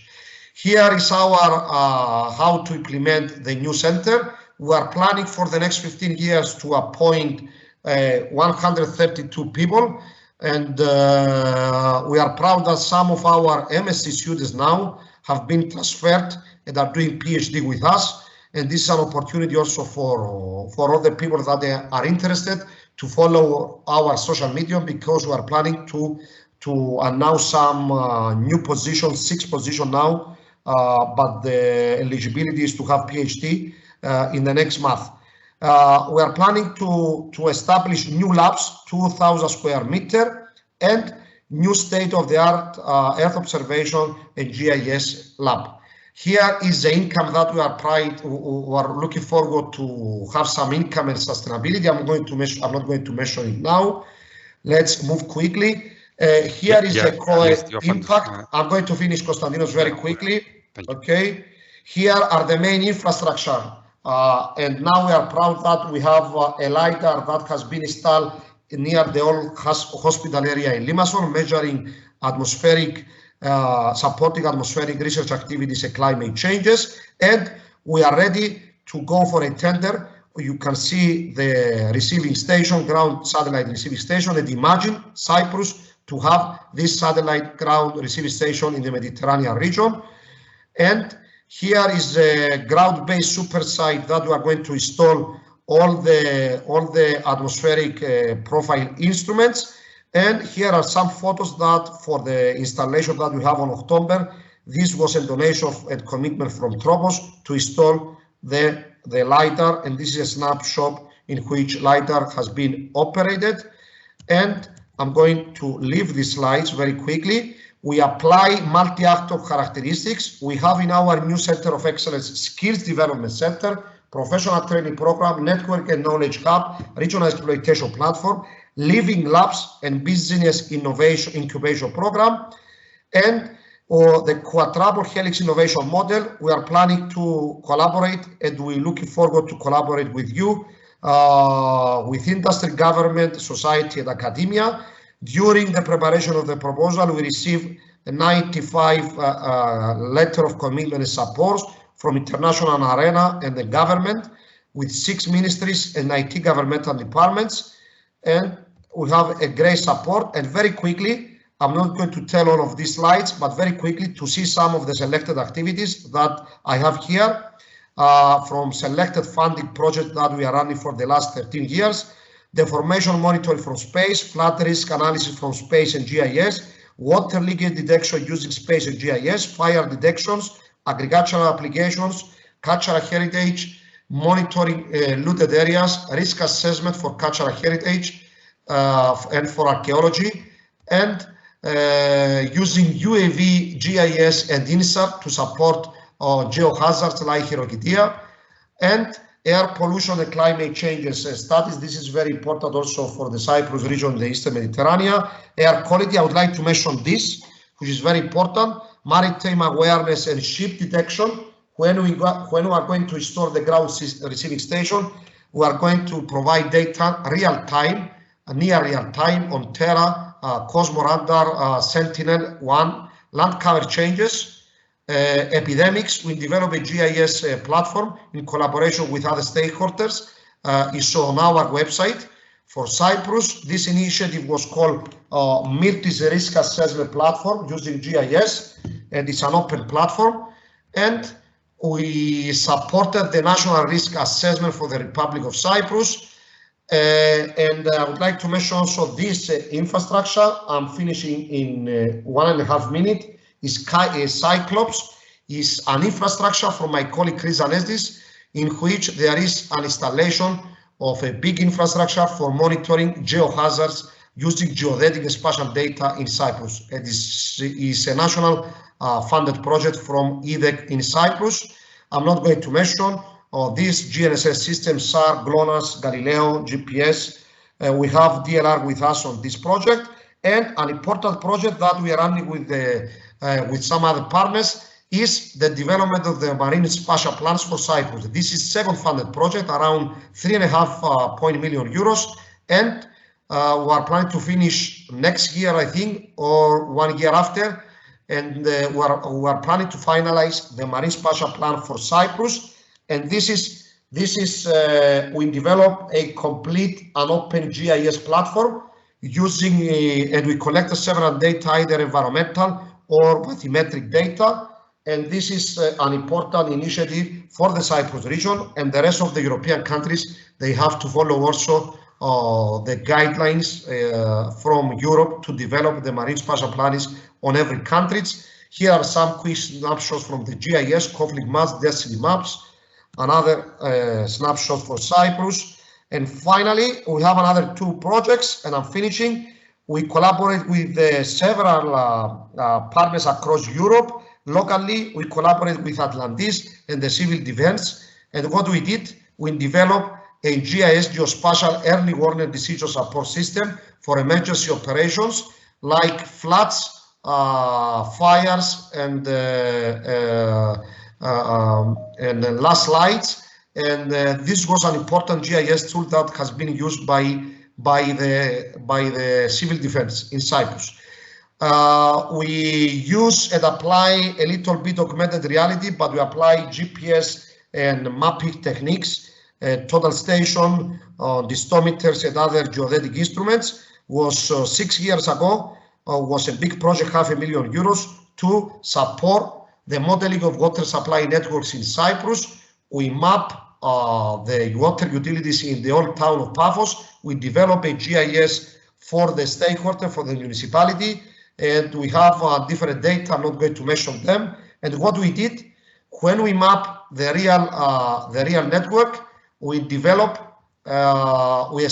Here is our how to implement the new center. We are planning for the next 15 years to appoint 132 people, and we are proud that some of our MSc students now have been transferred and are doing PhD with us. And this is an opportunity also for other people that are interested to follow our social media, because we are planning to announce some new positions, 6 positions now, but the eligibility is to have PhD in the next month. We are planning to establish new labs, 2,000 square meter, and new state-of-the-art Earth observation and GIS lab. Here is the income that we are looking forward to have some income and sustainability. I'm not going to mention it now. Let's move quickly. Here is the impact. I'm going to finish, Konstantinos, very quickly. Okay. Here are the main infrastructure. And now we are proud that we have a LiDAR that has been installed near the old hospital area in Limassol, measuring atmospheric, supporting atmospheric research activities and climate changes. And we are ready to go for a tender. You can see the receiving station, ground satellite receiving station, and imagine Cyprus to have this satellite ground receiving station in the Mediterranean region. And here is the ground-based super site that we are going to install all the atmospheric profile instruments. And here are some photos that for the installation that we have on October. This was a donation and commitment from Trough to install the LiDAR, and this is a snapshot in which LiDAR has been operated. And I'm going to leave these slides very quickly. We apply multi-actor characteristics. We have in our new Center of Excellence Skills Development Center, Professional Training Program, Network and Knowledge Hub, Regional Exploitation Platform, Living Labs, and Business Innovation Incubation Program. And the quadruple helix innovation model, we are planning to collaborate, and we're looking forward to collaborate with you, with industry, government, society, and academia. During the preparation of the proposal, we received a 95 letter of commitment and support from international arena and the government, with 6 ministries and 19 governmental departments. And we have a great support. And very quickly, I'm not going to tell all of these slides, but very quickly to see some of the selected activities that I have here from selected funding projects that we are running for the last 13 years. Deformation monitoring from space, flood risk analysis from space and GIS, water leakage detection using space and GIS, fire detections, agricultural applications, cultural heritage, monitoring looted areas, risk assessment for cultural heritage and for archaeology, and using UAV, GIS, and INSAR to support geohazards like Hierokitia, and air pollution and climate changes studies. This is very important also for the Cyprus region, the Eastern Mediterranean. Air quality, I would like to mention this, which is very important. Maritime awareness and ship detection. When we are going to install the ground receiving station, we are going to provide data real time near real time on Terra, Cosmoradar, Sentinel-1, land cover changes, epidemics. We develop a GIS platform in collaboration with other stakeholders. It's on our website. For Cyprus, this initiative was called Multi-Risk Assessment Platform using GIS, and it's an open platform. And we supported the National Risk Assessment for the Republic of Cyprus. And I would like to mention also this infrastructure. I'm finishing in 1.5 minutes. Is Cyclops is an infrastructure from my colleague Chris Anestis, in which there is an installation of a big infrastructure for monitoring geohazards using geodetic and spatial data in Cyprus. It is a national funded project from EDEC in Cyprus. I'm not going to mention these GNSS systems, SAR, GLONASS, Galileo, GPS. We have DLR with us on this project, and an important project that we are running with some other partners is the development of the marine spatial plans for Cyprus. This is second funded project, around 3.5 million euros, and we are planning to finish next year, I think, or 1 year after, and we are planning to finalize the marine spatial plan for Cyprus. And this is we develop a complete and open GIS platform using and we collect several data, either environmental or bathymetric data. And this is an important initiative for the Cyprus region, and the rest of the European countries, they have to follow also the guidelines from Europe to develop the marine spatial plans on every country. Here are some quick snapshots from the GIS, conflict maps, density maps, another snapshot for Cyprus. And finally, we have another 2 projects, and I'm finishing. We collaborate with several partners across Europe. Locally, we collaborate with Atlantis and the civil defense. And what we did, we developed a GIS geospatial early warning decision support system for emergency operations like floods, fires, and landslides. And this was an important GIS tool that has been used by the civil defense in Cyprus. We use and apply a little bit augmented reality, but we apply GPS and mapping techniques, total station, distometers, and other geodetic instruments. Was 6 years ago, was a big project, €500,000 to support the modeling of water supply networks in Cyprus. We map the water utilities in the old town of Paphos. We develop a GIS for the stakeholder, for the municipality, and we have different data. I'm not going to mention them. And what we did, when we map the real network, we develop, we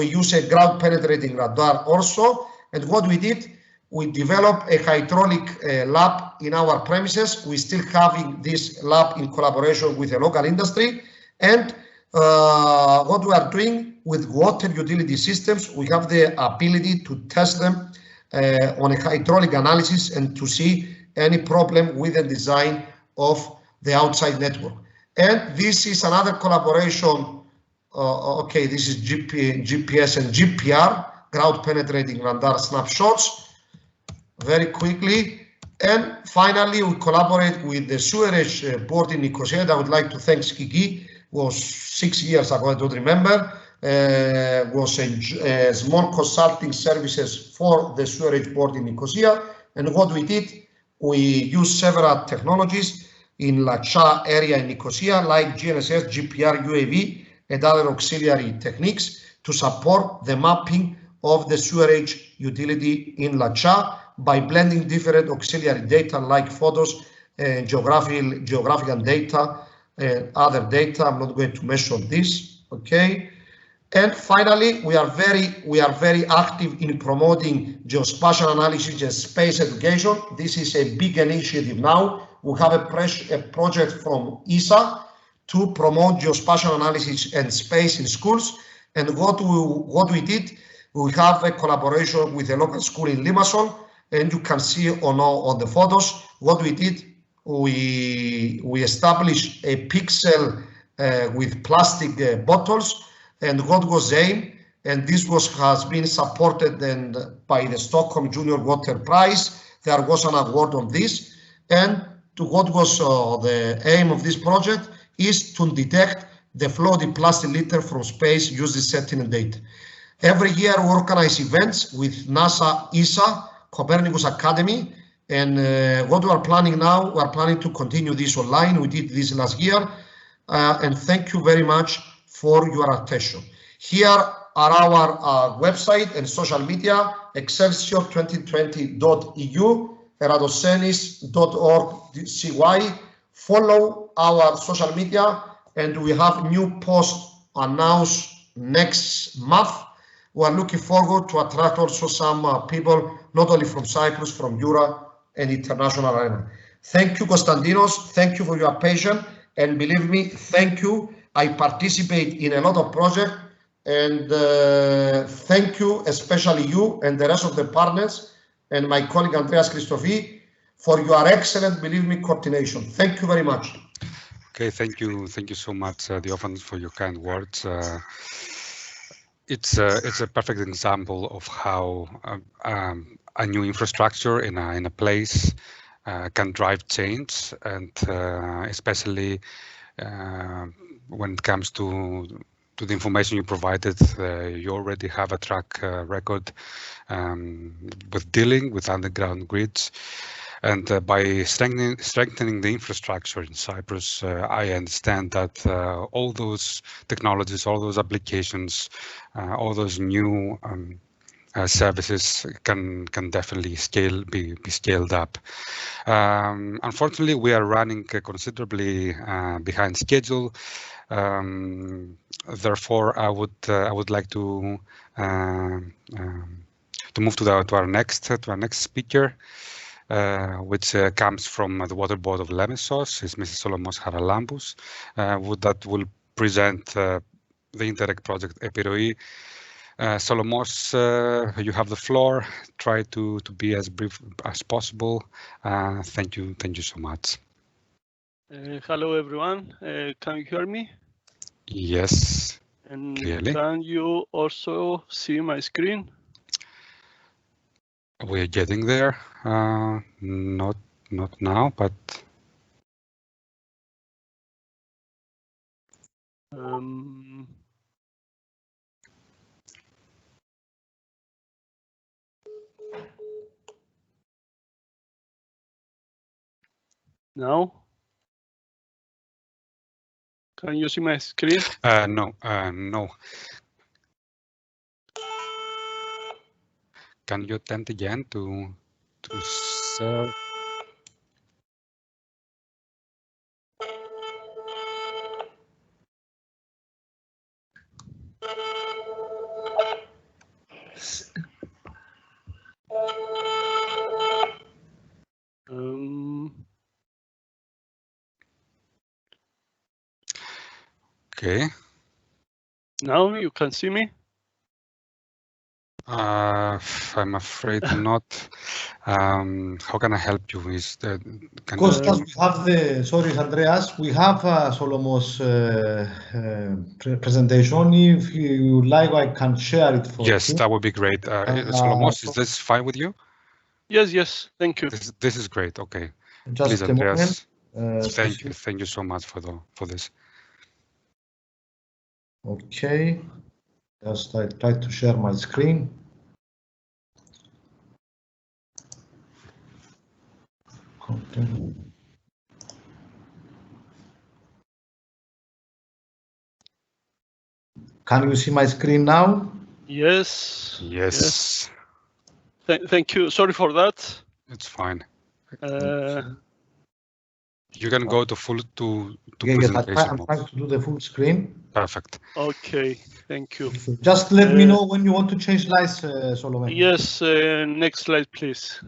use a ground penetrating radar also. And what we did, we developed a hydraulic lab in our premises. We still having this lab in collaboration with a local industry. And what we are doing with water utility systems, we have the ability to test them on a hydraulic analysis and to see any problem with the design of the outside network. And this is another collaboration. Okay, this is GPS and GPR, ground penetrating radar snapshots. Very quickly. And finally, we collaborate with the Sewerage board in Nicosia. I would like to thank Kiki. Was 6 years ago, I don't remember. Was a small consulting services for the Sewerage board in Nicosia. And what we did, we used several technologies in Lacha area in Nicosia, like GNSS, GPR, UAV, and other auxiliary techniques to support the mapping of the sewerage utility in Lacha by blending different auxiliary data like photos, geographical data, and other data. I'm not going to mention this. Okay. And finally, we are very active in promoting geospatial analysis and space education. This is a big initiative now. We have a project from ESA to promote geospatial analysis and space in schools. And what we did, we have a collaboration with a local school in Limassol, and you can see on the photos what we did. We established a pixel with plastic bottles and what was the aim. And this has been supported by the Stockholm Junior Water Prize. There was an award on this. And what was the aim of this project is to detect the floating plastic litter from space using sentinel data. Every year we organize events with NASA, ESA, Copernicus Academy, and what we are planning now, we are planning to continue this online. We did this last year, and thank you very much for your attention. Here are our website and social media, excelsior2020.eu, eratosthenes.org.cy. Follow our social media, and we have new posts announced next month. We are looking forward to attract also some people, not only from Cyprus, from Europe and international arena. Thank you, Konstantinos. Thank you for your patience. And believe me, thank you. I participate in a lot of projects. And thank you, especially you and the rest of the partners and my colleague Andreas Christofi for your excellent, believe me, coordination. Thank you very much. Okay, thank you so much, Diofantos, for your kind words. It's a perfect example of how a new infrastructure in a place can drive change, and especially when it comes to the information you provided. You already have a track record with dealing with underground grids. And by strengthening the infrastructure in Cyprus, I understand that all those technologies, all those applications, all those new services can definitely be scaled up. Unfortunately, we are running considerably behind schedule. Therefore, I would like to move to our next speaker. Which comes from the Water Board of Lemesos, is Mrs. Solomos Charalampous, that will present the Interreg project EPIRROI. Solomos, you have the floor. Try to be as brief as possible. Thank you so much. Hello everyone, can you hear me? Yes, and clearly. Can you also see my screen? We're getting there. Not now, but now? Can you see my screen? no. Can you attempt again to serve? Okay. Now you can see me? I'm afraid not. How can I help you? Kostas, we have sorry, Andreas, we have Solomos presentation. If you would like, I can share it for you. Yes, that would be great. Solomos, is this fine with you? Yes, thank you. This is great. Okay. Just please, a Andreas. moment. Thank you so much for this. Okay. Just I try to share my screen. Okay. Can you see my screen now? Yes. Thank you. Sorry for that. It's fine. You can go to presentation I'm trying to do the full screen. Perfect. Okay, thank you. Just let me know when you want to change slides, Solomon. Yes, next slide, please.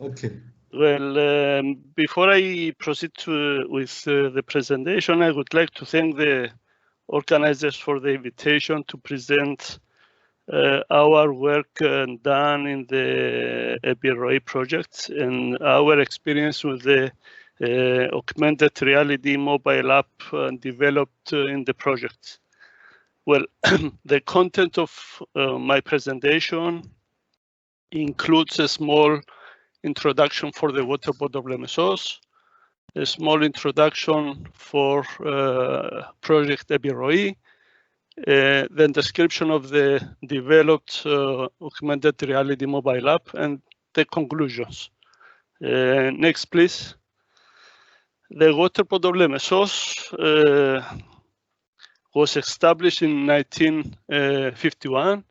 Okay. Well, before I proceed with the presentation, I would like to thank the organizers for the invitation to present our work done in the EPIRROI project and our experience with the augmented reality mobile app developed in the project. Well, the content of my presentation includes a small introduction for the water board of Lemesos, a small introduction for project EPIRROI, then description of the developed augmented reality mobile app, and the conclusions. Next, please. The water board of Lemesos was established in 1951,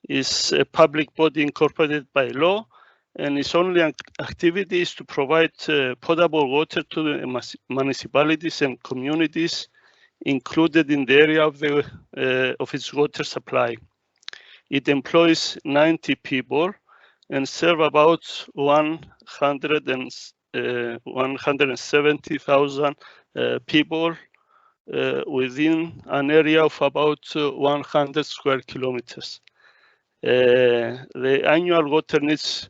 is a public body incorporated by law, and its only activity is to provide potable water to the municipalities and communities included in the area of its water supply. It employs 90 people and serve about 170,000 people within an area of about 100 square kilometers. The annual water needs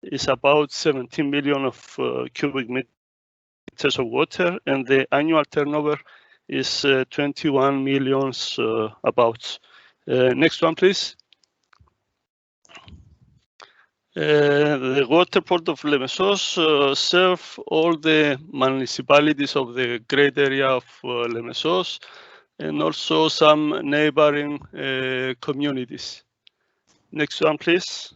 is about 17 million of cubic meters of water, and the annual turnover is 21 millions about. Next one, please. The water board of Lemesos serve all the municipalities of the great area of Lemesos and also some neighboring communities. Next one, please.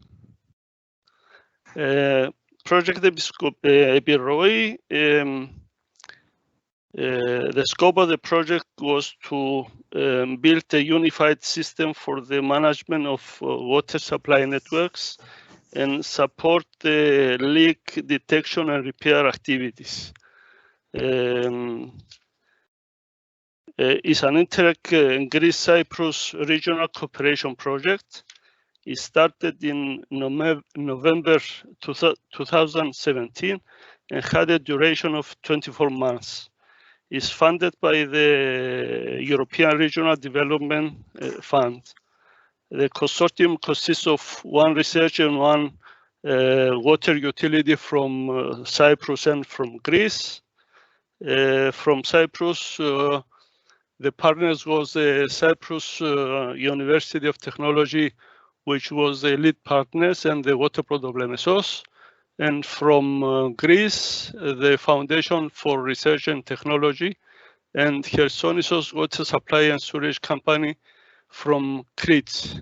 Project EPIRROI. The scope of the project was to build a unified system for the management of water supply networks and support the leak detection and repair activities. It's an Interreg Greece-Cyprus regional cooperation project. It started in November 2017 and had a duration of 24 months. It's funded by the European Regional Development Fund. The consortium consists of one researcher and one water utility from Cyprus and from Greece. From Cyprus, the partners was the Cyprus University of Technology, which was the lead partners, and the water board of Lemesos. And from Greece, the Foundation for Research and Technology, and Chersonissos Water Supply and Sewerage Company from Crete,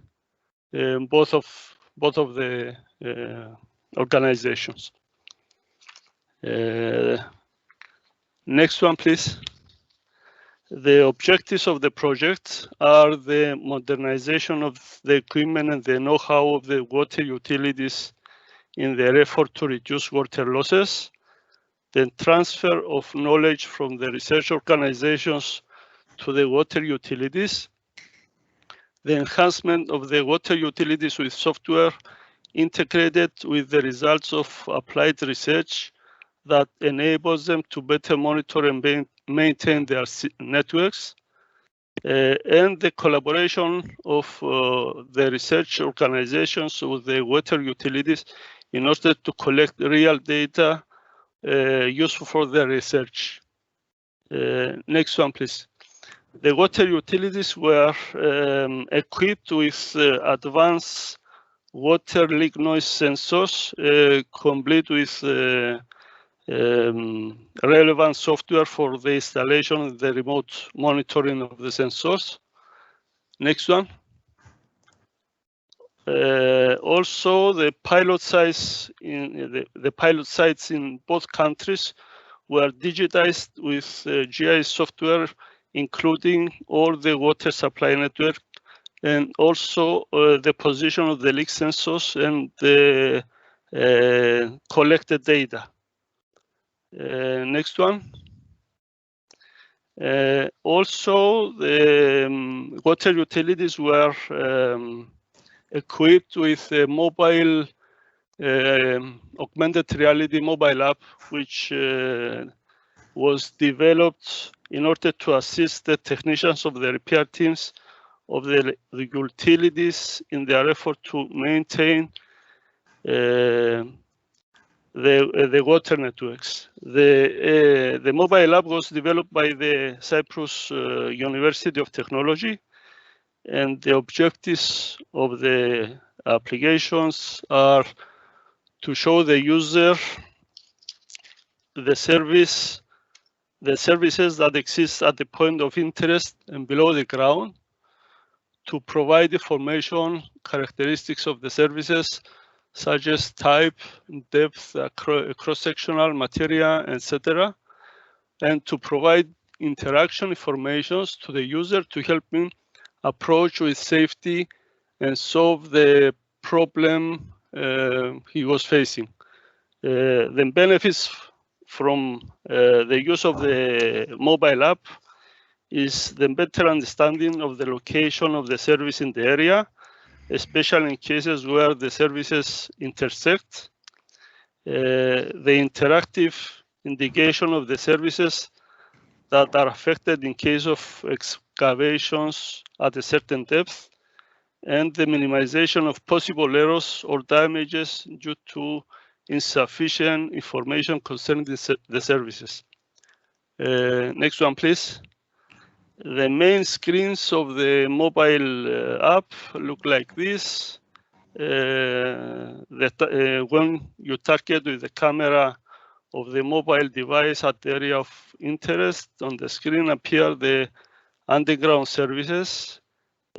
both of the organizations. Next one, please. The objectives of the project are the modernization of the equipment and the know-how of the water utilities in their effort to reduce water losses, the transfer of knowledge from the research organizations to the water utilities, the enhancement of the water utilities with software integrated with the results of applied research that enables them to better monitor and maintain their networks, and the collaboration of the research organizations with the water utilities in order to collect real data useful for their research. Next one, please. The water utilities were equipped with advanced water leak noise sensors, complete with relevant software for the installation and the remote monitoring of the sensors. Next one. Also, the pilot sites in both countries were digitized with GIS software, including all the water supply network, and also the position of the leak sensors and the collected data. Next one. Also, the water utilities were equipped with a mobile augmented reality mobile app, which was developed in order to assist the technicians of the repair teams of the utilities in their effort to maintain the water networks. The mobile app was developed by the Cyprus University of Technology, and the objectives of the applications are to show the user the services that exist at the point of interest and below the ground, to provide information, characteristics of the services, such as type, depth, cross-sectional material, etc., and to provide interaction informations to the user to help him approach with safety and solve the problem he was facing. The benefits from the use of the mobile app is the better understanding of the location of the service in the area, especially in cases where the services intersect. The interactive indication of the services that are affected in case of excavations at a certain depth, and the minimization of possible errors or damages due to insufficient information concerning the services. Next one, please. The main screens of the mobile app look like this. When you target with the camera of the mobile device at the area of interest, on the screen appear the underground services.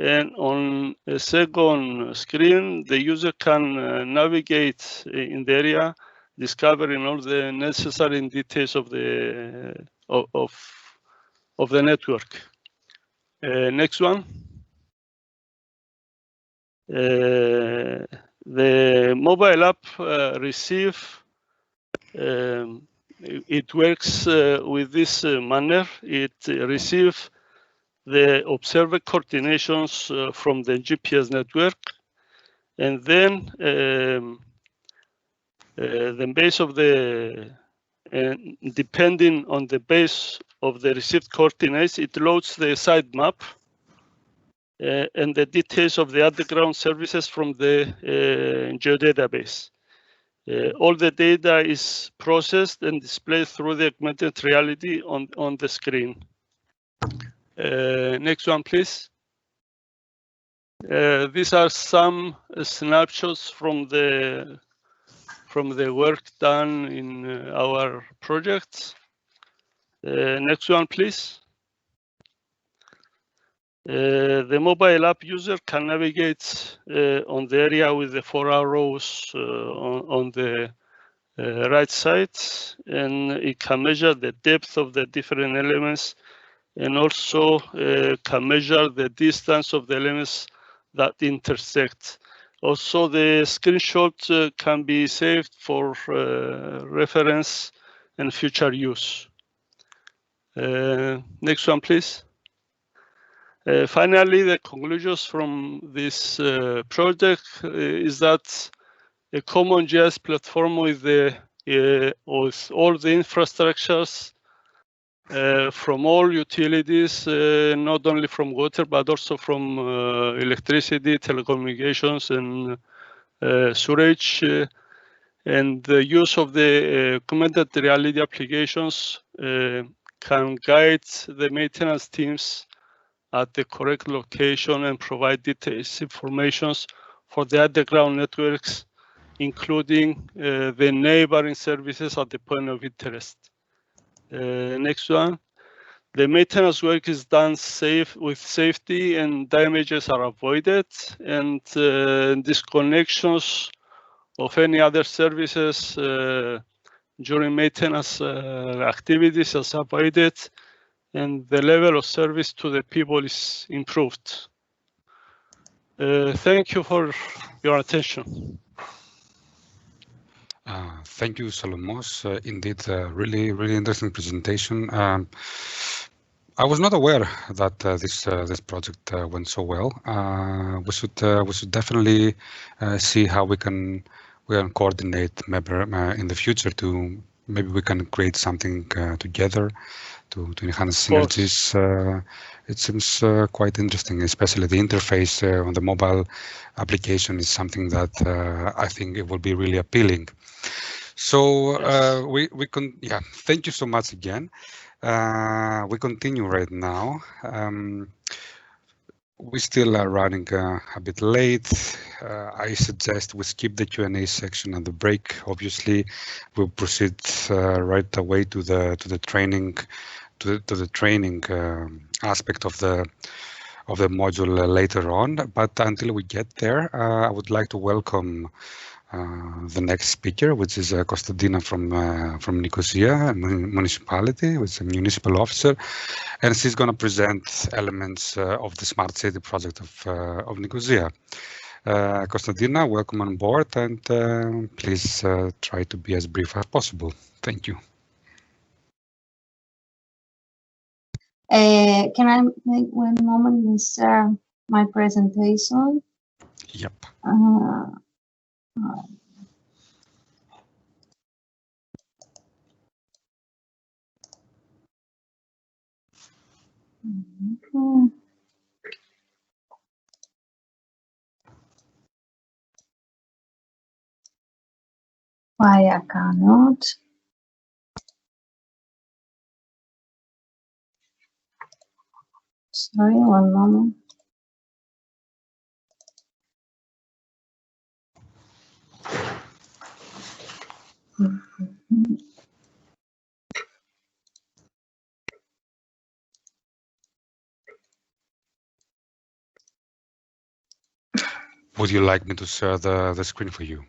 And on a second screen, the user can navigate in the area, discovering all the necessary details of the network. Next one. The mobile app it works with this manner. It receives the observer coordinations from the GPS network, and then the base of the, depending on the base of the received coordinates, it loads the site map and the details of the underground services from the geodatabase. All the data is processed and displayed through the augmented reality on the screen. Next one, please. These are some snapshots from the work done in our project. Next one, please. The mobile app user can navigate on the area with the 4 arrows on the right side, and it can measure the depth of the different elements, and also can measure the distance of the elements that intersect. Also, the screenshot can be saved for reference and future use. Next one, please. Finally, the conclusions from this project is that a common GIS platform with all the infrastructures from all utilities, not only from water, but also from electricity, telecommunications, and sewerage, and the use of the augmented reality applications can guide the maintenance teams at the correct location and provide details information for the underground networks, including the neighboring services at the point of interest. Next one. The maintenance work is done with safety, and damages are avoided, and disconnections of any other services during maintenance activities is avoided, and the level of service to the people is improved. Thank you for your attention. Thank you, Solomos. Indeed, really interesting presentation. I was not aware that this project went so well. We should definitely see how we can coordinate in the future to maybe we can create something together to enhance synergies. It seems quite interesting, especially the interface on the mobile application is something that I think it will be really appealing. So yes. Thank you so much again. We continue right now. We still are running a bit late. I suggest we skip the Q&A section and the break. Obviously, we'll proceed right away to the training aspect of the module later on. But until we get there, I would like to welcome the next speaker, which is Konstantina from Nicosia Municipality, which is a municipal officer, and she's going to present elements of the Smart City project of Nicosia. Konstantina, welcome on board, and please try to be as brief as possible. Thank you. Can I make one moment and share my presentation? Yep. Why I cannot? Sorry, one moment. Would you like me to share the screen for you?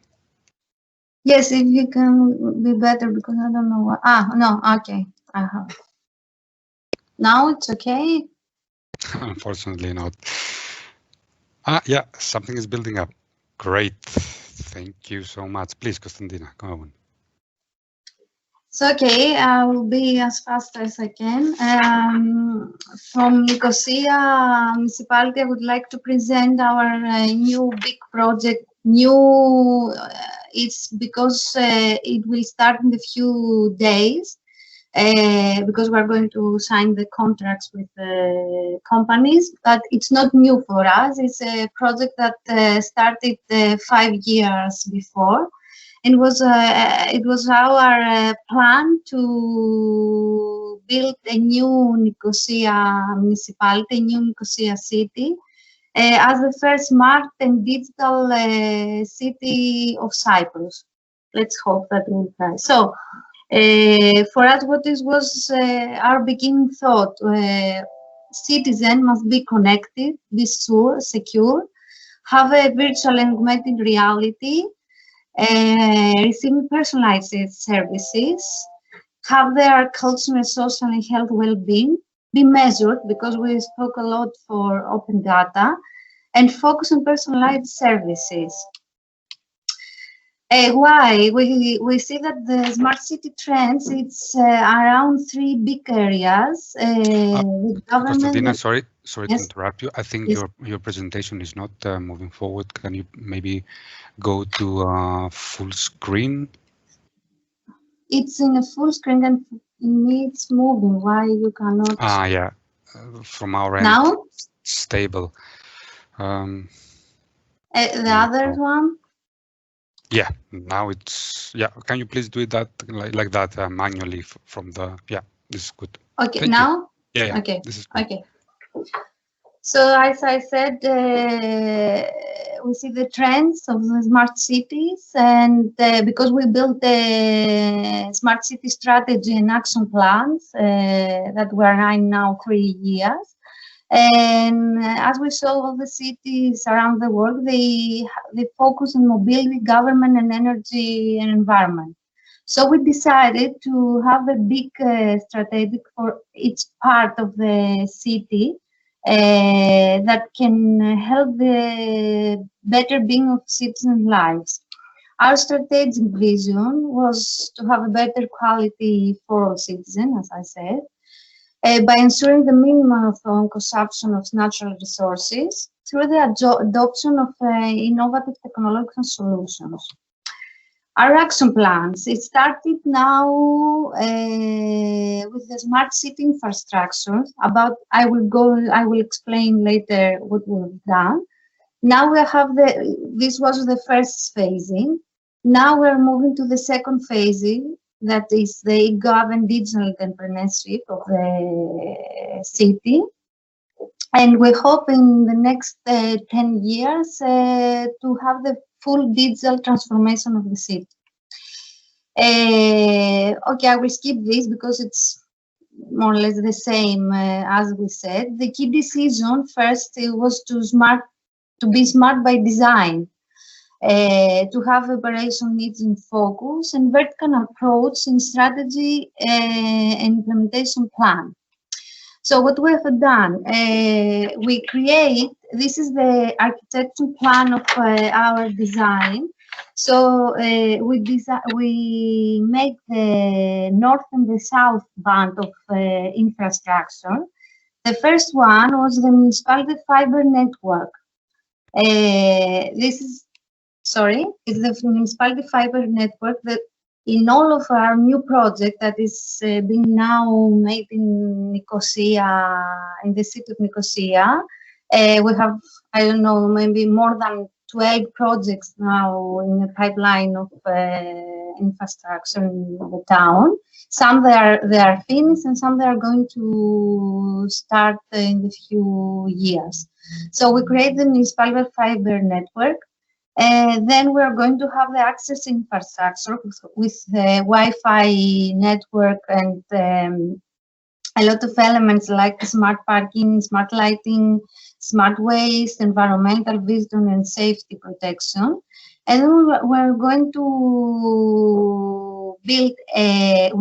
Yes, if you can be better, because I don't know what. No, okay, I have. Now it's okay? Unfortunately not. Yeah, something is building up. Great. Thank you so much. Please, Konstantina, go on. It's okay, I will be as fast as I can. From Nicosia Municipality, I would like to present our new big project. It's because it will start in a few days, because we're going to sign the contracts with the companies, but it's not new for us. It's a project that started 5 years before. It was our plan to build a new Nicosia municipality, a new Nicosia city, as the first smart and digital city of Cyprus. Let's hope that we'll try. So, for us, what was our beginning thought? Citizen must be connected, be secure, have a virtual and augmented reality, receiving personalized services, have their cultural, social, and health well-being, be measured, because we spoke a lot for open data, and focus on personalized services. Why? We see that the smart city trends, it's around 3 big areas. With government. Konstantina, sorry Yes. to interrupt you. I think Yes. your presentation is not moving forward. Can you maybe go to full screen? It's in a full screen and in me it's moving. Why you cannot? Yeah. From our end, Now? stable. The other one? Yeah, now it's, yeah. Can you please do that like that manually from the, yeah, this is good. Okay, Thank now? you. Yeah, Okay, this is good. okay. So as I said, we see the trends of the smart cities, and because we built the smart city strategy and action plans that were running now 3 years. And as we saw, all the cities around the world, they focus on mobility, government, and energy and environment. So we decided to have a big strategy for each part of the city that can help the better being of citizens' lives. Our strategic vision was to have a better quality for all citizens, as I said, by ensuring the minimum of consumption of natural resources through the adoption of innovative technological solutions. Our action plans, it started now with the smart city infrastructure. I will explain later what we've done. Now we have this was the first phasing. Now we're moving to the second phasing, that is the e-gov and digital entrepreneurship of the city. And we hope in the next 10 years to have the full digital transformation of the city. Okay, I will skip this because it's more or less the same as we said. The key decision first was to be smart by design, to have operation needs in focus and vertical approach in strategy and implementation plan. So what we have done, we create, this is the architecture plan of our design. So we make the north and the south band of infrastructure. The first one was the municipality fiber network. It's the municipality fiber network that in all of our new project that is being now made in Nicosia, in the city of Nicosia. We have, I don't know, maybe more than 12 projects now in the pipeline of infrastructure in the town. Some they are finished and some they are going to start in a few years. So we create the municipal fiber network. Then we are going to have the access infrastructure with the Wi-Fi network and a lot of elements like smart parking, smart lighting, smart waste, environmental wisdom and safety protection. And then we're going to build a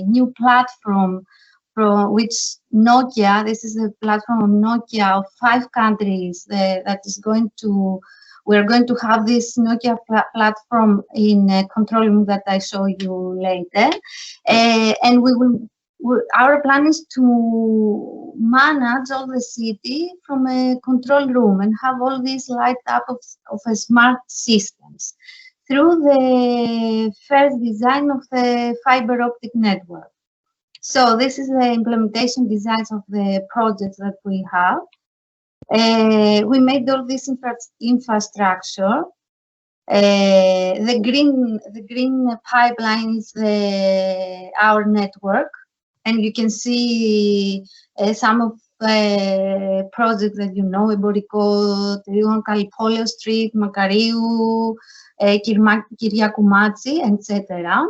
new platform from which Nokia, this is the platform of Nokia of 5 countries that is going to, we're going to have this Nokia platform in a control room that I show you later. And our plan is to manage all the city from a control room and have all these light up of a smart systems through the first design of the fiber optic network. So this is the implementation designs of the projects that we have. We made all this infrastructure. The green pipeline is our network, and you can see some of projects that you know: Eboriko, Trigon, Kalipolio Street, Makariou, Kyriakou, etc.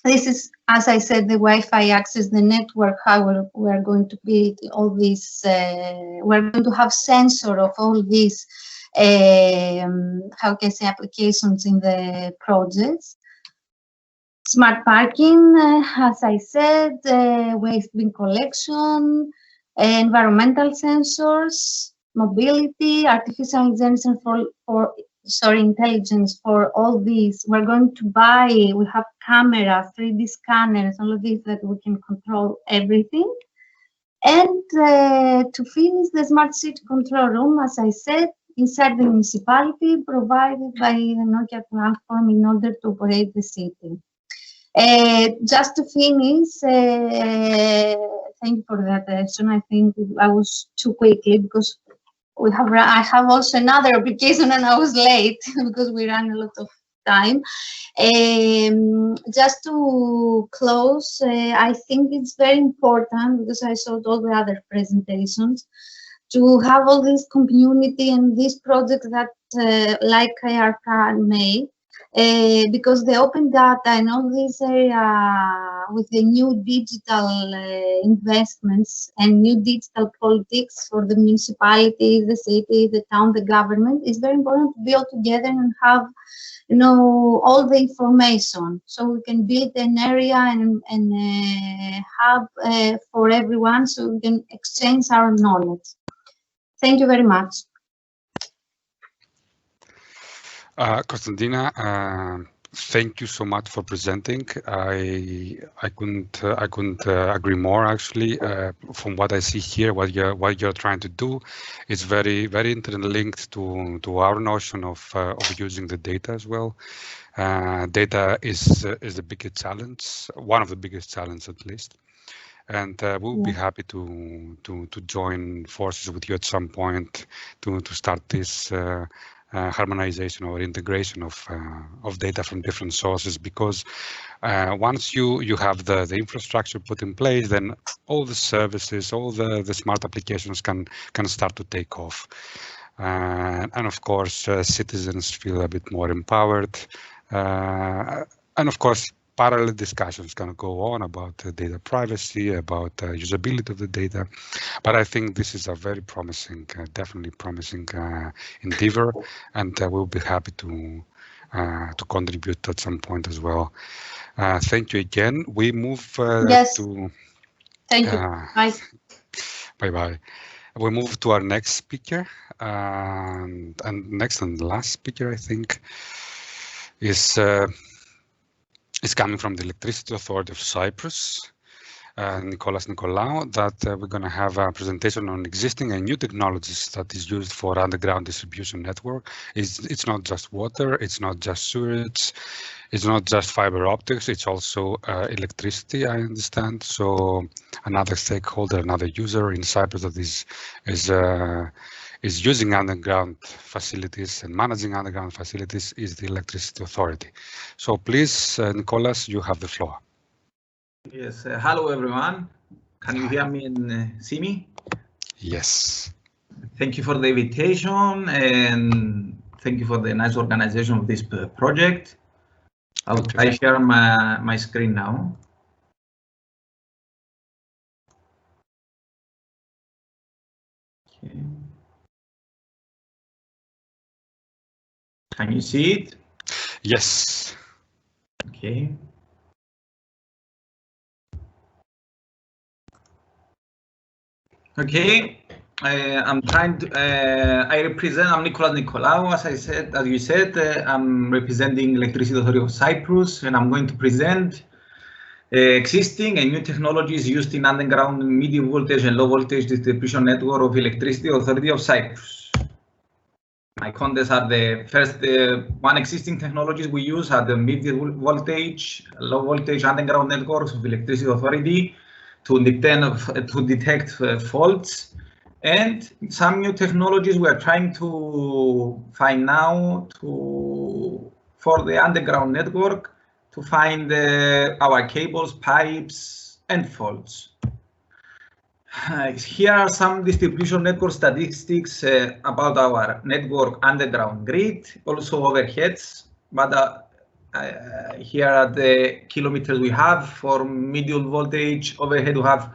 This is, as I said, the Wi-Fi access, the network, how we're going to build all this. We're going to have sensor of all these, how can I say, applications in the projects. Smart parking, as I said, waste bin collection, environmental sensors, mobility, artificial intelligence for all these. We're going to buy, we have cameras, 3D scanners, all of these that we can control everything. And to finish the smart city control room, as I said, inside the municipality, provided by the Nokia platform in order to operate the city. Just to finish, thank you for that question. I think I was too quickly because I have also another application and I was late because we ran a lot of time. Just to close, I think it's very important, because I saw all the other presentations, to have all this community and these projects that like ARK made, because the open data and all this area with the new digital investments and new digital politics for the municipality, the city, the town, the government, is very important to be all together and have, you know, all the information, so we can build an area and hub for everyone, so we can exchange our knowledge. Thank you very much. Konstantina, thank you so much for presenting. I couldn't agree more, actually. From what I see here, what you're trying to do is very interlinked to our notion of using the data as well. Data is the biggest challenge, one of the biggest challenges at least. And we'll be happy to join forces with you at some point to start this harmonization or integration of data from different sources, because once you have the infrastructure put in place, then all the services, all the smart applications can start to take off. And of course, citizens feel a bit more empowered. And of course, parallel discussions can go on about data privacy, about usability of the data. But I think this is a very promising, definitely promising endeavor, and we'll be happy to contribute at some point as well. Thank you again. We move yes. to. Thank you. Bye. Bye. We move to our next speaker, and next and last speaker, I think, is coming from the Electricity Authority of Cyprus, Nicolas Nicolaou, that we're going to have a presentation on existing and new technologies that is used for underground distribution network. It's not just water, it's not just sewage, it's not just fiber optics, it's also electricity, I understand. So another stakeholder, another user in Cyprus that is using underground facilities and managing underground facilities is the Electricity Authority. So please, Nicolas, you have the floor. Yes, hello everyone. Can you hear me and see me? Yes. Thank you for the invitation and thank you for the nice organization of this project. I share my screen now. Okay. Can you see it? Yes. Okay. Okay. I'm trying to. I'm Nicolas Nicolaou. As you said, I'm representing Electricity Authority of Cyprus, and I'm going to present existing and new technologies used in underground medium voltage and low voltage distribution network of Electricity Authority of Cyprus. My contents are the first one existing technologies we use are the medium voltage, low voltage underground networks of Electricity Authority to detect faults, and some new technologies we are trying to find now for the underground network to find our cables, pipes, and faults. Here are some distribution network statistics about our network underground grid, also overheads, but here are the kilometers we have. For medium voltage overhead, we have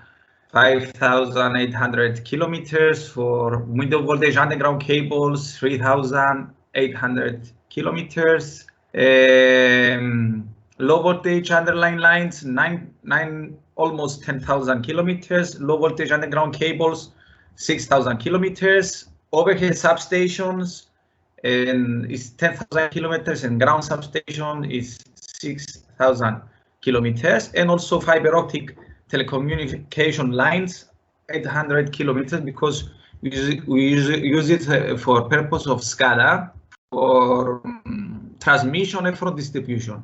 5,800 kilometers. For medium voltage underground cables, 3,800 kilometers. Low voltage underline lines, almost 10,000 kilometers. Low voltage underground cables, 6,000 kilometers. Overhead substations is 10,000 kilometers, and ground substation is 6,000 kilometers. And also fiber optic telecommunication lines, 800 kilometers, because we use it for purpose of SCADA, for transmission and for distribution.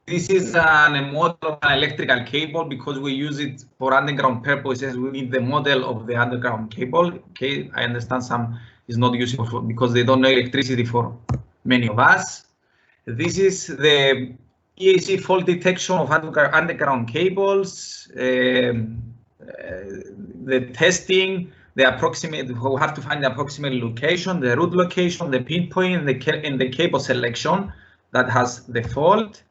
This is a model of an electrical cable because we use it for underground purposes. We need the model of the underground cable. Okay, I understand some is not useful because they don't know electricity for many of us. This is the EAC fault detection of underground cables, the testing, the approximate. We have to find the approximate location, the root location, the pinpoint, and the cable selection that has the fault.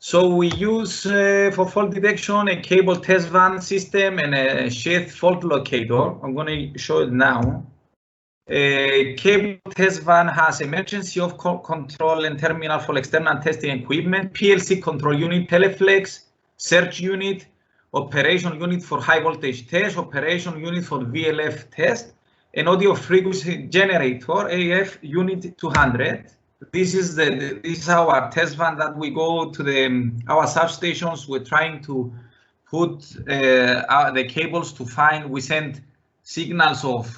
So we use for fault detection a cable test van system and a sheath fault locator. I'm going to show it now. A cable test van has emergency off control and terminal for external testing equipment, PLC control unit, teleflex, search unit, operation unit for high voltage test, operation unit for VLF test, and audio frequency generator, AF unit 200. This is our test van that we go to our substations. We're trying to put the cables to find. We send signals of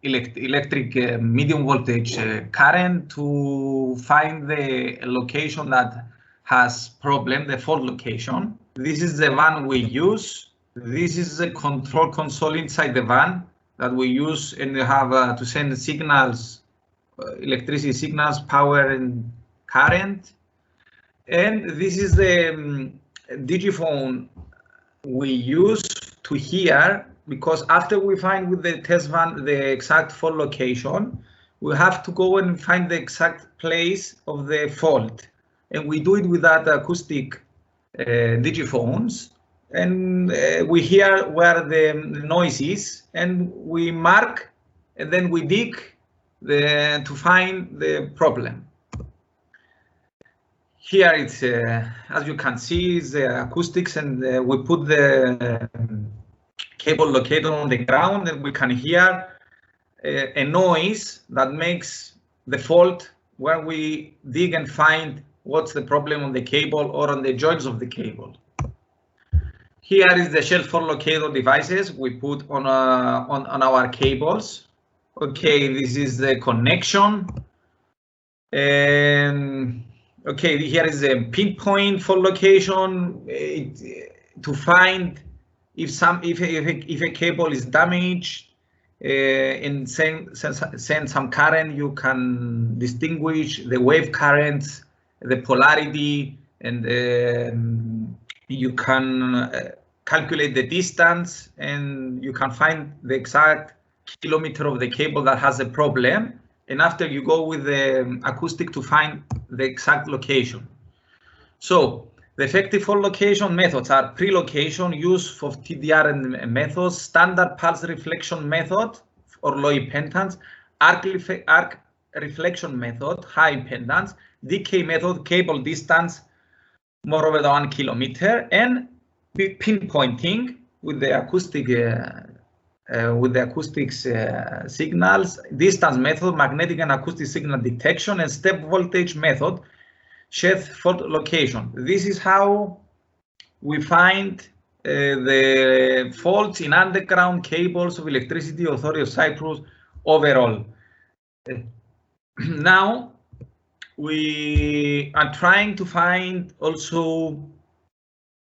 electric medium voltage current to find the location that has problem, the fault location. This is the one we use. This is a control console inside the van that we use and have to send signals, electricity signals, power and current. And this is the digiphone we use to hear, because after we find with the test van the exact fault location, we have to go and find the exact place of the fault. And we do it with that acoustic digiphones. And we hear where the noise is, and we mark, and then we dig to find the problem. Here it's, as you can see, is the acoustics, and we put the cable locator on the ground, and we can hear a noise that makes the fault where we dig and find what's the problem on the cable or on the joints of the cable. Here is the shell fault locator devices we put on our cables. Okay, this is the connection. Okay, here is a pinpoint fault location to find if a cable is damaged and send some current. You can distinguish the wave currents, the polarity, and you can calculate the distance, and you can find the exact kilometer of the cable that has a problem. And after you go with the acoustic to find the exact location. So the effective fault location methods are pre-location, use for TDR and methods, standard pulse reflection method or low impedance, arc reflection method, high impedance, decay method, cable distance more over the 1 kilometer, and pinpointing with the acoustic signals, distance method, magnetic and acoustic signal detection, and step voltage method, sheath fault location. This is how we find the faults in underground cables of Electricity Authority of Cyprus overall. Now we are trying to find also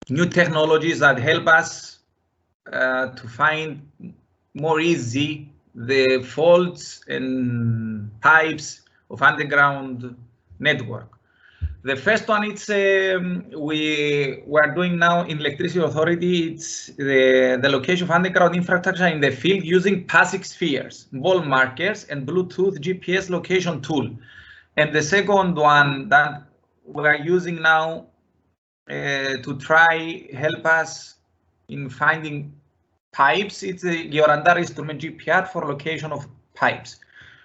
new technologies that help us to find more easy the faults and pipes of underground network. The first one, it's we are doing now in Electricity Authority. It's the location of underground infrastructure in the field using passive spheres, ball markers, and Bluetooth GPS location tool. And the second one that we are using now to try help us in finding pipes, it's a Georandar instrument GPR for location of pipes.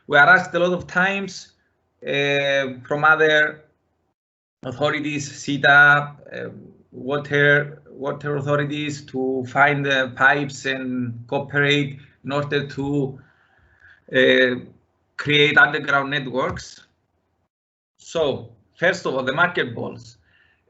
We are asked a lot of times from other authorities, CETA, water authorities, to find the pipes and cooperate in order to create underground networks. So first of all, the market balls.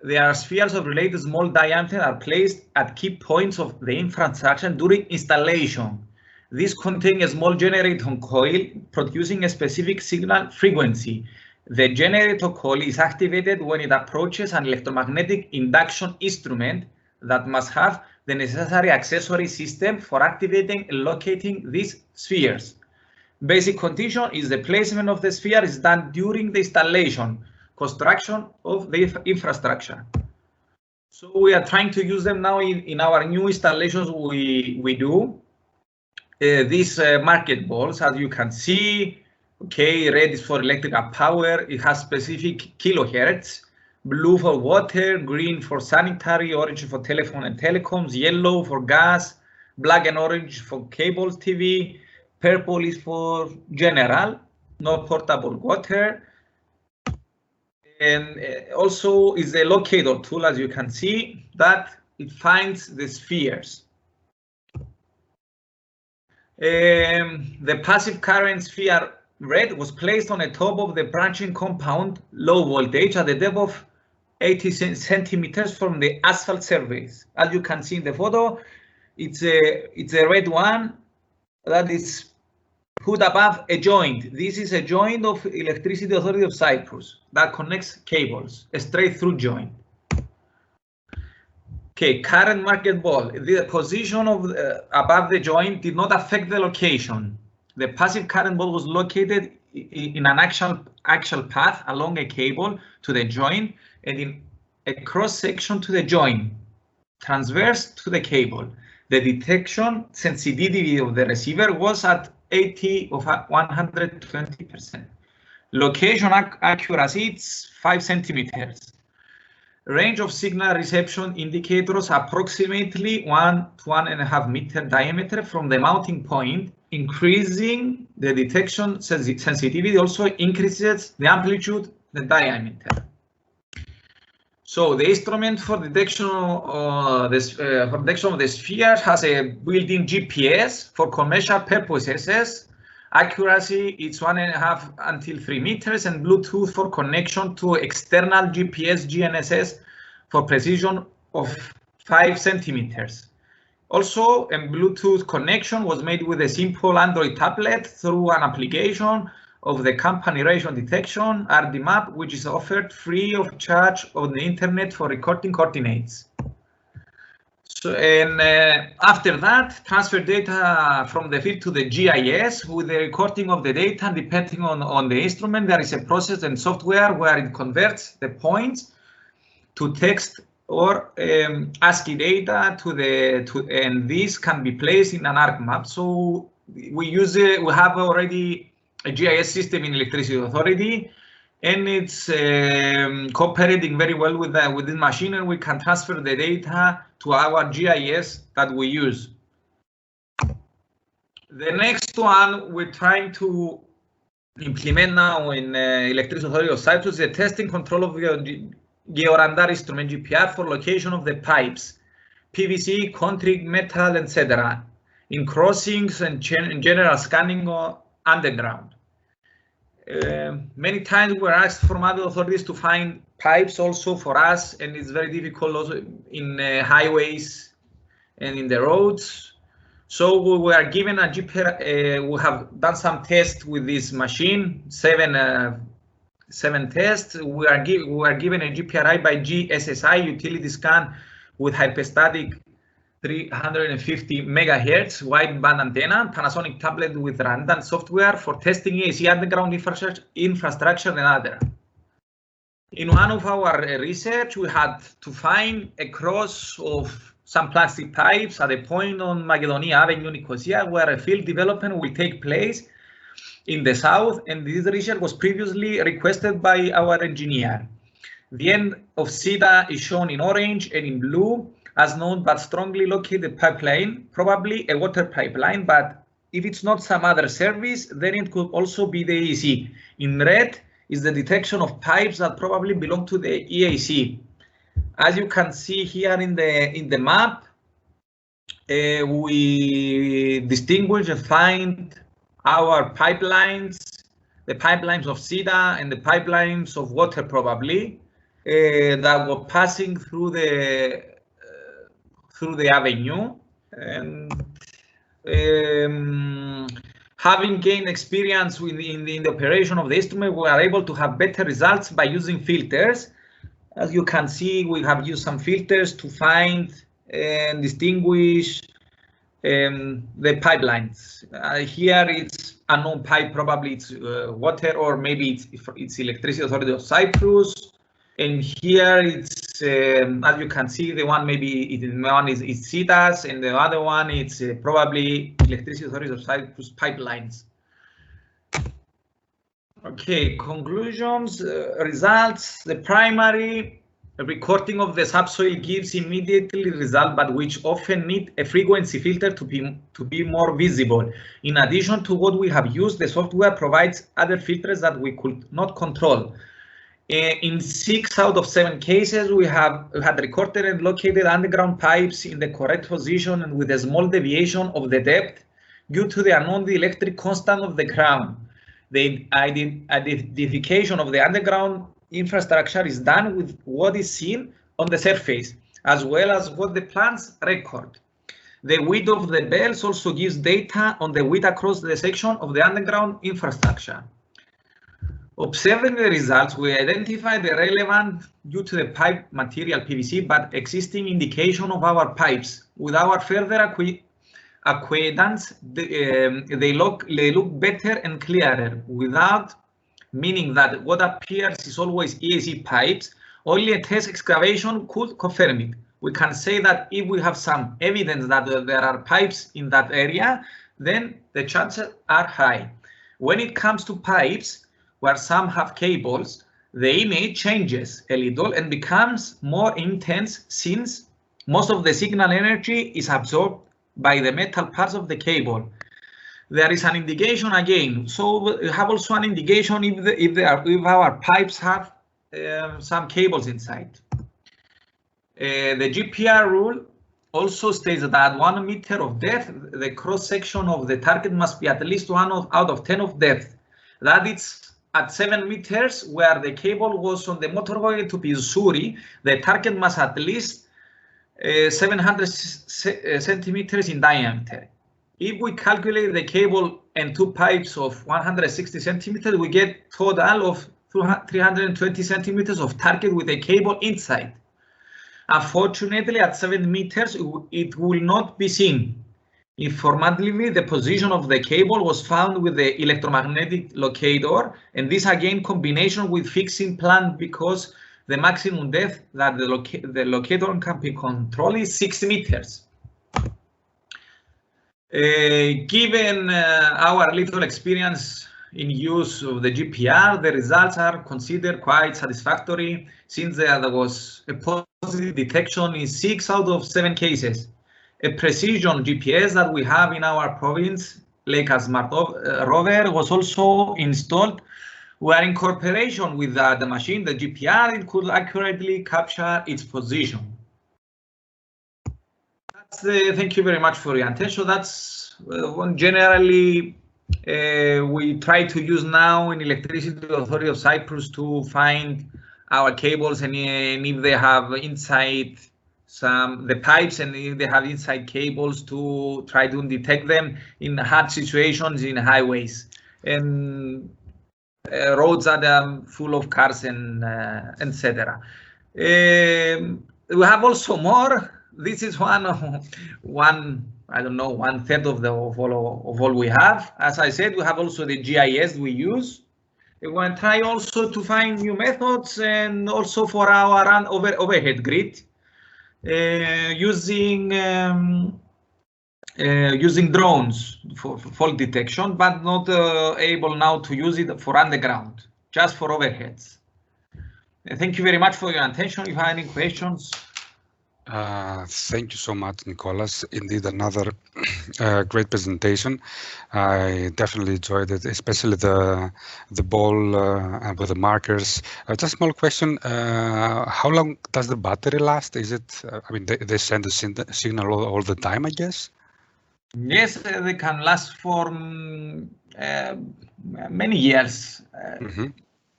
They are spheres of related small diameter are placed at key points of the infrastructure during installation. These contain a small generator coil producing a specific signal frequency. The generator coil is activated when it approaches an electromagnetic induction instrument that must have the necessary accessory system for activating and locating these spheres. Basic condition is the placement of the sphere is done during the installation, construction of the infrastructure. So we are trying to use them now in our new installations we do. These market balls, as you can see, okay, red is for electrical power. It has specific kilohertz. Blue for water, green for sanitary, orange for telephone and telecoms, yellow for gas, black and orange for cables, TV, purple is for general, no portable water. And also is a locator tool, as you can see, that it finds the spheres. The passive current sphere red was placed on the top of the branching compound, low voltage, at the depth of 80 centimeters from the asphalt surface. As you can see in the photo, it's a red one that is put above a joint. This is a joint of Electricity Authority of Cyprus that connects cables, a straight through joint. Okay, current market ball. The position of above the joint did not affect the location. The passive current ball was located in an actual path along a cable to the joint and in a cross section to the joint, transverse to the cable. The detection sensitivity of the receiver was at 80 of 120%. Location accuracy is 5 centimeters. Range of signal reception indicators approximately 1 to 1.5 meter diameter from the mounting point. Increasing the detection sensitivity also increases the amplitude, the diameter. So the instrument for detection of the sphere has a built-in GPS for commercial purposes. Accuracy is 1.5 until 3 meters, and Bluetooth for connection to external GPS GNSS for precision of 5 centimeters. Also, a Bluetooth connection was made with a simple Android tablet through an application of the company radio detection, RDMAP, which is offered free of charge on the internet for recording coordinates. So, and after that, transfer data from the field to the GIS with the recording of the data. Depending on the instrument, there is a process and software where it converts the points to text or ASCII data and this can be placed in an ArcMap. So we have already a GIS system in Electricity Authority, and it's cooperating very well with this machine, and we can transfer the data to our GIS that we use. The next one we're trying to implement now in Electricity Authority of Cyprus is the testing control of the GeoRadar instrument GPR for location of the pipes, PVC, concrete, metal, etc. in crossings and general scanning underground. Many times we're asked from other authorities to find pipes also for us, and it's very difficult also in highways and in the roads. So we were given a GPR, we have done some tests with this machine, seven tests. We are given a GPRI by GSSI utility scan with hyperstatic 350 megahertz wideband antenna, Panasonic tablet with random software for testing EAC underground infrastructure and other. In one of our research, we had to find a cross of some plastic pipes at a point on Macedonia Avenue, Nicosia, where a field development will take place in the south, and this research was previously requested by our engineer. The end of SIDA is shown in orange and in blue as known but strongly located pipeline, probably a water pipeline, but if it's not some other service, then it could also be the EAC. In red is the detection of pipes that probably belong to the EAC. As you can see here in the map, we distinguish and find our pipelines, the pipelines of SIDA and the pipelines of water probably that were passing through the avenue. And having gained experience in the operation of the instrument, we are able to have better results by using filters. As you can see, we have used some filters to find and distinguish the pipelines. Here it's unknown pipe, probably it's water, or maybe it's Electricity Authority of Cyprus. And here it's, as you can see, the one is SIDAS, and the other one it's probably Electricity Authority of Cyprus pipelines. Okay, conclusions, results. The primary recording of the subsoil gives immediately result, but which often need a frequency filter to be more visible. In addition to what we have used, the software provides other filters that we could not control. In 6 out of 7 cases, we had recorded and located underground pipes in the correct position and with a small deviation of the depth due to the unknown electric constant of the ground. The identification of the underground infrastructure is done with what is seen on the surface, as well as what the plans record. The width of the belts also gives data on the width across the section of the underground infrastructure. Observing the results, we identified the relevant due to the pipe material PVC, but existing indication of our pipes. With our further acquaintance, they look better and clearer, without meaning that what appears is always EAC pipes. Only a test excavation could confirm it. We can say that if we have some evidence that there are pipes in that area, then the chances are high. When it comes to pipes, where some have cables, the image changes a little and becomes more intense, since most of the signal energy is absorbed by the metal parts of the cable. There is an indication again, so we have also an indication if our pipes have some cables inside. The GPR rule also states that at 1 meter of depth, the cross section of the target must be at least 1 out of 10 of depth. That it's at 7 meters, where the cable was on the motorway to Pissouri, the target must at least 700 centimeters in diameter. If we calculate the cable and 2 pipes of 160 centimeters, we get total of 320 centimeters of target with a cable inside. Unfortunately, at 7 meters, it will not be seen. Informatively, the position of the cable was found with the electromagnetic locator, and this again combination with fixing plan, because the maximum depth that the locator can be controlled is 6 meters. Given our little experience in use of the GPR, the results are considered quite satisfactory, since there was a positive detection in 6 out of 7 cases. A precision GPS that we have in our province, Leica Smart Rover, was also installed, where in cooperation with the machine, the GPR, it could accurately capture its position. Thank you very much for your attention. That's generally we try to use now in Electricity Authority of Cyprus to find our cables, and if they have inside the pipes, and if they have inside cables, to try to detect them in hard situations in highways and roads that are full of cars and etc. We have also more. This is one I don't know, 1/3 of all we have. As I said, we have also the GIS we use. We want to try also to find new methods, and also for our overhead grid, using drones for fault detection, but not able now to use it for underground, just for overheads. Thank you very much for your attention. If you have any questions. Thank you so much, Nicolas. Indeed, another great presentation. I definitely enjoyed it, especially the ball and with the markers. Just a small question: how long does the battery last? Is it? I mean, they send the signal all the time, I guess. Yes, they can last for many years.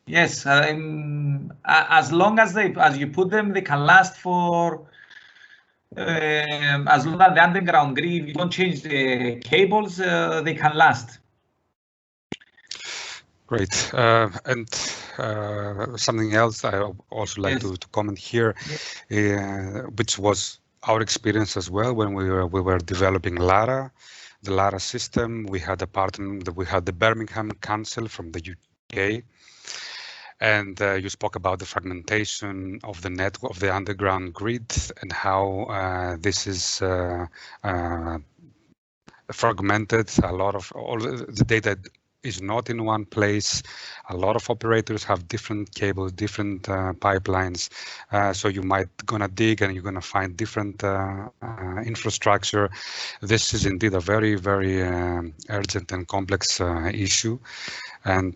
Yes, as long as you put them, they can last for. As long as the underground grid, you don't change the cables, they can last. Great. And something else I also like to comment here, which was our experience as well when we were developing LARA, the LARA system. We had a partner, we had the Birmingham Council from the UK. And you spoke about the fragmentation of the network, of the underground grid, and how this is fragmented. A lot of all the data is not in one place. A lot of operators have different cables, different pipelines. So you might gonna dig and you're gonna find different infrastructure. This is indeed a very, very urgent and complex issue. And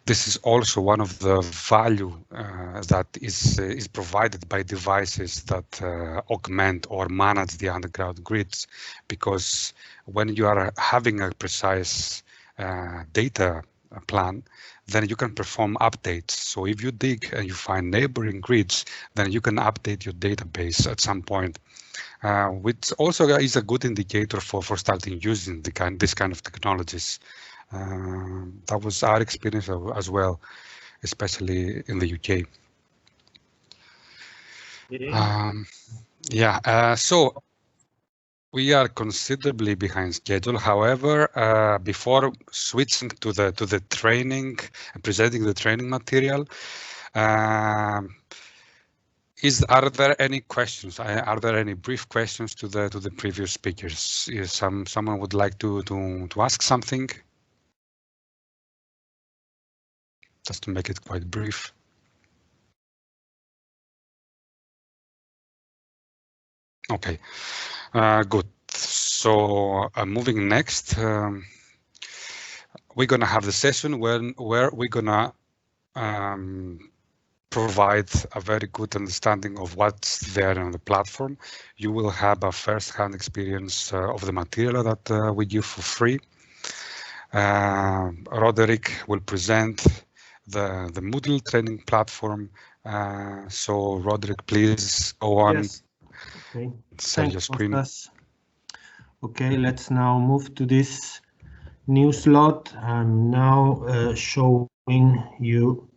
this is also one of the value that is provided by devices that augment or manage the underground grids, because when you are having a precise data plan, then you can perform updates. So if you dig and you find neighboring grids, then you can update your database at some point, which also is a good indicator for starting using this kind of technologies. That was our experience as well, especially in the UK. So we are considerably behind schedule. However, before switching to the training and presenting the training material, are there any questions? Are there any brief questions to the previous speakers? Is someone would like to ask something? Just to make it quite brief. Okay, good. So moving next, we're gonna have the session where we're gonna provide a very good understanding of what's there on the platform. You will have a first-hand experience of the material that we give for free. Roderic will present the Moodle training platform. So Roderic, please go on. Yes. Okay. Share your screen. Okay, let's now move to this new slot. I'm now showing you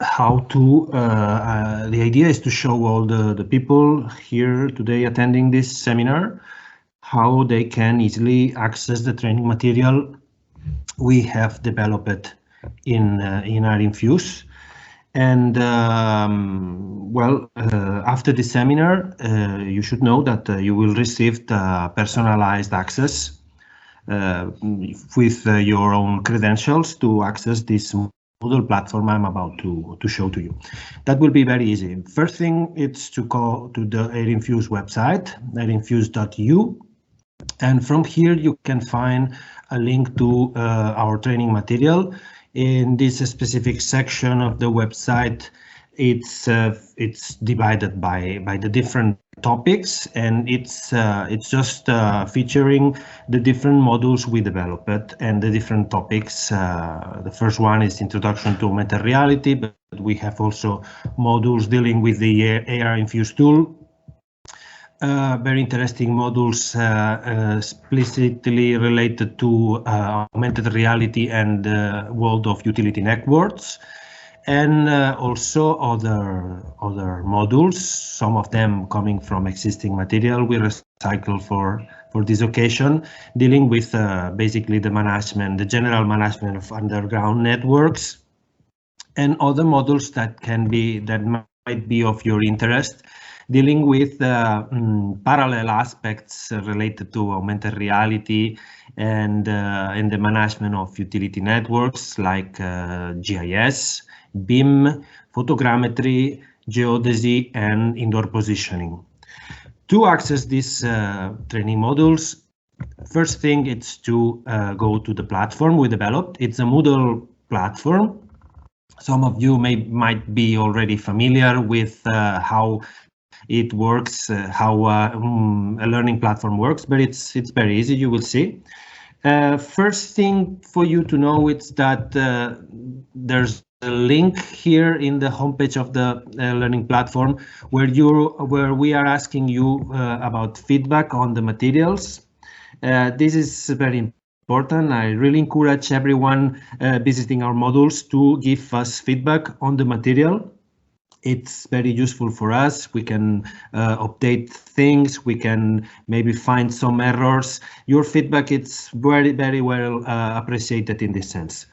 how to, the idea is to show all the people here today attending this seminar how they can easily access the training material we have developed in ARinfuse. And well, after the seminar, you should know that you will receive the personalized access with your own credentials to access this Moodle platform I'm about to show to you. That will be very easy. First thing is to go to the ARinfuse website, arinfuse.eu, and from here you can find a link to our training material. In this specific section of the website, it's divided by the different topics, and it's just featuring the different modules we developed and the different topics. The first one is Introduction to Augmented Reality, but we have also modules dealing with the ARinfuse tool. Very interesting modules explicitly related to augmented reality and world of utility networks, and also other modules, some of them coming from existing material we recycle for this occasion, dealing with basically the general management of underground networks, and other modules that might be of your interest, dealing with parallel aspects related to augmented reality and the management of utility networks like GIS, BIM, photogrammetry, geodesy, and indoor positioning. To access these training modules, first thing is to go to the platform we developed. It's a Moodle platform. Some of you might be already familiar with how it works, how a learning platform works, but it's very easy, you will see. First thing for you to know is that there's a link here in the homepage of the learning platform where we are asking you about feedback on the materials. This is very important. I really encourage everyone visiting our modules to give us feedback on the material. It's very useful for us. We can update things. We can maybe find some errors. Your feedback is very well appreciated in this sense.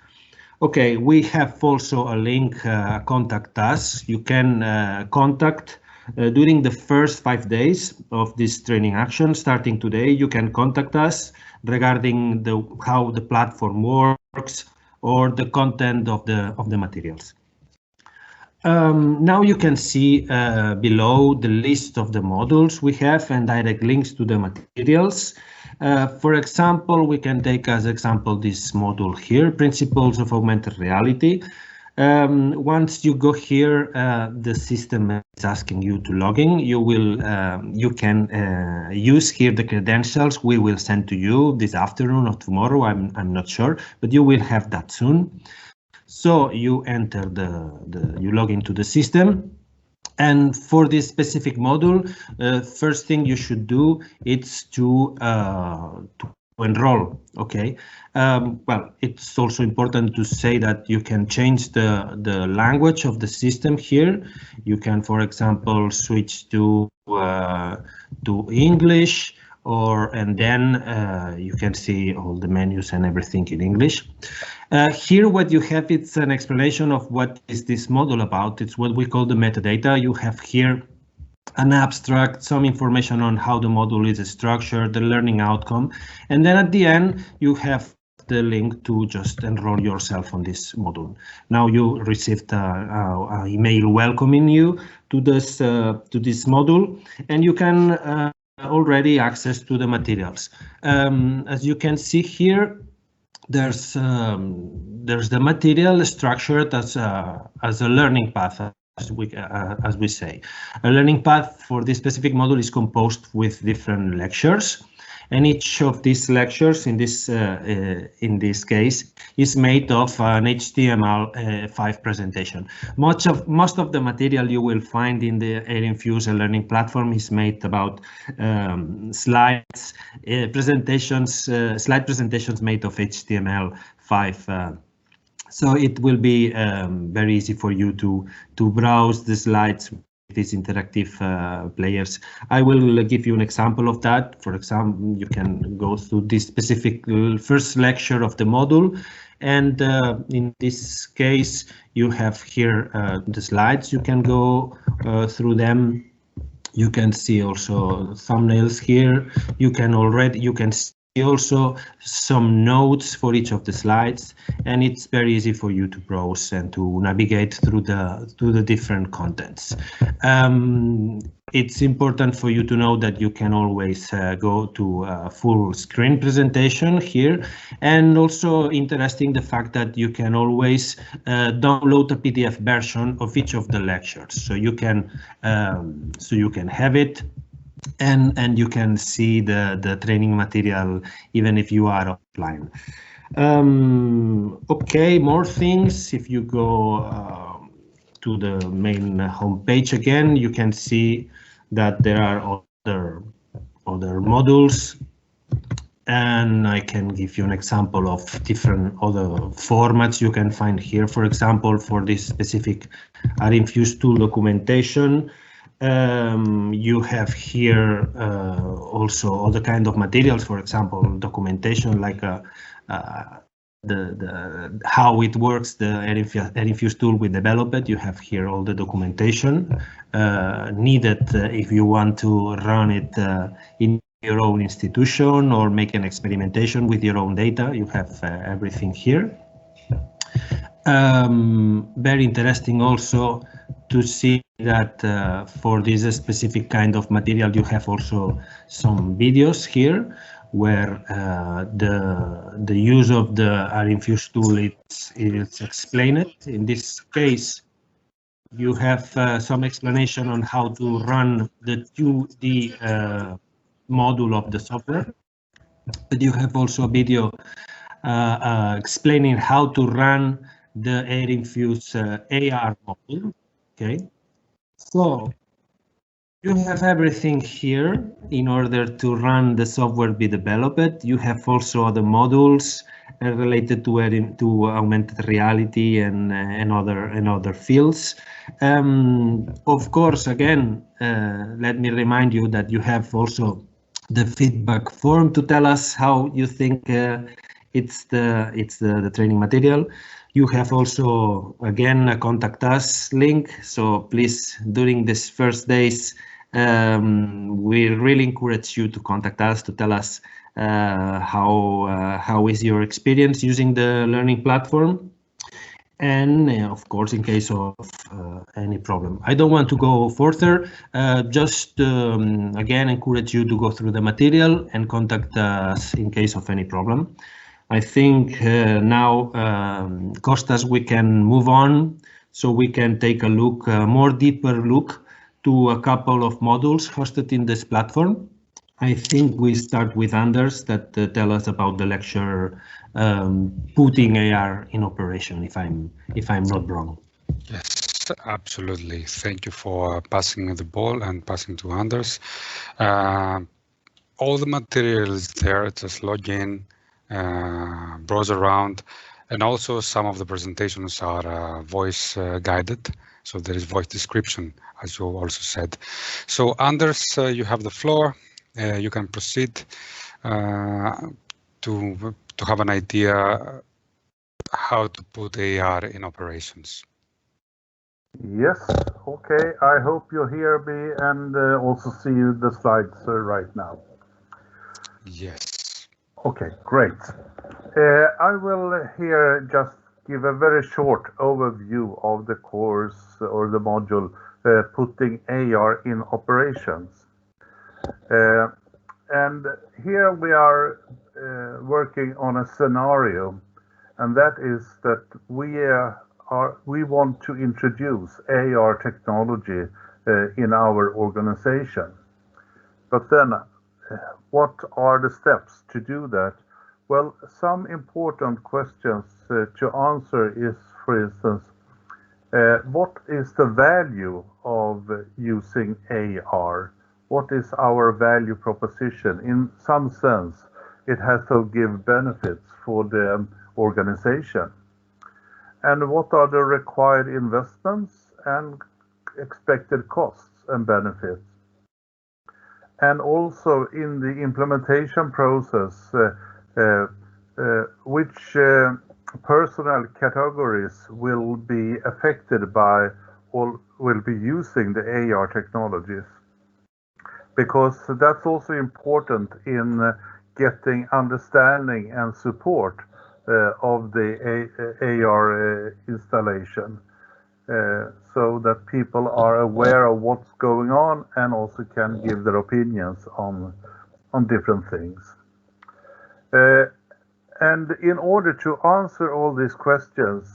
Okay, we have also a link, contact us. You can contact during the first 5 days of this training action. Starting today, you can contact us regarding how the platform works or the content of the materials. Now you can see below the list of the modules we have and direct links to the materials. For example, we can take as example this module here, Principles of Augmented Reality. Once you go here, the system is asking you to log in. You can use here the credentials we will send to you this afternoon or tomorrow. I'm not sure, but you will have that soon. So you enter you log into the system, and for this specific module, first thing you should do is to enroll. Okay. Well, it's also important to say that you can change the language of the system here. You can, for example, switch to English, and then you can see all the menus and everything in English. Here, what you have, it's an explanation of what is this module about. It's what we call the metadata. You have here an abstract, some information on how the module is structured, the learning outcome, and then at the end you have the link to just enroll yourself on this module. Now you received an email welcoming you to this module, and you can already access to the materials. As you can see here, there's the material structured as a learning path. As we say, a learning path for this specific module is composed with different lectures, and each of these lectures in this case is made of an HTML5 presentation. Most of the material you will find in the ARinfuse learning platform is made about slides, slide presentations made of HTML5. So it will be very easy for you to browse the slides with these interactive players. I will give you an example of that. For example, you can go through this specific first lecture of the module, and in this case, you have here the slides. You can go through them. You can see also thumbnails here. You can see also some notes for each of the slides, and it's very easy for you to browse and to navigate through the different contents. It's important for you to know that you can always go to a full screen presentation here, and also interesting the fact that you can always download a PDF version of each of the lectures, so you can have it. And you can see the training material even if you are offline. Okay, more things. If you go to the main homepage again, you can see that there are other modules, and I can give you an example of different other formats you can find here. For example, for this specific ARinfuse tool documentation, you have here also other kind of materials, for example, documentation like how it works, the ARinfuse tool we developed. You have here all the documentation needed if you want to run it in your own institution or make an experimentation with your own data. You have everything here. Very interesting also to see that for this specific kind of material you have also some videos here where the use of the ARinfuse tool is explained. In this case, you have some explanation on how to run the 2D module of the software, but you have also a video explaining how to run the ARinfuse AR module. Okay, so you have everything here in order to run the software be developed. You have also other modules related to augmented reality and other fields. Of course, again, let me remind you that you have also the feedback form to tell us how you think it's the training material. You have also, again, a contact us link. So please, during these first days, we really encourage you to contact us to tell us how is your experience using the learning platform, and of course, in case of any problem. I don't want to go further. Just again, encourage you to go through the material and contact us in case of any problem. I think now, Kostas, we can move on, so we can take a look, more deeper look to a couple of modules hosted in this platform. I think we start with Anders that tell us about the lecture putting AR in operation, if I'm not wrong. Yes, absolutely. Thank you for passing me the ball and passing to Anders. all the material is there, just log in, browse around, and also some of the presentations are voice guided. So there is voice description, as you also said. So Anders, you have the floor. You can proceed to have an idea how to put AR in operations. Yes, okay. I hope you hear me and also see the slides right now. Yes. Okay, great. I will here just give a very short overview of the course or the module putting AR in operations. And here we are working on a scenario, and that is that we want to introduce AR technology in our organization. But then what are the steps to do that? Well, some important questions to answer is, for instance, what is the value of using AR? What is our value proposition? In some sense, it has to give benefits for the organization. And what are the required investments and expected costs and benefits? And also in the implementation process, which personnel categories will be affected by or will be using the AR technologies? Because that's also important in getting understanding and support of the AR installation, so that people are aware of what's going on and also can give their opinions on different things. And in order to answer all these questions,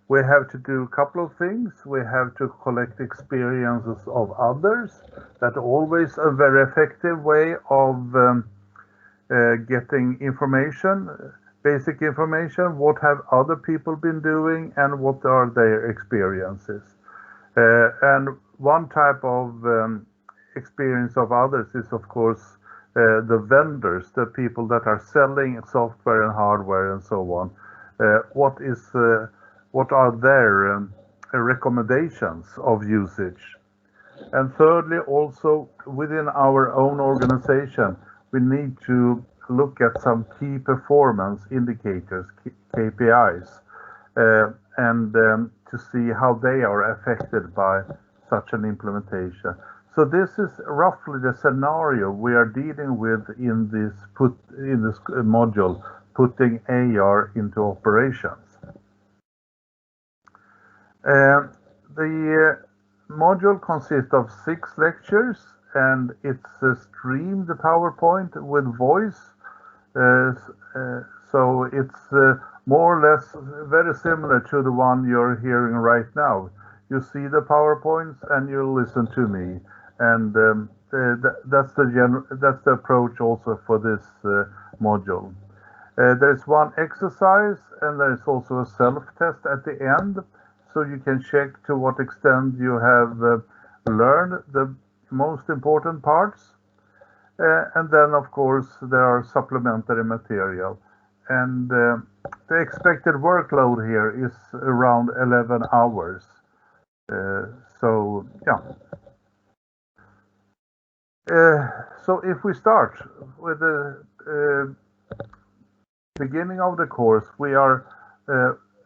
we have to do a couple of things. We have to collect experiences of others. That's always a very effective way of getting information, basic information. What have other people been doing and what are their experiences? And one type of experience of others is, of course, the vendors, the people that are selling software and hardware and so on. What are their recommendations of usage? And thirdly, also within our own organization, we need to look at some key performance indicators, KPIs, and to see how they are affected by such an implementation. So this is roughly the scenario we are dealing with in this module, putting AR into operations. The module consists of 6 lectures, and it's streamed, the PowerPoint, with voice. So it's more or less very similar to the one you're hearing right now. You see the PowerPoints and you listen to me, and that's the approach also for this module. There's one exercise, and there's also a self-test at the end, so you can check to what extent you have learned the most important parts. And then, of course, there are supplementary material. And the expected workload here is around 11 hours. So, yeah. So if we start with the beginning of the course, we are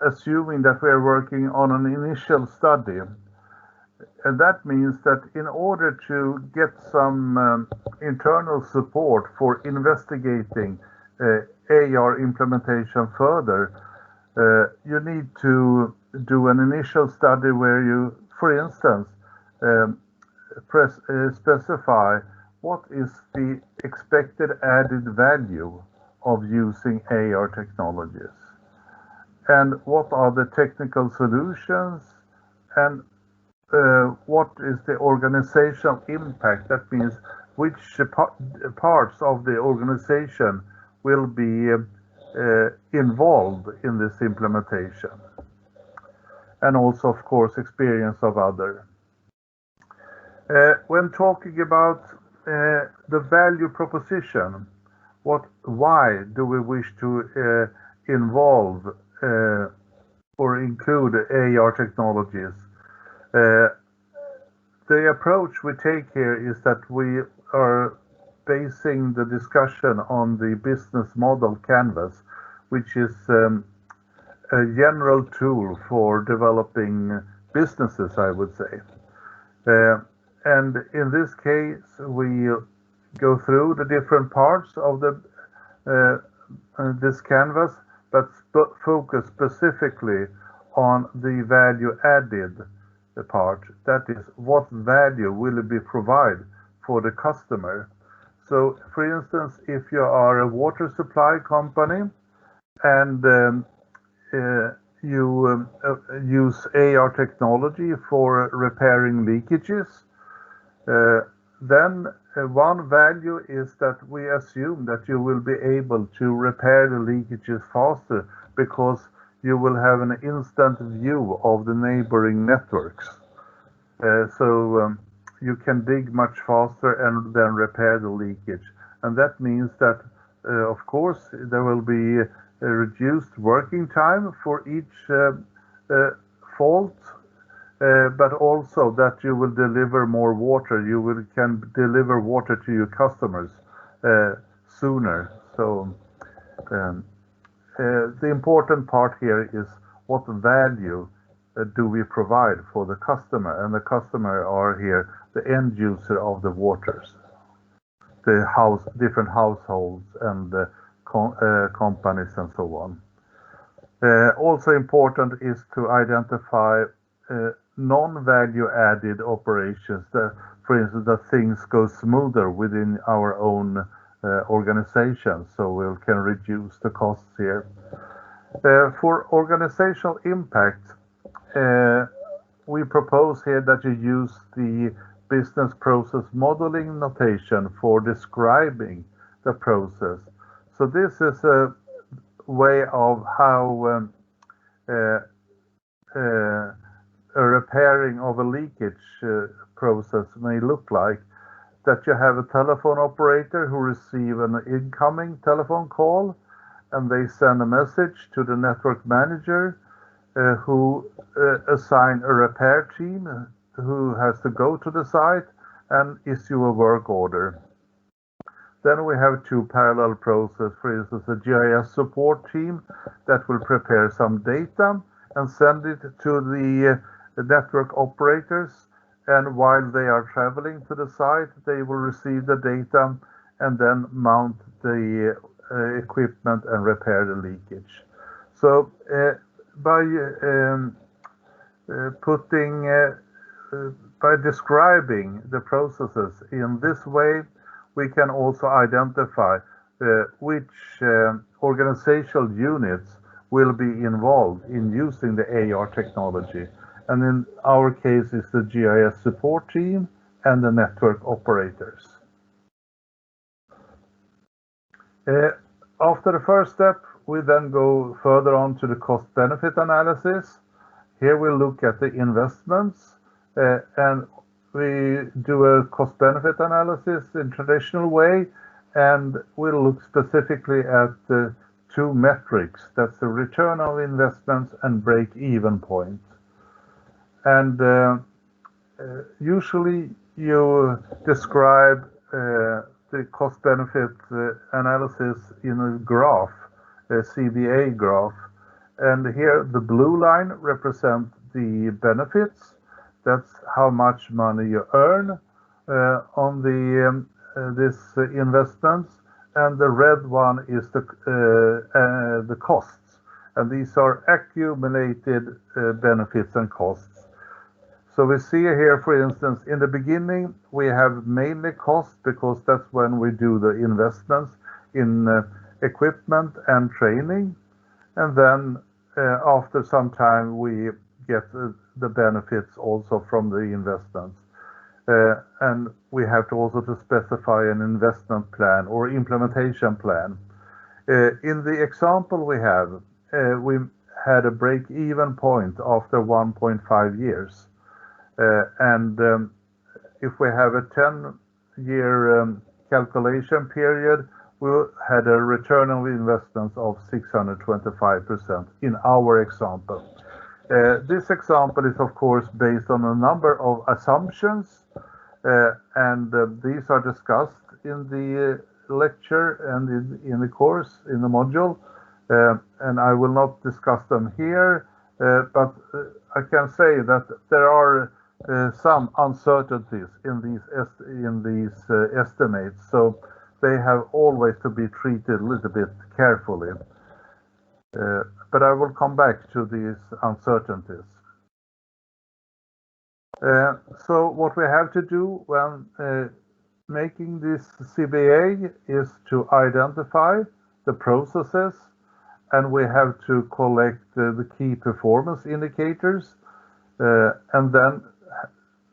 assuming that we are working on an initial study. And that means that in order to get some internal support for investigating AR implementation further, you need to do an initial study where you, for instance, specify what is the expected added value of using AR technologies, and what are the technical solutions, and what is the organizational impact. That means which parts of the organization will be involved in this implementation, and also, of course, experience of others. When talking about the value proposition. Why do we wish to involve or include AR technologies? The approach we take here is that we are basing the discussion on the business model canvas, which is a general tool for developing businesses, I would say. And in this case, we go through the different parts of this canvas, but focus specifically on the value added part. That is, what value will it be provided for the customer? So, for instance, if you are a water supply company and you use AR technology for repairing leakages, then one value is that we assume that you will be able to repair the leakages faster because you will have an instant view of the neighboring networks. So you can dig much faster and then repair the leakage. And that means that, of course, there will be a reduced working time for each fault, but also that you will deliver more water. You can deliver water to your customers sooner. So the important part here is what value do we provide for the customer, and the customer are here the end user of the waters, the different households and companies and so on. Also important is to identify non-value added operations, for instance, that things go smoother within our own organization, so we can reduce the costs here. For organizational impact, we propose here that you use the business process modeling notation for describing the process. So this is a way of how a repairing of a leakage process may look like. That you have a telephone operator who receive an incoming telephone call, and they send a message to the network manager who assign a repair team who has to go to the site and issue a work order. Then we have two parallel processes, for instance, a GIS support team that will prepare some data and send it to the network operators. And while they are traveling to the site, they will receive the data and then mount the equipment and repair the leakage. So by describing the processes in this way, we can also identify which organizational units will be involved in using the AR technology. And in our case, it's the GIS support team and the network operators. After the first step, we then go further on to the cost-benefit analysis. Here we look at the investments and we do a cost-benefit analysis in traditional way, and we'll look specifically at the two metrics. That's the return of investments and break-even point. And usually you describe the cost-benefit analysis in a graph, a CBA graph. And here the blue line represents the benefits. That's how much money you earn on this investments. And the red one is the costs. And these are accumulated benefits and costs. So we see here, for instance, in the beginning, we have mainly costs because that's when we do the investments in equipment and training. And then after some time, we get the benefits also from the investments. And we have to also to specify an investment plan or implementation plan. In the example we had a break-even point after 1.5 years. And if we have a year calculation period, we had a return on investments of 625% in our example. This example is, of course, based on a number of assumptions, and these are discussed in the lecture and in the course, in the module, and I will not discuss them here, but I can say that there are some uncertainties in these estimates, so they have always to be treated a little bit carefully. But I will come back to these uncertainties. So what we have to do when making this CBA is to identify the processes, and we have to collect the key performance indicators, and then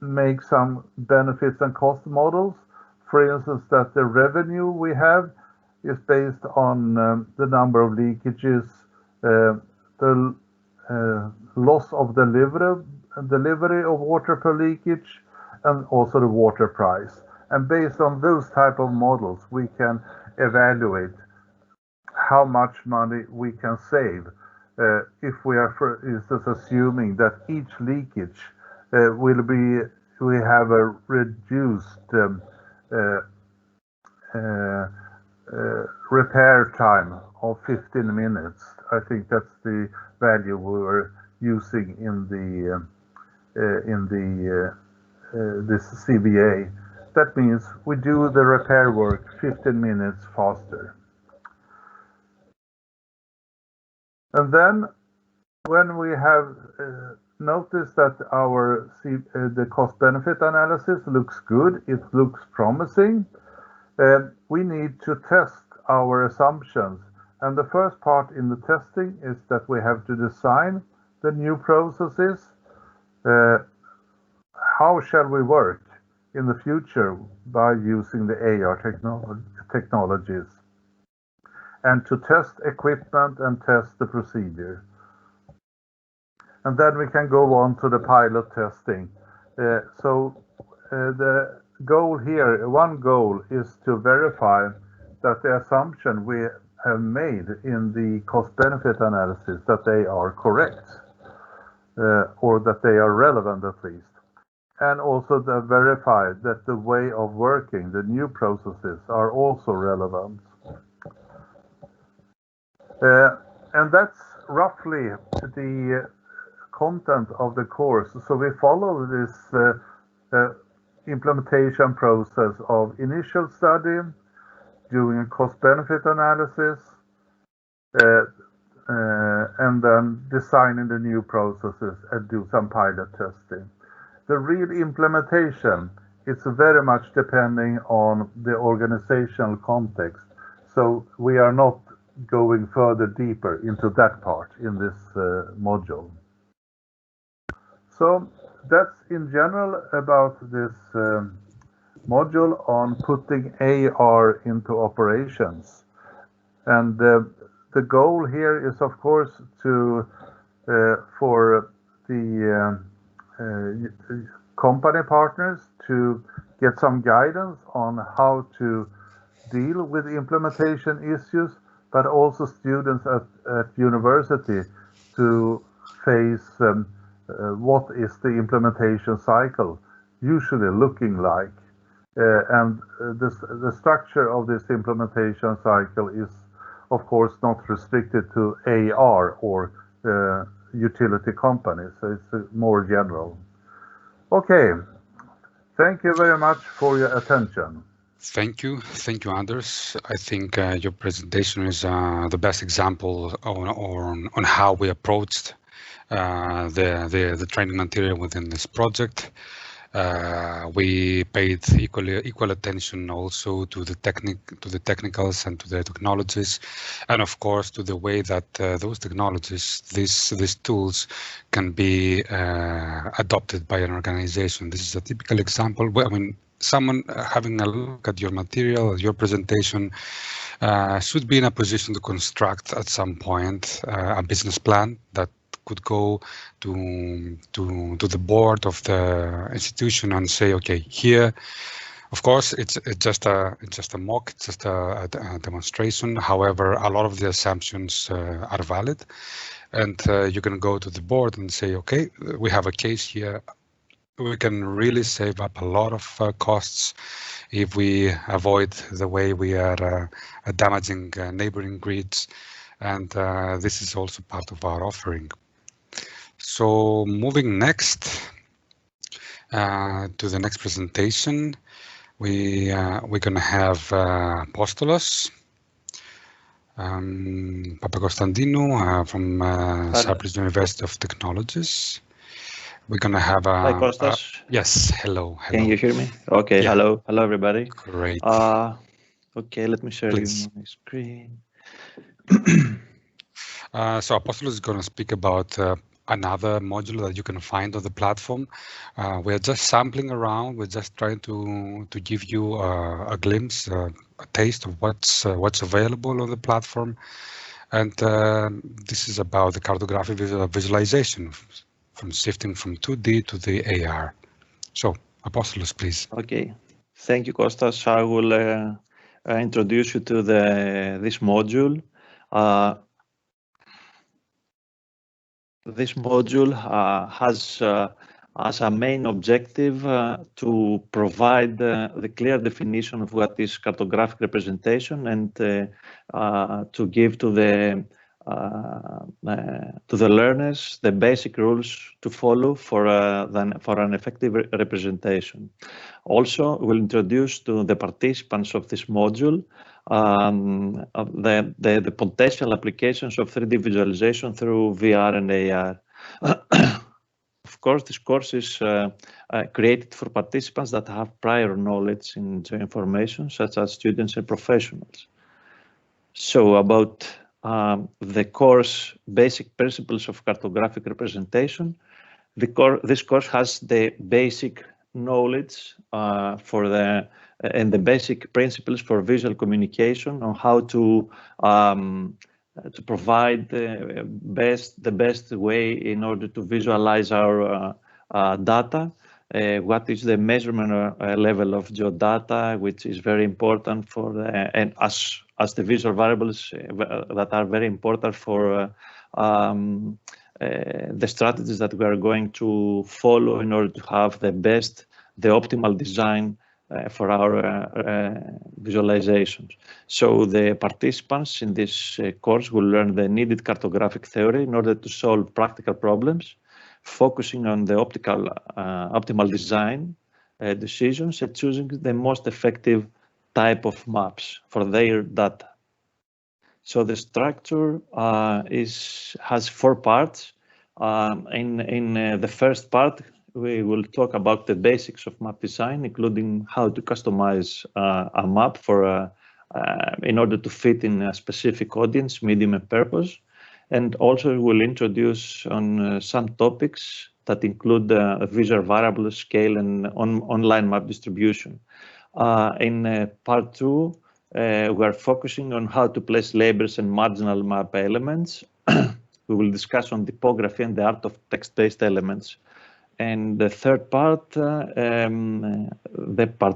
make some benefits and cost models. For instance, that the revenue we have is based on the number of leakages, the loss of delivery of water per leakage, and also the water price. And based on those type of models, we can evaluate how much money we can save if we are, for instance, assuming that each leakage we have a reduced repair time of 15 minutes. I think that's the value we were using in this CBA. That means we do the repair work 15 minutes faster. And then when we have noticed that the cost-benefit analysis looks good, it looks promising, we need to test our assumptions. And the first part in the testing is that we have to design the new processes. How shall we work in the future by using the AR technologies? And to test equipment and test the procedure. And then we can go on to the pilot testing. The goal here, one goal is to verify that the assumption we have made in the cost-benefit analysis, that they are correct, or that they are relevant at least. And also to verify that the way of working, the new processes, are also relevant. And that's roughly the content of the course. So we follow this implementation process of initial study, doing a cost-benefit analysis, and then designing the new processes and do some pilot testing. The real implementation is very much depending on the organizational context. So we are not going further deeper into that part in this module. So that's in general about this module on putting AR into operations. And the goal here is, of course, to for the company partners to get some guidance on how to deal with implementation issues, but also students at university to face what is the implementation cycle usually looking like. And the structure of this implementation cycle is, of course, not restricted to AR or utility companies. So it's more general. Okay, thank you very much for your attention. Thank you, Anders. I think your presentation is the best example on how we approached the training material within this project. We paid equal attention also to the technicals and to the technologies, and of course to the way that those technologies, these tools, can be adopted by an organization. This is a typical example. I mean, someone having a look at your material, your presentation, should be in a position to construct at some point a business plan that could go to the board of the institution and say, okay, here Of course, it's just a mock, it's just a demonstration. However, a lot of the assumptions are valid, and you can go to the board and say, okay, we have a case here. We can really save up a lot of costs if we avoid the way we are damaging neighboring grids, and this is also part of our offering. So moving next to the next presentation, we're going to have Apostolos Papakonstantinou from Cyprus University of Technologies. We're going to have Hi, Kostas. Yes, hello. Can you hear me? Okay, yeah. Hello everybody. Great. Okay, let me share my screen. So Apostolos is going to speak about another module that you can find on the platform. We're just sampling around. We're just trying to give you a glimpse, a taste of what's available on the platform. And this is about the cartographic visualization, from shifting from 2D to the AR. So, Apostolos, please. Okay, thank you, Kostas. I will introduce you to this module. This module has as a main objective to provide the clear definition of what is cartographic representation and to give to the learners the basic rules to follow for an effective representation. Also, we'll introduce to the participants of this module the potential applications of 3D visualization through VR and AR. Of course, this course is created for participants that have prior knowledge in geoinformation, such as students and professionals. So about the course basic principles of cartographic representation, this course has the basic knowledge and the basic principles for visual communication on how to provide the best way in order to visualize our data. What is the measurement level of geodata, which is very important for and as the visual variables that are very important for the strategies that we are going to follow in order to have the optimal design for our visualizations. So the participants in this course will learn the needed cartographic theory in order to solve practical problems, focusing on the optimal design decisions and choosing the most effective type of maps for their data. So the structure has 4 parts. In the first part, we will talk about the basics of map design, including how to customize a map in order to fit in a specific audience, medium, and purpose. And also we'll introduce on some topics that include visual variable scale and online map distribution. In part 2, we are focusing on how to place labels and marginal map elements. We will discuss on typography and the art of text-based elements. And the third part, the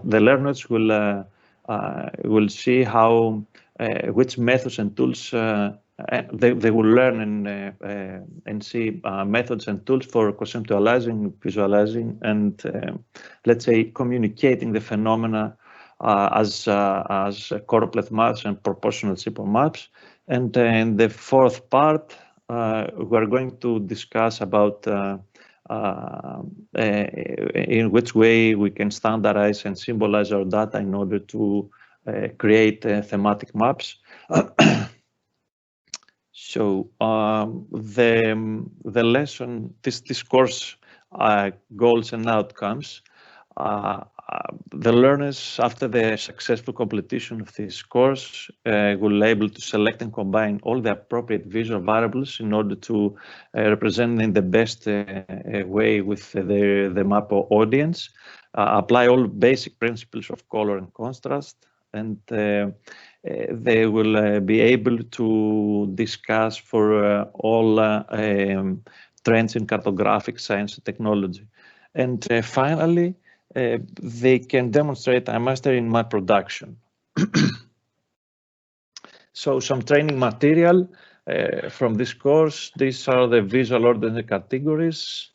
learners will see how which methods and tools they will learn and see methods and tools for conceptualizing, visualizing, and let's say communicating the phenomena as choropleth maps and proportional simple maps. And in the fourth part, we're going to discuss about in which way we can standardize and symbolize our data in order to create thematic maps. So the lesson, this course goals and outcomes, the learners, after the successful completion of this course, will be able to select and combine all the appropriate visual variables in order to represent in the best way with the map audience, apply all basic principles of color and contrast, and they will be able to discuss for all trends in cartographic science and technology. And finally, they can demonstrate a mastery in map production. So some training material from this course. These are the visual ordinary categories.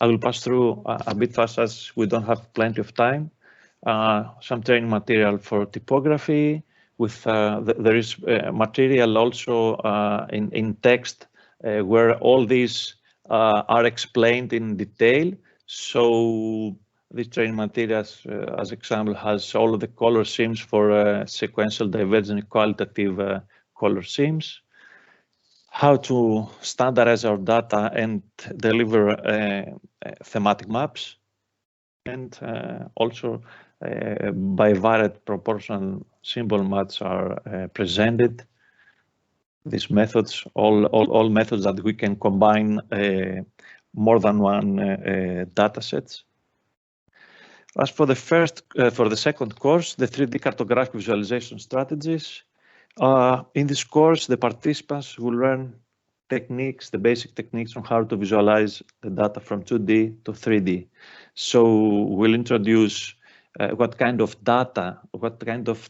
I will pass through a bit fast as we don't have plenty of time. Some training material for typography. With there is material also in text where all these are explained in detail. So this training materials, as example, has all of the color schemes for sequential, divergent, qualitative color schemes. How to standardize our data and deliver thematic maps, and also bivariate proportional symbol maps are presented. These methods, all methods that we can combine more than one data sets. As for the second course, the 3D cartographic visualization strategies. In this course, the participants will learn techniques, the basic techniques on how to visualize the data from 2D to 3D. So we'll introduce what kind of data, what kind of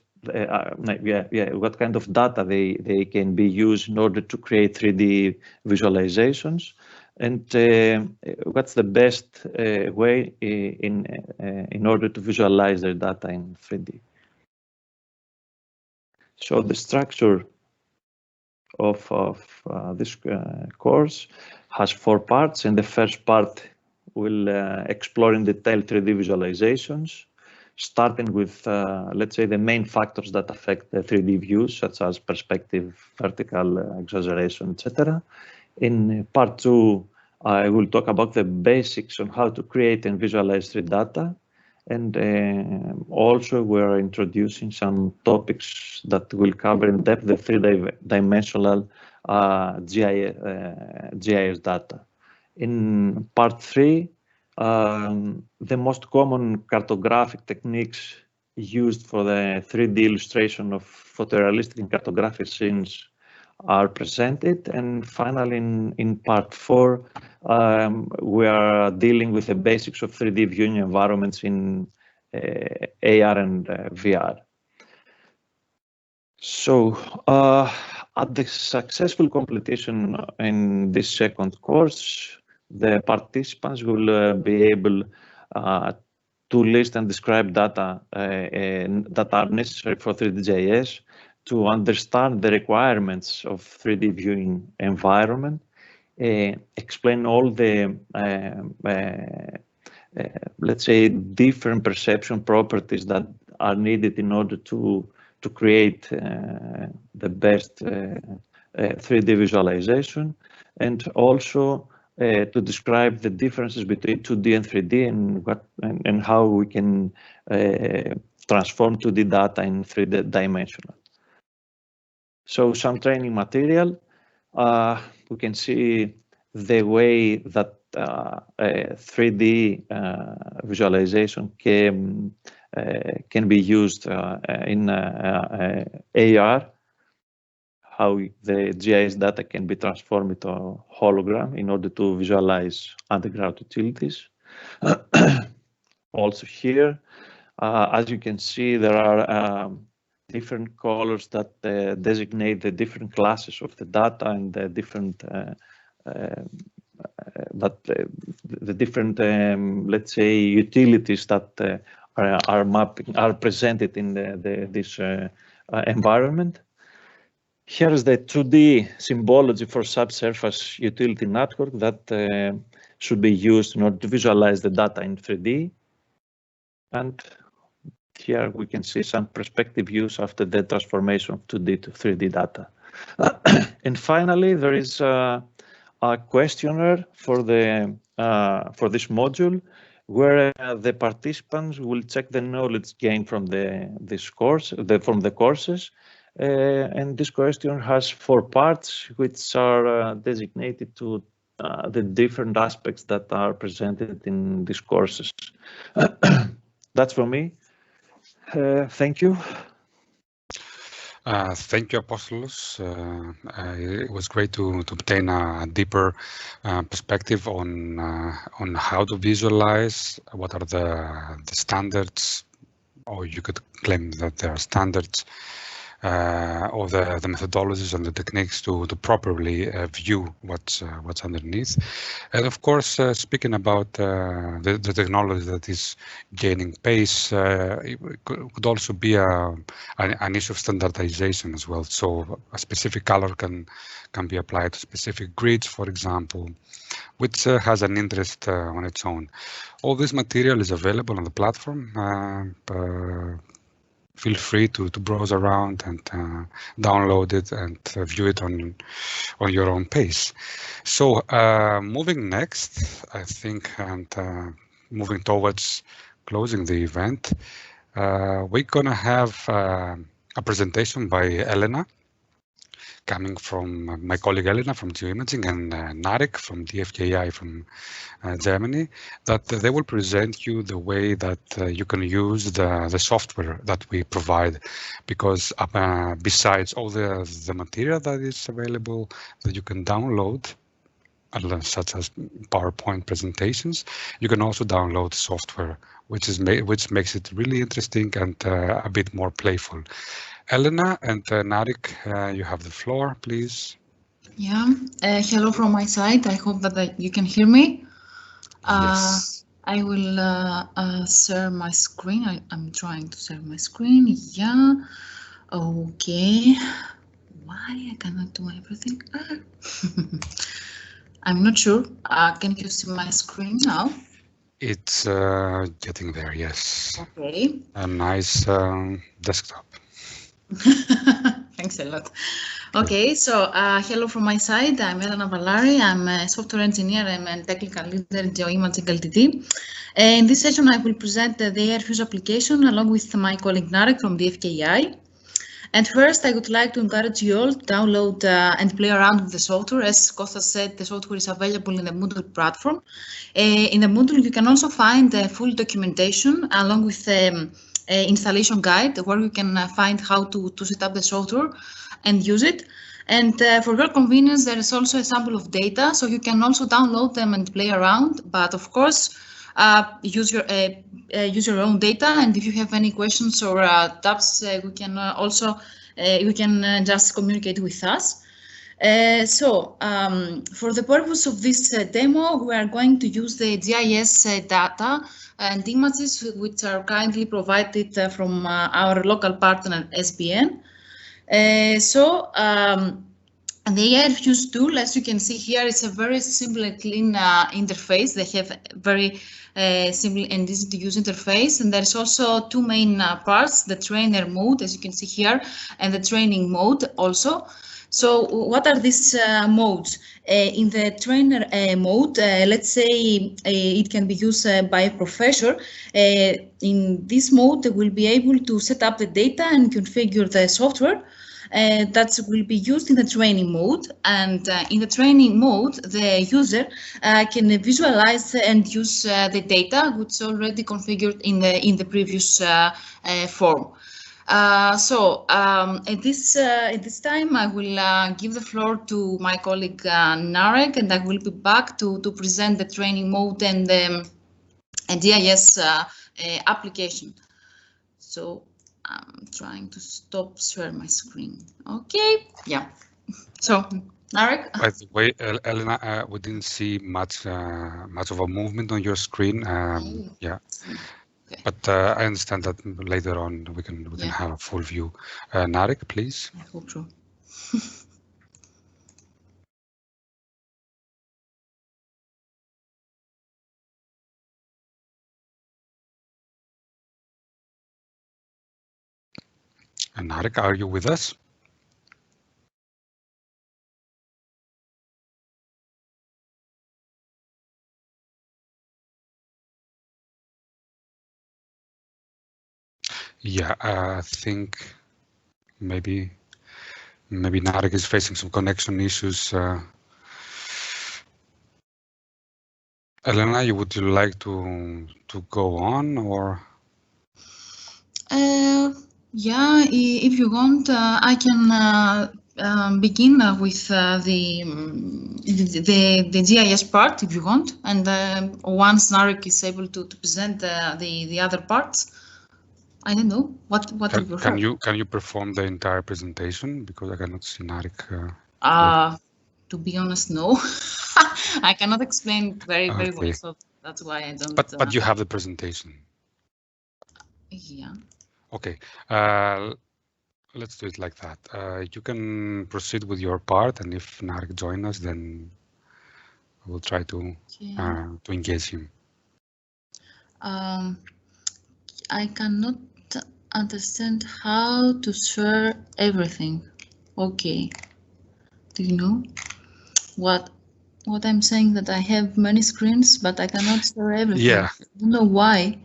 data they can be used in order to create 3D visualizations, and what's the best way in order to visualize their data in 3D. So the structure of this course has 4 parts. In the first part, we'll explore in detail 3D visualizations, starting with, let's say, the main factors that affect the 3D views, such as perspective, vertical exaggeration, etc. In part 2, I will talk about the basics on how to create and visualize 3D data. And also we're introducing some topics that will cover in depth the 3-dimensional GIS data. In part 3, the most common cartographic techniques used for the 3D illustration of photorealistic and cartographic scenes are presented. And finally, in part 4, we are dealing with the basics of 3D viewing environments in AR and VR. So at the successful completion in this second course, the participants will be able to list and describe data that are necessary for 3D GIS, to understand the requirements of 3D viewing environment, explain all the, let's say, different perception properties that are needed in order to create the best 3D visualization, and also to describe the differences between 2D and 3D and how we can transform 2D data in 3D dimensional. So some training material, we can see the way that 3D visualization can be used in AR, how the GIS data can be transformed into a hologram in order to visualize underground utilities. Also here, as you can see, there are different colors that designate the different classes of the data and the different let's say, utilities that are presented in this environment. Here is the 2D symbology for subsurface utility network that should be used in order to visualize the data in 3D. And here we can see some perspective views after the transformation of 2D to 3D data. And finally, there is a questionnaire for this module, where the participants will check the knowledge gained from from the courses. And this question has 4 parts, which are designated to the different aspects that are presented in these courses. That's from me. Thank you. Thank you, Apostolos. It was great to obtain a deeper perspective on how to visualize, what are the standards, or you could claim that there are standards of the methodologies and the techniques to properly view what's underneath. And of course, speaking about the technology that is gaining pace, it could also be an issue of standardization as well. So a specific color can be applied to specific grids, for example, which has an interest on its own. All this material is available on the platform. Feel free to browse around and download it and view it on your own pace. So moving next, I think, and moving towards closing the event, we're gonna have a presentation by Elena, coming from my colleague Elena from GeoImaging and Narek from DFKI from Germany, that they will present you the way that you can use the software that we provide, because besides all the material that is available that you can download, such as PowerPoint presentations, you can also download software, which makes it really interesting and a bit more playful. Elena and Narek, you have the floor, please. Yeah, hello from my side. I hope that you can hear me. Yes. I will share my screen. I'm trying to share my screen. Yeah. Okay. Why I cannot do everything? I'm not sure. Can you see my screen now? It's getting there, yes. Okay. A nice desktop. Thanks a lot. Okay, so hello from my side. I'm Elena Vallari. I'm a software engineer and a technical leader in GeoImaging Ltd. In this session, I will present the ARinfuse application along with my colleague Narek from DFKI. And first, I would like to encourage you all to download and play around with the software. As Kostas said, the software is available in the Moodle platform. In the Moodle, you can also find the full documentation along with the installation guide, where you can find how to set up the software and use it. And for your convenience, there is also a sample of data, so you can also download them and play around. But of course, use your own data. And if you have any questions or doubts, we can also just communicate with us. For the purpose of this demo, we are going to use the GIS data and images which are kindly provided from our local partner SBN. The ARinfuse tool, as you can see here, is a very simple and clean interface. They have very simple and easy to use interface, and there's also two main parts: the trainer mode, as you can see here, and the training mode also. So what are these modes? In the trainer mode, let's say it can be used by a professor. In this mode, they will be able to set up the data and configure the software. That will be used in the training mode, and in the training mode, the user can visualize and use the data which is already configured in the previous form. At this time, I will give the floor to my colleague Narek, and I will be back to present the training mode and the GIS application. So I'm trying to stop share my screen. Okay, yeah. So Narek. By the way, Elena, we didn't see much of a movement on your screen. Yeah. Okay. But I understand that later on we can have a full view. Narek, please. I hope so. And Narek, are you with us? Yeah, I think maybe Narek is facing some connection issues. Elena, would you like to go on, or? Yeah, if you want, I can begin with the GIS part, if you want, and once Narek is able to present the other parts. I don't know what you prefer. Can you perform the entire presentation, because I cannot see Narek? To be honest, no. I cannot explain very well, so that's why I don't. But you have the presentation. Yeah. Okay. Let's do it like that. You can proceed with your part, and if Narek joins us, then we'll try to engage him. I cannot understand how to share everything. Okay. Do you know what I'm saying? That I have many screens, but I cannot share everything. Yeah. I don't know why.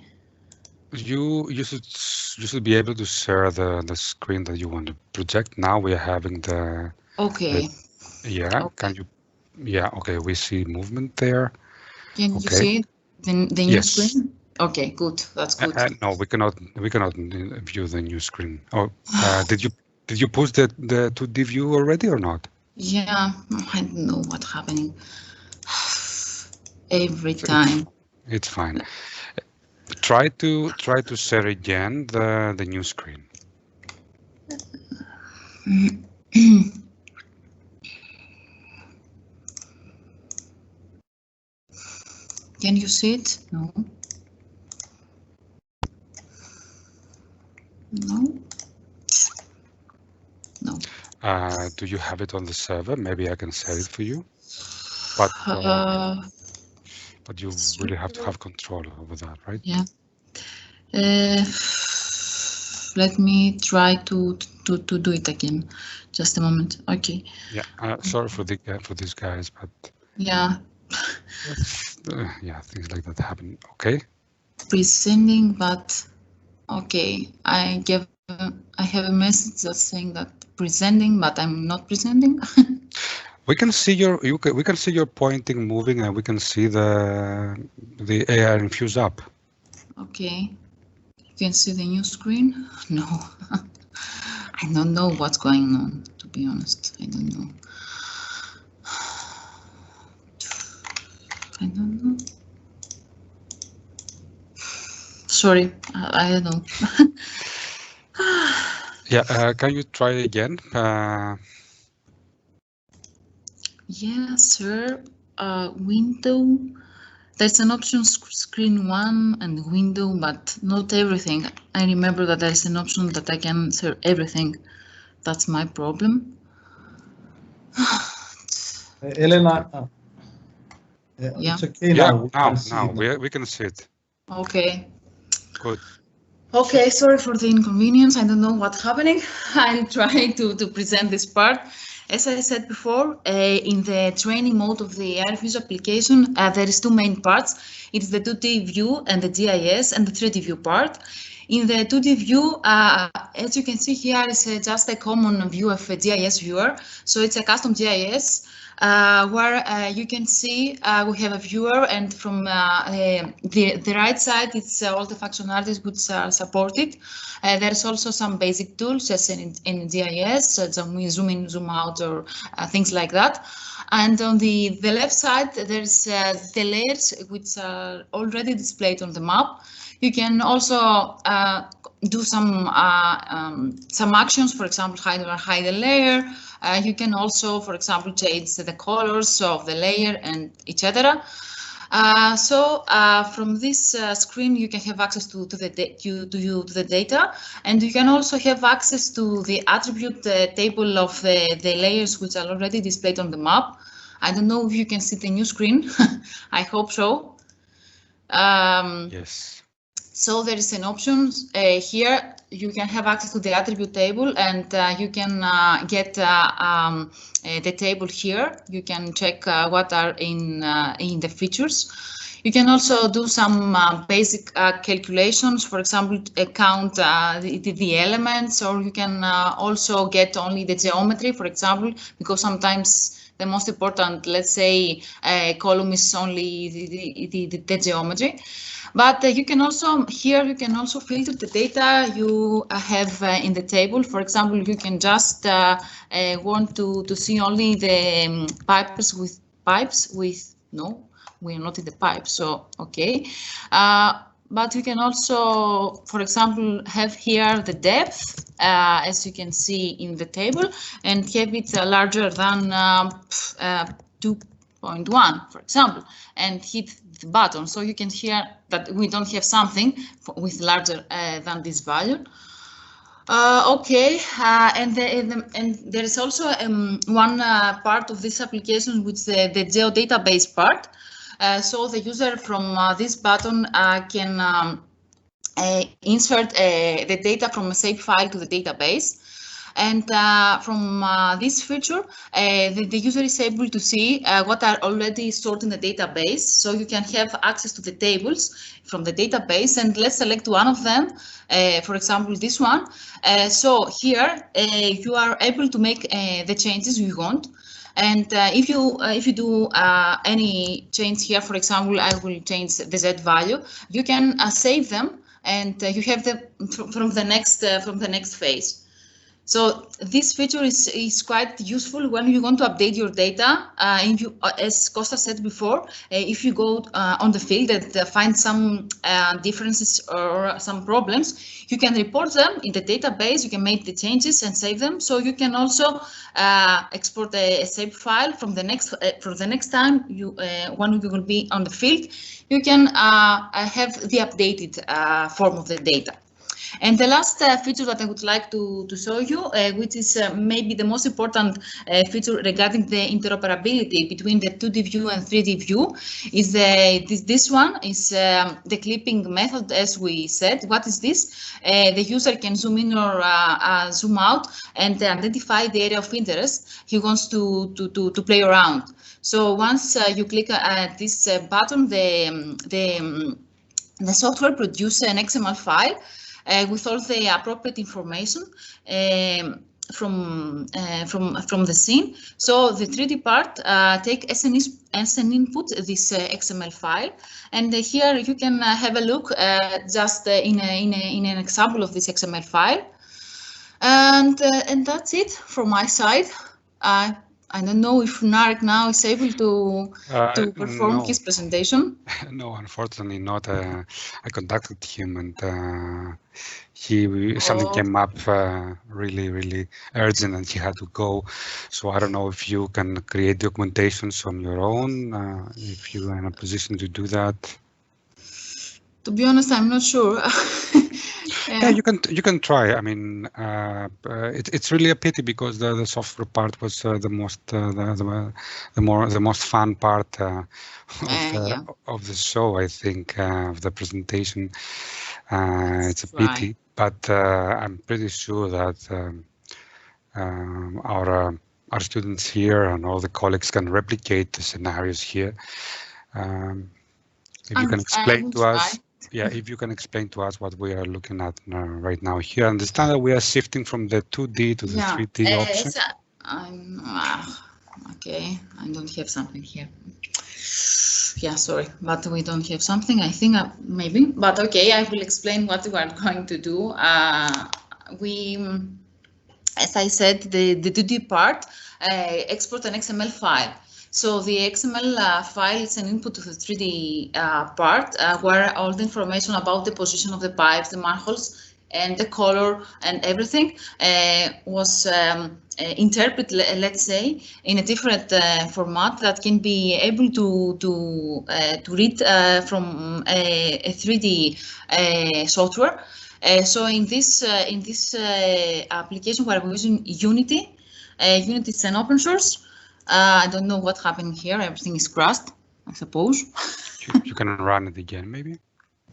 You should be able to share the screen that you want to project. Now we are having the. Okay. Yeah. Okay. Can you? Yeah. Okay. We see movement there. Can you see the new screen? Okay. Good. That's good. No, we cannot view the new screen. Oh, did you post the 2D view already or not? Yeah. I don't know what's happening. Every time. It's fine. Try to share again the new screen. Can you see it? No. No. No. Do you have it on the server? Maybe I can share it for you. But you really have to have control over that, right? Yeah. Let me try to do it again. Just a moment. Okay. Yeah. Sorry for these guys, but yeah. Yeah, things like that happen. Okay. Presenting, but okay. I have a message that's saying that presenting, but I'm not presenting. We can see we can see your pointing moving, and we can see the ARinfuse app. Okay. You can see the new screen? No. I don't know what's going on, to be honest. I don't know. I don't know. Sorry, I don't know. Yeah, can you try again? Yeah, sir. Window. There's an option screen 1 and window, but not everything. I remember that there's an option that I can share everything. That's my problem. Elena, yeah. It's okay now. Now we can see it. Okay. Good. Okay, sorry for the inconvenience. I don't know what's happening. I'll try to present this part. As I said before, in the training mode of the ARinfuse application, there is two main parts. It's the 2D view and the GIS and the 3D view part. In the 2D view, as you can see here, is just a common view of a GIS viewer. So it's a custom GIS where you can see we have a viewer, and from the right side, it's all the functionalities which are supported. There's also some basic tools as in GIS, zoom in, zoom out, or things like that. And on the left side, there's the layers which are already displayed on the map. You can also do some actions, for example, hide a layer. You can also, for example, change the colors of the layer and etc. So from this screen, you can have access to the data, and you can also have access to the attribute table of the layers which are already displayed on the map. I don't know if you can see the new screen. I hope so. Yes. So there is an option here. You can have access to the attribute table, and you can get the table here. You can check what are in the features. You can also do some basic calculations, for example, count the elements, or you can also get only the geometry, for example, because sometimes the most important, let's say, column is only the geometry. But you can also, here you can also filter the data you have in the table. For example, you can just want to see only the pipes with, no, we are not in the pipe, so okay. But you can also, for example, have here the depth, as you can see in the table, and have it larger than 2.1, for example, and hit the button. So you can hear that we don't have something with larger than this value. Okay, and there is also one part of this application, which is the geodatabase part. So the user from this button can insert the data from a shape file to the database. And from this feature, the user is able to see what are already stored in the database. So you can have access to the tables from the database, and let's select one of them, for example, this one. So here you are able to make the changes you want. And if you do any change here, for example, I will change the Z value, you can save them, and you have them from the next phase. So this feature is quite useful when you want to update your data. And you, as Costa said before, if you go on the field and find some differences or some problems, you can report them in the database. You can make the changes and save them. So you can also export a shape file from the next time you when you will be on the field. You can have the updated form of the data. And the last feature that I would like to show you, which is maybe the most important feature regarding the interoperability between the 2D view and 3D view, is this one is the clipping method, as we said. What is this? The user can zoom in or zoom out and identify the area of interest he wants to play around. So once you click at this button, the software produces an XML file with all the appropriate information from the scene. So the 3D part take as an input this XML file, and here you can have a look just in an example of this XML file, and that's it from my side. I don't know if Narek now is able to perform his presentation. No, unfortunately not. I contacted him, and something came up really urgent, and he had to go. So I don't know if you can create the augmentations on your own, if you are in a position to do that. To be honest, I'm not sure. Yeah, you can try. I mean, it's really a pity because the software part was the most fun part of the show. I think of the presentation. It's a pity, but I'm pretty sure that our students here and all the colleagues can replicate the scenarios here. If you can explain to us. Yeah, if you can explain to us what we are looking at right now here. Understand that we are shifting from the 2D to the 3D option. Okay, I don't have something here. Yeah, sorry, but we don't have something. I think maybe, but okay, I will explain what we are going to do. As I said, the 2D part, export an XML file. So the XML file is an input to the 3D part, where all the information about the position of the pipes, the manholes, and the color and everything was interpreted, let's say, in a different format that can be able to read from a 3D software. So in this application, where we're using Unity. Unity is an open source. I don't know what happened here. Everything is crashed, I suppose. You can run it again, maybe?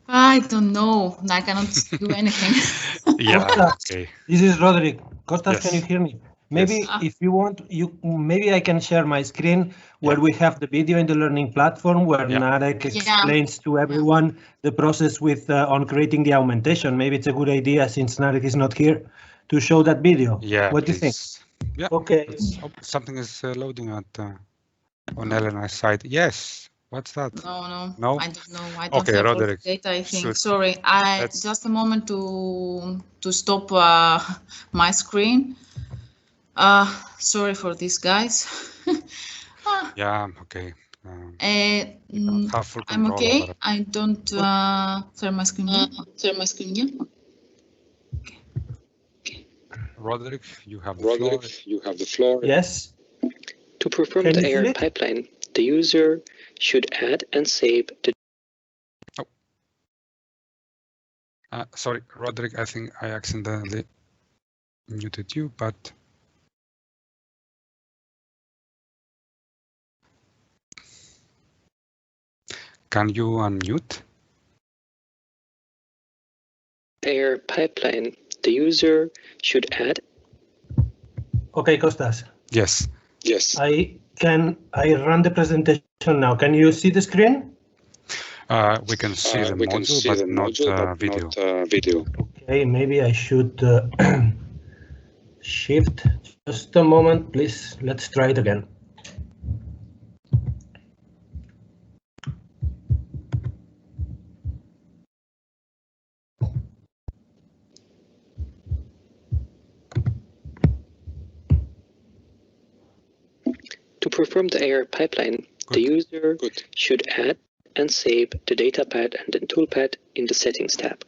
I don't know. I cannot do anything. Yeah, okay. This is Roderic. Kostas, Yes. Can you hear me? Maybe Yes. if you want, maybe I can share my screen where we have the video in the learning platform where Narek explains to everyone the process with on creating the augmentation. Maybe it's a good idea, since Narek is not here, to show that video. Yeah, What do you think? Yeah. Okay. Something is loading at on Elena's side. Yes. What's that? No, No. I don't know. I don't Okay, have all the Roderic. data. I think. Shoot. Sorry. Just a moment to stop my screen. Sorry for this, guys. Yeah. Okay. I'm okay. I don't share my screen. Roderic, you have the floor. Yes. To perform the AR pipeline, the user should add and save the. Sorry, Roderic, I think I accidentally muted you, but can you unmute? AR pipeline, the user should add. Okay, Kostas. Yes. I run the presentation now. Can you see the screen? We can see the module, but not video. Okay, maybe I should shift. Just a moment, please. Let's try it again. To perform the AR pipeline, the user should add and save the datapad and the toolpad in the Settings tab.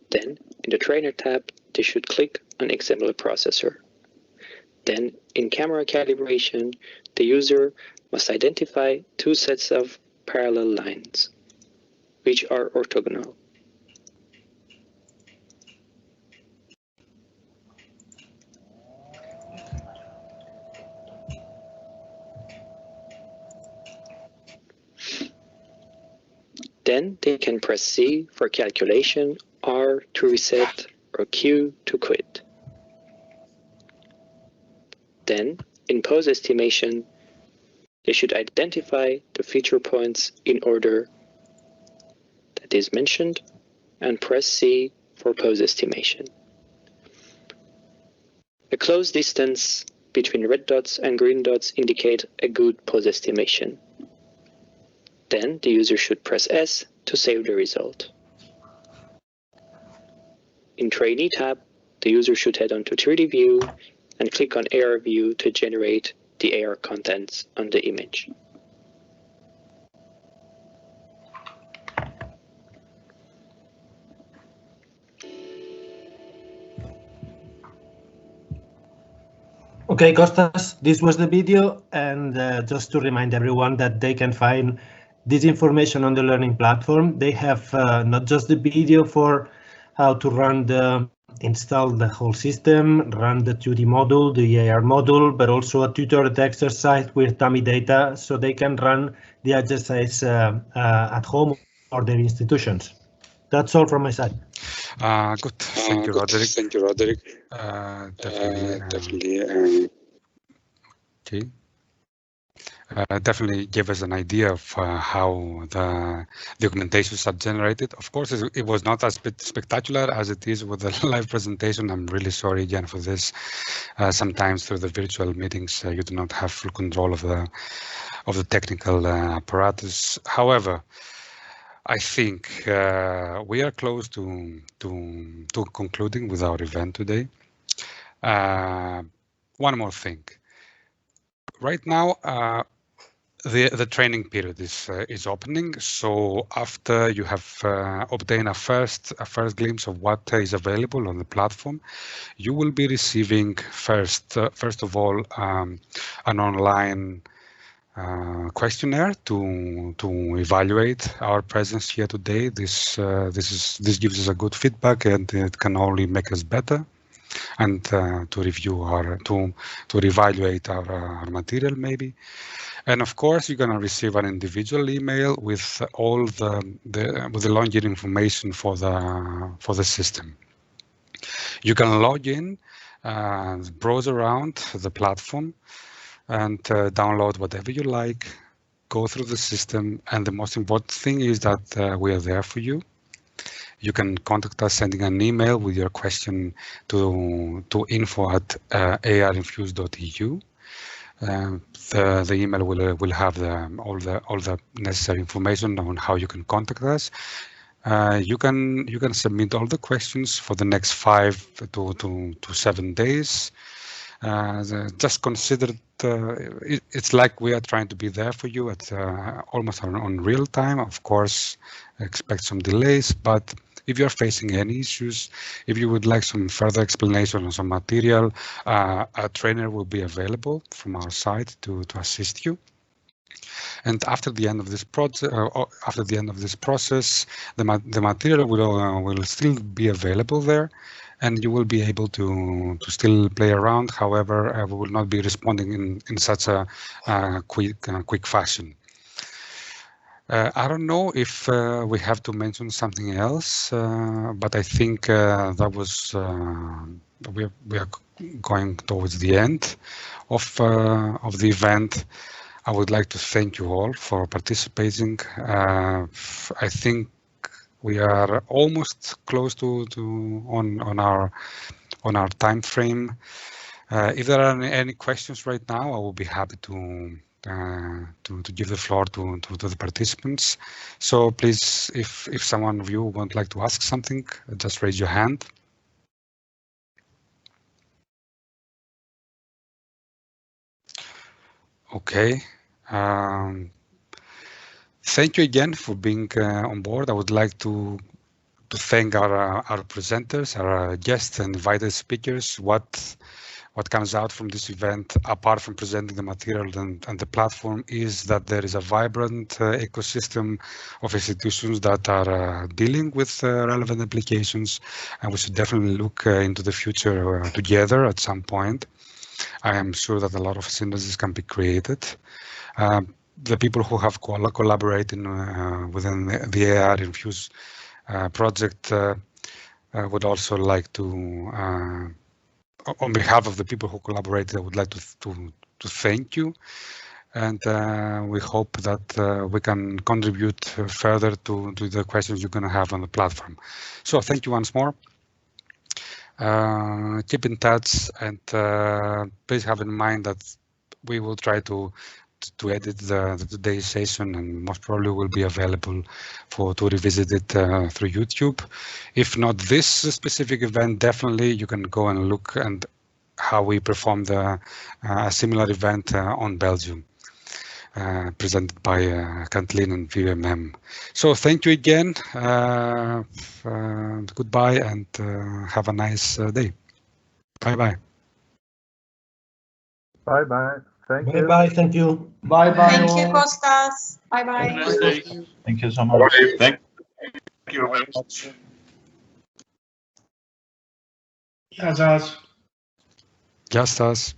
Then, in the Trainer tab, they should click on XML Processor. Then, in Camera Calibration, the user must identify two sets of parallel lines, which are orthogonal. Then they can press C for calculation, R to reset, or Q to quit. Then, in pose estimation, they should identify the feature points in order that is mentioned and press C for pose estimation. A close distance between red dots and green dots indicate a good pose estimation. Then the user should press S to save the result. In Trainee tab, the user should head on to 3D View and click on AR View to generate the AR contents on the image. Okay, Kostas, this was the video, and just to remind everyone that they can find this information on the learning platform. They have not just the video for how to install the whole system, run the 2D module, the AR module, but also a tutored exercise with dummy data, so they can run the exercise at home or their institutions. That's all from my side. Good. Thank you, Roderic. Definitely. Okay. Definitely give us an idea of how the augmentations are generated. Of course, it was not as spectacular as it is with the live presentation. I'm really sorry again for this. Sometimes through the virtual meetings, you do not have full control of the technical apparatus. However, I think we are close to concluding with our event today. One more thing. Right now, the training period is opening. So after you have obtained a first glimpse of what is available on the platform, you will be receiving first of all an online questionnaire to evaluate our presence here today. This gives us a good feedback, and it can only make us better, and to review to reevaluate our material maybe. And of course, you're gonna receive an individual email with all the login information for the system. You can log in, browse around the platform, and download whatever you like, go through the system, and the most important thing is that we are there for you. You can contact us sending an email with your question to info@arinfuse.eu. The email will have all the necessary information on how you can contact us. You can submit all the questions for the next 5 to 7 days. Just consider it's like we are trying to be there for you at almost on real time. Of course, expect some delays, but if you're facing any issues, if you would like some further explanation on some material, a trainer will be available from our side to assist you. And after the end of this process, the material will still be available there, and you will be able to still play around. However, we will not be responding in such a quick fashion. I don't know if we have to mention something else, but I think that was we are going towards the end of the event. I would like to thank you all for participating. I think we are almost close to on our time frame. If there are any questions right now, I will be happy to give the floor to the participants. So please, if someone of you would like to ask something, just raise your hand. Okay. Thank you again for being on board. I would like to thank our presenters, our guests and invited speakers. What comes out from this event, apart from presenting the material and the platform, is that there is a vibrant ecosystem of institutions that are dealing with relevant applications, and we should definitely look into the future together at some point. I am sure that a lot of synergies can be created. The people who have collaborated within the ARinfuse project would also like to, on behalf of the people who collaborated, I would like to thank you, and we hope that we can contribute further to the questions you're going to have on the platform. So thank you once more. Keep in touch, and please have in mind that we will try to edit today's session, and most probably will be available to revisit it through YouTube. If not this specific event, definitely you can go and look and how we performed a similar event on Belgium, presented by Kathleen and VMM. So thank you again. Goodbye, and have a nice day. Bye-bye. Bye-bye. Thank you. Bye-bye. Thank you. Bye-bye. Thank you, Kostas. Bye-bye. Thank you so much. Thank you very much. Γεια σας. Γεια σας.